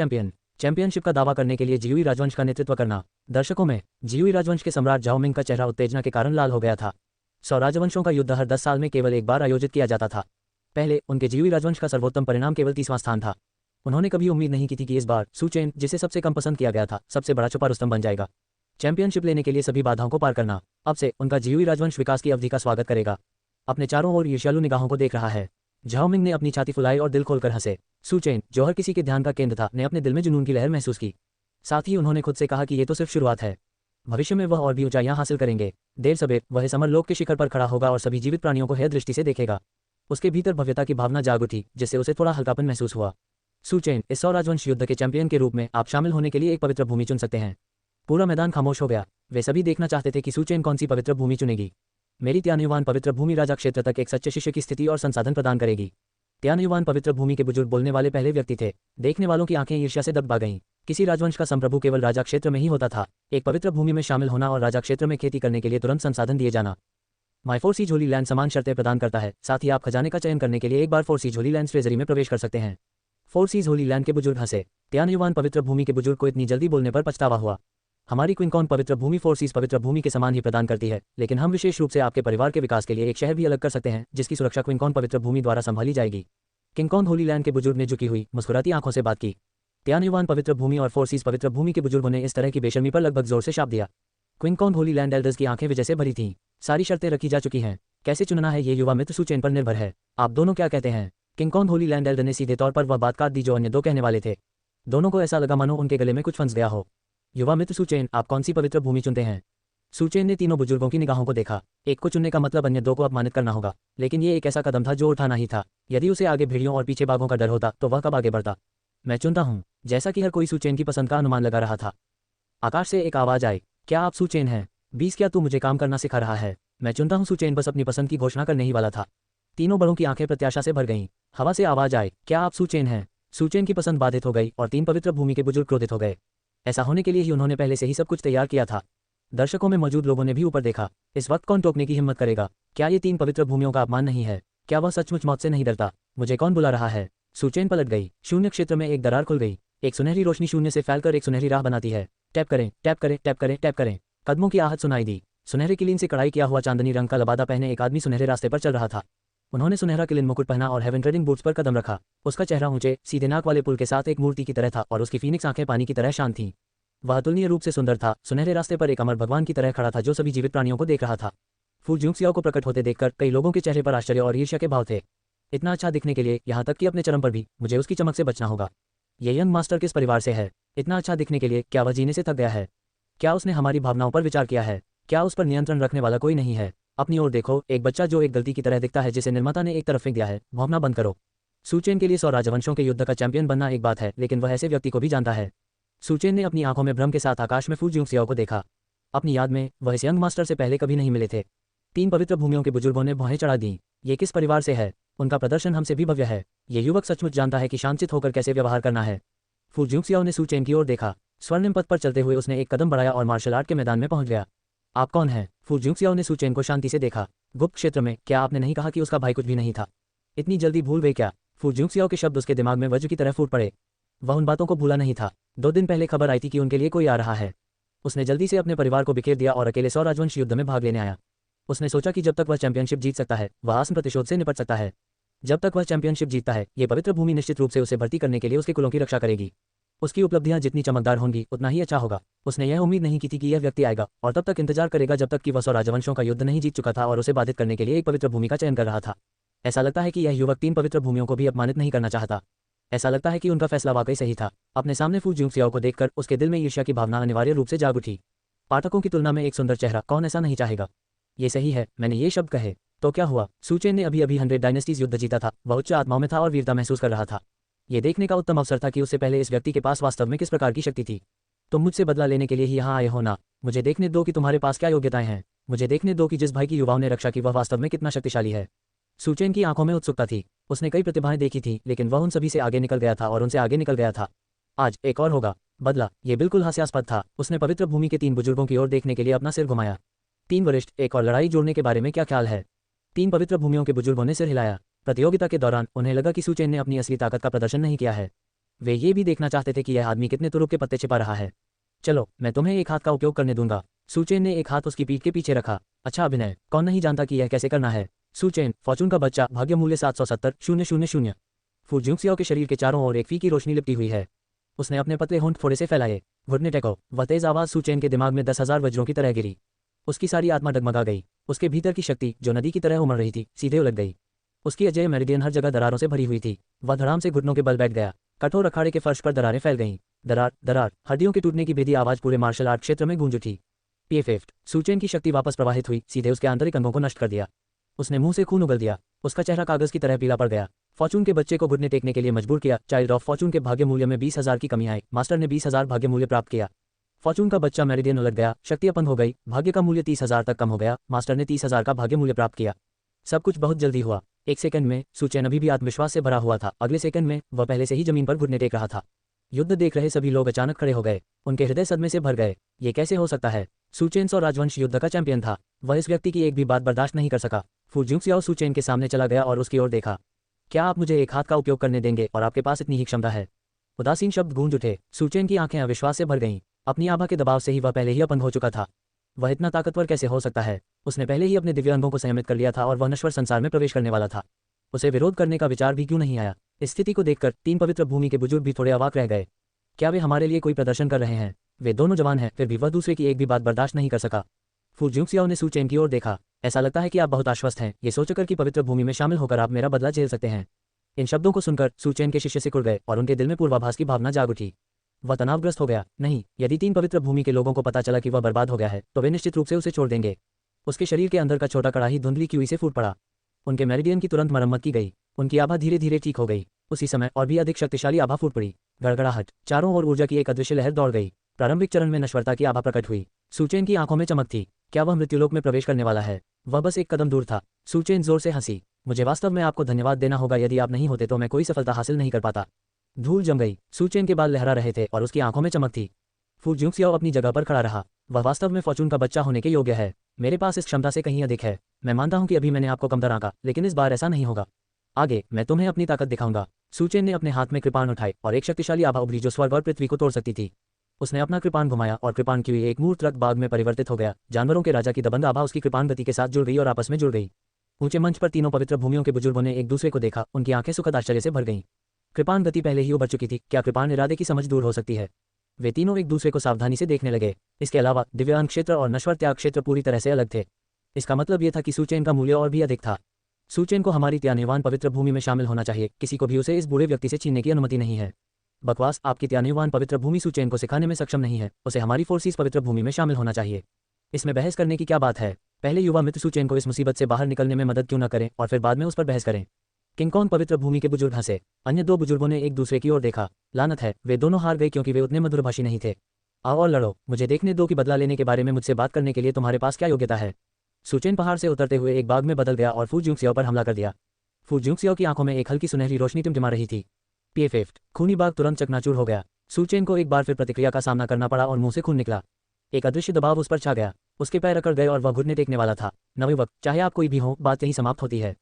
चैंपियनशिप का दावा करने के लिए जीवी राजवंश का नेतृत्व करना। दर्शकों में जीवी राजवंश के सम्राट झाओ मिंग का चेहरा उत्तेजना के कारण लाल हो गया था। 100 राजवंशों का युद्ध हर 10 साल में केवल एक बार आयोजित किया जाता था। पहले उनके जीवी राजवंश का सर्वोत्तम परिणाम केवल 30वां स्थान था। उन्होंने कभी उम्मीद नहीं की थी कि इस बार सुचैन, जिसे सबसे कम पसंद किया गया था, सबसे बड़ा छुपा रुस्तम बन जाएगा। चैंपियनशिप लेने के लिए सभी बाधाओं को पार करना। अब से उनका जीवी राजवंश विकास की अवधि का स्वागत करेगा। अपने चारों ओर ईर्ष्यालु निगाहों को देख रहा है। झाओ मिंग ने अपनी छाती फुलाई और दिल खोलकर हंसे। सुचैन, जो हर किसी के ध्यान का केंद्र था, ने अपने दिल में जुनून की लहर महसूस की। साथ ही उन्होंने खुद से कहा कि ये तो सिर्फ शुरुआत है। भविष्य में वह और भी ऊंचाइयां हासिल करेंगे। देर सवेर वह इस अमरलोक के शिखर पर खड़ा होगा और सभी जीवित प्राणियों को हेय दृष्टि से देखेगा। उसके भीतर भव्यता की भावना जाग उठी, जिससे उसे थोड़ा हल्कापन महसूस हुआ। सुचैन, इस 100 राजवंश युद्ध के चैंपियन के रूप में आप शामिल होने के लिए एक पवित्र भूमि चुन सकते हैं। पूरा मैदान खामोश हो गया। वे सभी देखना चाहते थे कि सुचैन कौन सी पवित्र भूमि चुनेगी। मेरी त्यानयुवान पवित्र भूमि राजा क्षेत्र तक एक सच्चे शिष्य की स्थिति और संसाधन प्रदान करेगी। त्यानयुवान पवित्र भूमि के बुजुर्ग बोलने वाले पहले व्यक्ति थे। देखने वालों की आंखें ईर्ष्या से दबा गईं। किसी राजवंश का संप्रभु केवल राजा क्षेत्र में ही होता था। एक पवित्र भूमि में शामिल होना और राजा क्षेत्र में खेती करने के लिए तुरंत संसाधन दिए जाना। माई फोर्सीज होली लैंड समान शर्तें प्रदान करता है। साथ ही आप खजाने का चयन करने के लिए एक बार फोर्सीज होली लैंड ट्रेजरी में प्रवेश कर सकते हैं। फोर्सीज होली लैंड के बुजुर्ग हंसे। त्यानयुवान पवित्र भूमि के बुजुर्ग को इतनी जल्दी बोलने पर पछतावा हुआ। हमारी क्विंकॉन पवित्र भूमि फोर्सीज पवित्र भूमि के समान ही प्रदान करती है, लेकिन हम विशेष रूप से आपके परिवार के विकास के लिए एक शहर भी अलग कर सकते हैं, जिसकी सुरक्षा क्विंकॉन पवित्र भूमि द्वारा संभाली जाएगी। किंगकॉन होली लैंड के बुजुर्ग ने झुकी हुई मुस्कुराती आंखों से बात की। त्यानयुवान पवित्र भूमि और फोर्सीज पवित्र भूमि के बुजुर्गों ने इस तरह की बेशर्मी पर लगभग जोर से शाप दिया। क्विंकॉन होली लैंड एल्डर्स की आंखें विजय से भरी थीं। सारी शर्तें रखी जा चुकी हैं। कैसे चुनना है ये युवा मित्र सुचैन पर निर्भर है। आप दोनों क्या कहते हैं? किंगकॉन होली लैंड एल्डर ने सीधे तौर पर वह बात काट दी जो अन्य दो कहने वाले थे। दोनों को ऐसा लगा मानो उनके गले में कुछ फंस गया हो। युवा मित्र सुचैन, आप कौन सी पवित्र भूमि चुनते हैं? सुचैन ने तीनों बुजुर्गों की निगाहों को देखा। एक को चुनने का मतलब अन्य दो को अपमानित करना होगा, लेकिन ये एक ऐसा कदम था जो उठाना ही था। यदि उसे आगे भेड़ियों और पीछे बाघों का डर होता तो वह कब आगे बढ़ता। मैं चुनता हूँ। जैसा कि हर कोई सुचैन की पसंद का अनुमान लगा रहा था, आकाश से एक आवाज आई, क्या आप सुचैन हैं? 20 क्या तू मुझे काम करना सिखा रहा है? मैं चुनता हूँ। सुचैन बस अपनी पसंद की घोषणा करने ही वाला था। तीनों बड़ों की आंखें प्रत्याशा से भर गईं। हवा से आवाज आई, क्या आप सुचैन हैं? सुचैन की पसंद बाधित हो गई और 3 पवित्र भूमि के बुजुर्ग क्रोधित हो गए। ऐसा होने के लिए ही उन्होंने पहले से ही सब कुछ तैयार किया था। दर्शकों में मौजूद लोगों ने भी ऊपर देखा। इस वक्त कौन टोकने की हिम्मत करेगा? क्या ये 3 पवित्र भूमियों का अपमान नहीं है? क्या वह सचमुच मौत से नहीं डरता? मुझे कौन बुला रहा है? सुचैन पलट गई। शून्य क्षेत्र में एक दरार खुल गई। एक सुनहरी रोशनी शून्य से फैलकर एक सुनहरी राह बनाती है। टैप करें, टैप करें, टैप करें, टैप करें। कदमों की आहट सुनाई दी। सुनहरे किलीन से कढ़ाई किया हुआ चांदनी रंग का लबादा पहने एक आदमी सुनहरे रास्ते पर चल रहा था। उन्होंने सुनहरा किलिन मुकुट पहना और हेवन ट्रेडिंग बूट्स पर कदम रखा। उसका चेहरा ऊंचे सीधे नाक वाले पुल के साथ एक मूर्ति की तरह था और उसकी फीनिक्स आंखें पानी की तरह शांत थीं। वह अतुलनीय रूप से सुंदर था। सुनहरे रास्ते पर एक अमर भगवान की तरह खड़ा था जो सभी जीवित प्राणियों को देख रहा था। फू जिंगसियाओ को प्रकट होते देखकर कई लोगों के चेहरे पर आश्चर्य और ईर्ष्या के भाव थे। इतना अच्छा दिखने के लिए, यहाँ तक कि अपने चरम पर भी, मुझे उसकी चमक से बचना होगा। ये यंग मास्टर किस परिवार से है? इतना अच्छा दिखने के लिए क्या वह जीने से थक गया है? क्या उसने हमारी भावनाओं पर विचार किया है? क्या उस पर नियंत्रण रखने वाला कोई नहीं है? अपनी ओर देखो, एक बच्चा जो एक गलती की तरह दिखता है जिसे निर्माता ने एक तरफ फेंक दिया है। भौंकना बंद करो। सूचेन के लिए 100 राजवंशों के युद्ध का चैंपियन बनना एक बात है, लेकिन वह ऐसे व्यक्ति को भी जानता है। सूचेन ने अपनी आंखों में भ्रम के साथ आकाश में फू जिंगसियाओ को देखा। अपनी याद में वह इस यंग मास्टर से पहले कभी नहीं मिले थे। 3 पवित्र भूमियों के बुजुर्गों ने भौहें चढ़ा दी। ये किस परिवार से है? उनका प्रदर्शन हमसे भी भव्य है। ये युवक सचमुच जानता है कि शांतचित्त होकर कैसे व्यवहार करना है। फू जिंगसियाओ ने सूचेन की ओर देखा। स्वर्णिम पथ पर चलते हुए उसने एक कदम बढ़ाया और मार्शल आर्ट के मैदान में पहुंच गया। आप कौन हैं? फू जिंगसियाओ ने सूचेन को शांति से देखा। गुप्त क्षेत्र में? क्या आपने नहीं कहा कि उसका भाई कुछ भी नहीं था? इतनी जल्दी भूल गए क्या? फू जिंगसियाओ के शब्द उसके दिमाग में वज्र की तरह फूट पड़े। वह उन बातों को भूला नहीं था। 2 दिन पहले खबर आई थी कि उनके लिए कोई आ रहा है। उसने जल्दी से अपने परिवार को बिखेर दिया और अकेले 100 राजवंश युद्ध में भाग लेने आया। उसने सोचा कि जब तक वह चैंपियनशिप जीत सकता है, वह आत्म प्रतिशोध से निपट सकता है। जब तक वह चैंपियनशिप जीतता है, ये पवित्र भूमि निश्चित रूप से उसे भर्ती करने के लिए उसके कुलों की रक्षा करेगी। उसकी उपलब्धियां जितनी चमकदार होंगी, उतना ही अच्छा होगा। उसने यह उम्मीद नहीं की थी कि यह व्यक्ति आएगा और तब तक इंतजार करेगा जब तक कि वह 100 राजवंशों का युद्ध नहीं जीत चुका था और उसे बाधित करने के लिए एक पवित्र भूमि का चयन कर रहा था। ऐसा लगता है कि यह युवक 3 पवित्र भूमियों को भी अपमानित नहीं करना चाहता। ऐसा लगता है कि उनका फैसला वाकई सही था। अपने सामने फू जिंगसियाओ को देखकर उसके दिल में ईर्ष्या की भावना अनिवार्य रूप से जाग उठी। पाठकों की तुलना में एक सुंदर चेहरा, कौन ऐसा नहीं चाहेगा? ये सही है, मैंने ये शब्द कहे। तो क्या हुआ? सूचेन ने अभी 100 डायनेस्टीज युद्ध जीता था। वह उच्च आत्माओं में था और वीरता महसूस कर रहा था। ये देखने का उत्तम अवसर था कि उससे पहले इस व्यक्ति के पास वास्तव में किस प्रकार की शक्ति थी। तुम मुझसे बदला लेने के लिए ही यहाँ आए हो ना? मुझे देखने दो कि तुम्हारे पास क्या योग्यताएं हैं। मुझे देखने दो कि जिस भाई की युवाओं ने रक्षा की वह वास्तव में कितना शक्तिशाली है। सूचेन की आंखों में उत्सुकता थी। उसने कई प्रतिभाएं देखी थी, लेकिन वह उन सभी से आगे निकल गया था और उनसे आगे निकल गया था। आज एक और होगा। बदला, ये बिल्कुल हास्यास्पद था। उसने पवित्र भूमि के 3 बुजुर्गों की ओर देखने के लिए अपना सिर घुमाया। 3 वरिष्ठ, एक और लड़ाई जोड़ने के बारे में क्या ख्याल है? 3 पवित्र भूमियों के बुजुर्गों ने सिर हिलाया। प्रतियोगिता के दौरान उन्हें लगा कि सूचेन ने अपनी असली ताकत का प्रदर्शन नहीं किया है। वे ये भी देखना चाहते थे कि यह आदमी कितने तुरुप के पत्ते छिपा रहा है। चलो, मैं तुम्हें एक हाथ का उपयोग करने दूंगा। सूचेन ने एक हाथ उसकी पीठ के पीछे रखा। अच्छा अभिनय, कौन नहीं जानता कि यह कैसे करना है। सूचेन, फॉर्चून का बच्चा, भाग्य मूल्य 770,000। फू जिंगसियाओ के शरीर के चारों ओर एक फी की रोशनी लिपटी हुई है। उसने अपने पतले होंठ थोड़े से फैलाए। घुटने टेको। वह तेज आवाज सूचेन के दिमाग में 10,000 वज्रों की तरह गिरी। उसकी सारी आत्मा डगमगा गई। उसके भीतर की शक्ति, जो नदी की तरह उमड़ रही थी, सीधे उलट गई। उसकी अजय मेरिडियन हर जगह दरारों से भरी हुई थी। वह धड़ाम से घुटनों के बल बैठ गया। कठोर अखाड़े के फर्श पर दरारें फैल गईं। दरार, दरार, हड्डियों के टूटने की भेदी आवाज पूरे मार्शल आर्ट क्षेत्र में गूंज उठी। पीएफएफ। सूचेन की शक्ति वापस प्रवाहित हुई, सीधे उसके आंतरिक अंगों को नष्ट कर दिया। उसने मुंह से खून उगल दिया। उसका चेहरा कागज की तरह पीला पड़ गया। फॉर्चून के बच्चे को घुटने टेकने के लिए मजबूर किया। चाइल्ड ऑफ फॉर्चून के भाग्य मूल्य में 20,000 की कमी आई। मास्टर ने 20,000 भाग्य मूल्य प्राप्त किया। फॉर्चून का बच्चा मेरिडियन उलट गया। शक्ति अपंग हो गई। भाग्य का मूल्य 30,000 तक कम हो गया। मास्टर ने 30,000 का भाग्य मूल्य प्राप्त किया। सब कुछ बहुत जल्दी हुआ। 1 सेकंड में सूचेन अभी भी आत्मविश्वास से भरा हुआ था। अगले सेकंड में वह पहले से ही जमीन पर घुटने टेक रहा था। युद्ध देख रहे सभी लोग अचानक खड़े हो गए। उनके हृदय सदमे से भर गए। ये कैसे हो सकता है? सूचेन 100 राजवंश युद्ध का चैंपियन था। वह इस व्यक्ति की एक भी बात बर्दाश्त नहीं कर सका। फू जिंगसियाओ सूचेन के सामने चला गया और उसकी ओर देखा। क्या आप मुझे एक हाथ का उपयोग करने देंगे और आपके पास इतनी ही क्षमता है? उदासीन शब्द गूंज उठे। सूचेन की आंखें अविश्वास से भर गईं। अपनी आभा के दबाव से ही वह पहले ही अपंग हो चुका था। वह इतना ताकतवर कैसे हो सकता है? उसने पहले ही अपने दिव्य अंगों को संयमित कर लिया था और वह नश्वर संसार में प्रवेश करने वाला था। उसे विरोध करने का विचार भी क्यों नहीं आया? इस स्थिति को देखकर 3 पवित्र भूमि के बुजुर्ग भी थोड़े अवाक रह गए। क्या वे हमारे लिए कोई प्रदर्शन कर रहे हैं? वे दोनों जवान हैं, फिर भी वह दूसरे की एक भी बात बर्दाश्त नहीं कर सका। फू जिंगसियाओ ने सूचेन की ओर देखा। ऐसा लगता है कि आप बहुत आश्वस्त हैं, ये सोचकर कि पवित्र भूमि में शामिल होकर आप मेरा बदला झेल सकते हैं। इन शब्दों को सुनकर सूचेन के शिष्य सिकुड़ गए और उनके दिल में पूर्वाभास की भावना जाग उठी। वह तनावग्रस्त हो गया। नहीं, यदि 3 पवित्र भूमि के लोगों को पता चला कि वह बर्बाद हो गया है, तो वे निश्चित रूप से उसे छोड़ देंगे। उसके शरीर के अंदर का छोटा कड़ाही धुंधली क्यूई से फूट पड़ा। उनके मेरिडियन की तुरंत मरम्मत की गई। उनकी आभा धीरे धीरे ठीक हो गई। उसी समय और भी अधिक शक्तिशाली आभा फूट पड़ी। गड़गड़ाहट, चारों ओर ऊर्जा की एक अदृश्य लहर दौड़ गई। प्रारंभिक चरण में नश्वरता की आभा प्रकट हुई। सूचेन की आंखों में चमक थी। क्या वह मृत्युलोक में प्रवेश करने वाला है? वह बस एक कदम दूर था। सूचेन जोर से हंसी। मुझे वास्तव में आपको धन्यवाद देना होगा। यदि आप नहीं होते तो मैं कोई सफलता हासिल नहीं कर पाता। धूल जम गई। सूचेन के बाल लहरा रहे थे और उसकी आंखों में चमक थी। फू जिंगसियाओ अपनी जगह पर खड़ा रहा। वह वास्तव में फॉर्चून का बच्चा होने के योग्य है। मेरे पास इस क्षमता से कहीं अधिक है। मैं मानता हूं कि अभी मैंने आपको कमतर आंका, लेकिन इस बार ऐसा नहीं होगा। आगे मैं तुम्हें अपनी ताकत दिखाऊंगा। सुचेन ने अपने हाथ में कृपाण उठाई और एक शक्तिशाली आभा उभरी जो स्वर्ग और पृथ्वी को तोड़ सकती थी। उसने अपना कृपाण घुमाया और कृपाण की हुई एक मूर्त रक्त बाग में परिवर्तित हो गया। जानवरों के राजा की दबंग आभा उसकी कृपाण गति के साथ जुड़ गई और आपस में जुड़ गई। ऊंचे मंच पर तीनों पवित्र भूमियों के बुजुर्गों ने एक दूसरे को देखा। उनकी आंखें सुखद आश्चर्य से भर गईं। कृपाण गति पहले ही उभर चुकी थी, क्या कृपाण इरादे की समझ दूर हो सकती है? वे तीनों एक दूसरे को सावधानी से देखने लगे। इसके अलावा दिव्यांग क्षेत्र और नश्वर त्याग क्षेत्र पूरी तरह से अलग थे। इसका मतलब यह था कि सुचेन का मूल्य और भी अधिक था। सुचेन को हमारी त्यान्युवान पवित्र भूमि में शामिल होना चाहिए। किसी को भी उसे इस बूढ़े व्यक्ति से छीनने की अनुमति नहीं है। बकवास, आपकी त्यान्युवान पवित्र भूमि सुचेन को सिखाने में सक्षम नहीं है। उसे हमारी फोर्सिस पवित्र भूमि में शामिल होना चाहिए। इसमें बहस करने की क्या बात है? पहले युवा मित्र सुचेन को इस मुसीबत से बाहर निकलने में मदद क्यों न करें और फिर बाद में उस पर बहस करें। किंगकॉन पवित्र भूमि के बुजुर्ग हंसे। अन्य दो बुजुर्गों ने एक दूसरे की ओर देखा। लानत है, वे दोनों हार गए क्योंकि वे उतने मधुरभाषी नहीं थे। आओ और लड़ो, मुझे देखने दो कि बदला लेने के बारे में मुझसे बात करने के लिए तुम्हारे पास क्या योग्यता है। सुचेन पहाड़ से उतरते हुए एक बाग में बदल गया और फू जुंगसियाओ पर हमला कर दिया। फू जुंगसियाओ की आंखों में एक हल्की सुनहरी रोशनी टिमटिमा रही थी। पीएफएफ खूनी बाग तुरंत चकनाचूर हो गया। सुचेन को एक बार फिर प्रतिक्रिया का सामना करना पड़ा और मुंह से खून निकला। एक अदृश्य दबाव उस पर छा गया। उसके पैर अकड़ गए और वह घुटने टेकने वाला था। नवयुवक, चाहे आप कोई भी हो, बात यही समाप्त होती है।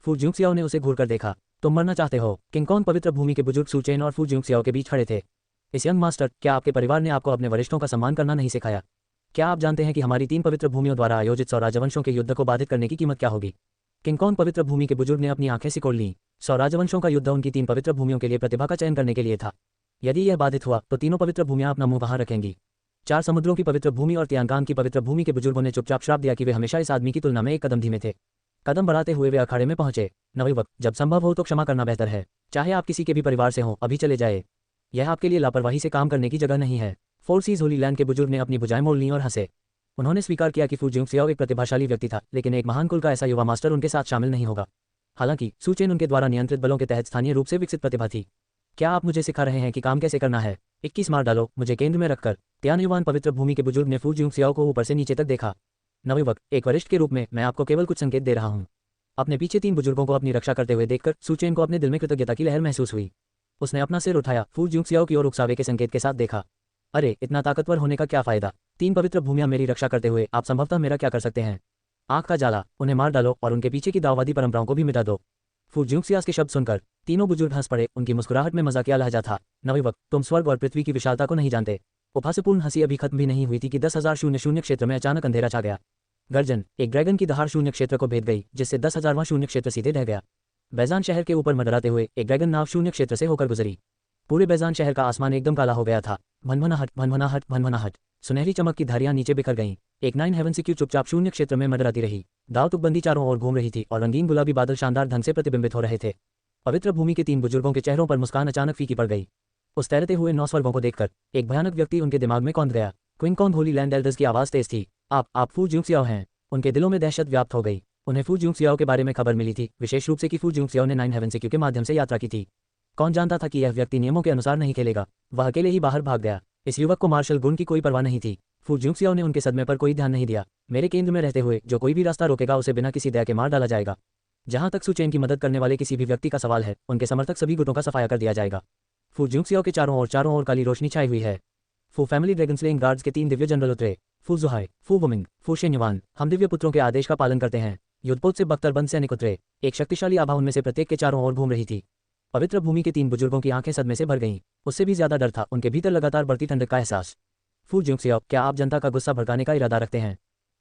फू जुंगसियाओ ने उसे घूरकर देखा। तुम मरना चाहते हो? किंगकॉन पवित्र भूमि के बुजुर्ग सुचेन और फू जुंगसियाओ के बीच खड़े थे। इस यंग मास्टर, क्या आपके परिवार ने आपको अपने वरिष्ठों का सम्मान करना नहीं सिखाया? क्या आप जानते हैं कि हमारी 3 पवित्र भूमियों द्वारा आयोजित 100 राजवंशों के युद्ध को बाधित करने की कीमत क्या होगी? किंगकॉन पवित्र भूमि के बुजुर्ग ने अपनी आंखें सिकोड़ लीं। 100 राजवंशों का युद्ध उनकी 3 पवित्र भूमियों के लिए प्रतिभा का चयन करने के लिए था। यदि यह बाधित हुआ तो तीनों पवित्र भूमियां अपना मुंह वहां रखेंगी। 4 समुद्रों की पवित्र भूमि और तियांगान की पवित्र भूमि के बुजुर्गों ने चुपचाप श्राप दिया कि वे हमेशा इस आदमी की तुलना में एक कदम धीमे थे। कदम बढ़ाते हुए वे अखाड़े में पहुंचे। नवयुवक, जब संभव हो तो क्षमा करना बेहतर है। चाहे आप किसी के भी परिवार से हों, अभी चले जाए। यह आपके लिए लापरवाही से काम करने की जगह नहीं है। फोर्सीज होली लैंड के बुजुर्ग ने अपनी भुजाएं मोड़ लीं और हंसे। उन्होंने स्वीकार किया कि फू जुंगसियाओ एक प्रतिभाशाली व्यक्ति था, लेकिन एक महान कुल का ऐसा युवा मास्टर उनके साथ शामिल नहीं होगा। हालांकि सुचेन उनके द्वारा नियंत्रित बलों के तहत स्थानीय रूप से विकसित प्रतिभा थी। क्या आप मुझे सिखा रहे हैं कि काम कैसे करना है? 21 मार डालो, मुझे केंद्र में रखकर। त्यान्युवान पवित्र भूमि के बुजुर्ग ने फू जुंगसियाओ को ऊपर से नीचे तक देखा। नवयुवक, एक वरिष्ठ के रूप में मैं आपको केवल कुछ संकेत दे रहा हूं। अपने पीछे 3 बुजुर्गों को अपनी रक्षा करते हुए देखकर सुचेन को अपने दिल में कृतज्ञता की लहर महसूस हुई। उसने अपना सिर उठाया, फू जुंगसियाओ की ओर उकसावे के संकेत के साथ देखा। अरे, इतना ताकतवर होने का क्या फायदा? 3 पवित्र भूमियां मेरी रक्षा करते हुए आप संभवतः मेरा क्या कर सकते हैं? आंख का जाला, उन्हें मार डालो और उनके पीछे की दाववादी परंपराओं को भी मिटा दो। फू जुंगसियास के शब्द सुनकर तीनों बुजुर्ग हंस पड़े। उनकी मुस्कुराहट में मजाकिया लहजा था। नवयुवक, तुम स्वर्ग और पृथ्वी की विशालता को नहीं जानते। उपहासपूर्ण हंसी अभी खत्म भी नहीं हुई थी कि 10,000 शून्य क्षेत्र में अचानक अंधेरा छा गया। गर्जन, एक ड्रैगन की दहाड़ शून्य क्षेत्र को भेद गई, जिससे 10,000वां शून्य क्षेत्र सीधे ढह गया। बैजान शहर के ऊपर मंडराते हुए एक ड्रैगन नाव शून्य क्षेत्र से होकर गुजरी। पूरे बैजान शहर का आसमान एकदम काला हो गया था। भनभनाहट, भनभनाहट, भनभनाहट। सुनहरी चमक की धारियां नीचे बिखर गईं। एक 9 हेवन सिक्यू चुपचाप शून्य क्षेत्र में मंडराती रही। दाव तुकबंदी चारों ओर घूम रही थी और रंगीन गुलाबी बादल शानदार ढंग से प्रतिबिंबित हो रहे थे। पवित्र भूमि के 3 बुजुर्गों के चेहरों पर मुस्कान अचानक फीकी पड़ गई। उस तैरते हुए 9 स्वर्गों को देखकर एक भयानक व्यक्ति उनके दिमाग में कौंध गया। क्विंगकॉन होली लैंड एल्डर्स की आवाज तेज थी। आप फू जुंगसियाओ हैं। उनके दिलों में दहशत व्याप्त हो गई। उन्हें फू जुंगसियाओ के बारे में खबर मिली थी, विशेष रूप से कि फू जुंगसियाओ ने 9 हेवन सिक्यू के माध्यम से यात्रा की थी। कौन जानता था कि यह व्यक्ति नियमों के अनुसार नहीं खेलेगा। वह अकेले ही बाहर भाग गया। इस युवक को मार्शल गुण की कोई परवाह नहीं थी। फू जुंगसियाओ ने उनके सदमे पर कोई ध्यान नहीं दिया। मेरे केंद्र में रहते हुए जो कोई भी रास्ता रोकेगा उसे बिना किसी दया के मार डाला जाएगा। जहां तक सुचेन की मदद करने वाले किसी भी व्यक्ति का सवाल है, उनके समर्थक सभी गुटों का सफाया कर दिया जाएगा। फू जुंगसियाओ के चारों ओर काली रोशनी छाई हुई है। फू फैमिली ड्रैगन स्लेइंग गार्ड्स के 3 दिव्य जनरल उतरे। फू जुहाई, फू वुमिंग, फू शेन्युवान, हम दिव्य पुत्रों के आदेश का पालन करते हैं। युद्धपोत से बख्तरबंद सैनिक उतरे। एक शक्तिशाली आभा उनमें से प्रत्येक के चारों ओर घूम रही थी। पवित्र भूमि के 3 बुजुर्गों की आंखें सदमे से भर गईं। उससे भी ज्यादा डर था उनके भीतर लगातार बढ़ती ठंडक का एहसास। फू जुंगसियाओ, क्या आप जनता का गुस्सा भड़काने का इरादा रखते हैं?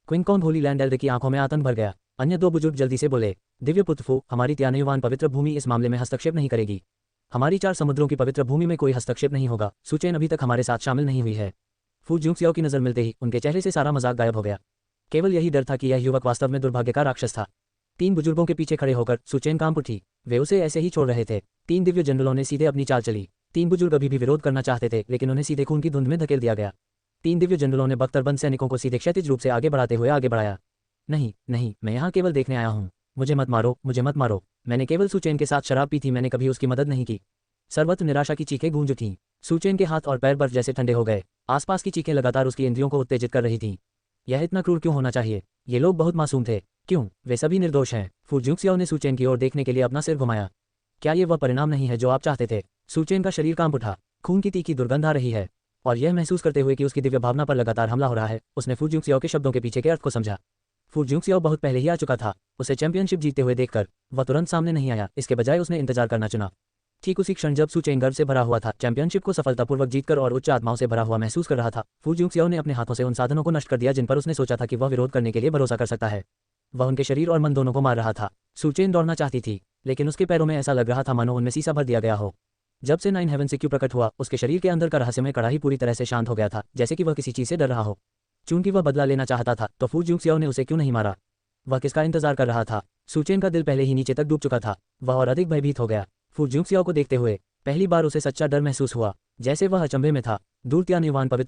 क्विंगकॉन होली लैंड एल्डर की आंखों में आतंक भर गया। अन्य 2 बुजुर्ग जल्दी से बोले, दिव्य पुत्र फू, हमारी त्यान्युवान पवित्र भूमि इस मामले में हस्तक्षेप नहीं करेगी। हमारी 4 समुद्रों की पवित्र भूमि में कोई हस्तक्षेप नहीं होगा। सुचेन अभी तक हमारे साथ शामिल नहीं हुई है। फू जुंगसियाओ की नजर मिलते ही उनके चेहरे से सारा मजाक गायब हो गया। केवल यही डर था कि यह युवक वास्तव में दुर्भाग्य का राक्षस था। 3 बुजुर्गों के पीछे खड़े होकर सुचेन कांप उठी। वे उसे ऐसे ही छोड़ रहे थे। 3 दिव्य जनरलों ने सीधे अपनी चाल चली। 3 बुजुर्ग अभी भी विरोध करना चाहते थे, लेकिन उन्हें सीधे खून की धुंध में धकेल दिया गया। 3 दिव्य जनरलों ने बख्तरबंद सैनिकों को सीधे क्षैतिज रूप से आगे बढ़ाते हुए आगे बढ़ाया। नहीं नहीं, मैं यहाँ केवल देखने आया हूँ। मुझे मत मारो, मुझे मत मारो। मैंने केवल सुचेन के साथ शराब पी थी, मैंने कभी उसकी मदद नहीं की। सर्वत्र निराशा की चीखें गूंज उठीं। सुचेन के हाथ और पैर बर्फ जैसे ठंडे हो गए। आसपास की चीखें लगातार उसकी इंद्रियों को उत्तेजित कर रही थीं। यह इतना क्रूर क्यों होना चाहिए? ये लोग बहुत मासूम थे। क्यों? वे सभी निर्दोष हैं। फू जुंगसियाओ ने सुचेन की ओर देखने के लिए अपना सिर घुमाया। क्या ये वह परिणाम नहीं है जो आप चाहते थे? सुचेन का शरीर कांप उठा। खून की तीखी दुर्गंध आ रही है। और यह महसूस करते हुए कि उसकी दिव्य भावना पर लगातार हमला हो रहा है, उसने फू जुंगसियाओ के शब्दों के पीछे के अर्थ को समझा। फू जुंगसियाओ बहुत पहले ही आ चुका था। उसे चैंपियनशिप जीतते हुए देखकर वह तुरंत सामने नहीं आया, इसके बजाय उसने इंतजार करना चुना। ठीक उसी क्षण जब सू चेंग गर्व से भरा हुआ था, चैंपियनशिप को सफलतापूर्वक जीतकर और उच्च आत्माओं से भरा हुआ महसूस कर रहा था, फू जिंगक्सियाओ ने अपने हाथों से उन साधनों को नष्ट कर दिया जिन पर उसने सोचा था कि वह विरोध करने के लिए भरोसा कर सकता है। वह उनके शरीर और मन दोनों को मार रहा था। सू चेन दौड़ना चाहती थी, लेकिन उसके पैरों में ऐसा लग रहा था मानो उनमें सीसा भर दिया गया हो। जब से 9 हेवन से क्यों प्रकट हुआ, उसके शरीर के अंदर का रहस्यमय कड़ाही पूरी तरह से शांत हो गया था, जैसे कि वह किसी चीज से डर रहा हो। चूंकि वह बदला लेना चाहता था, तो फू जिंगक्सियाओ ने उसे क्यों नहीं मारा? वह किसका इंतजार कर रहा था? सू चेन का दिल पहले ही नीचे तक डूब चुका था। वह और अधिक भयभीत हो गया। फू जिंगक्सियाओ को देखते हुए पहली बार उसे सच्चा डर महसूस हुआ, जैसे वह अचंभे में था। दूर त्यान युवान पवित्र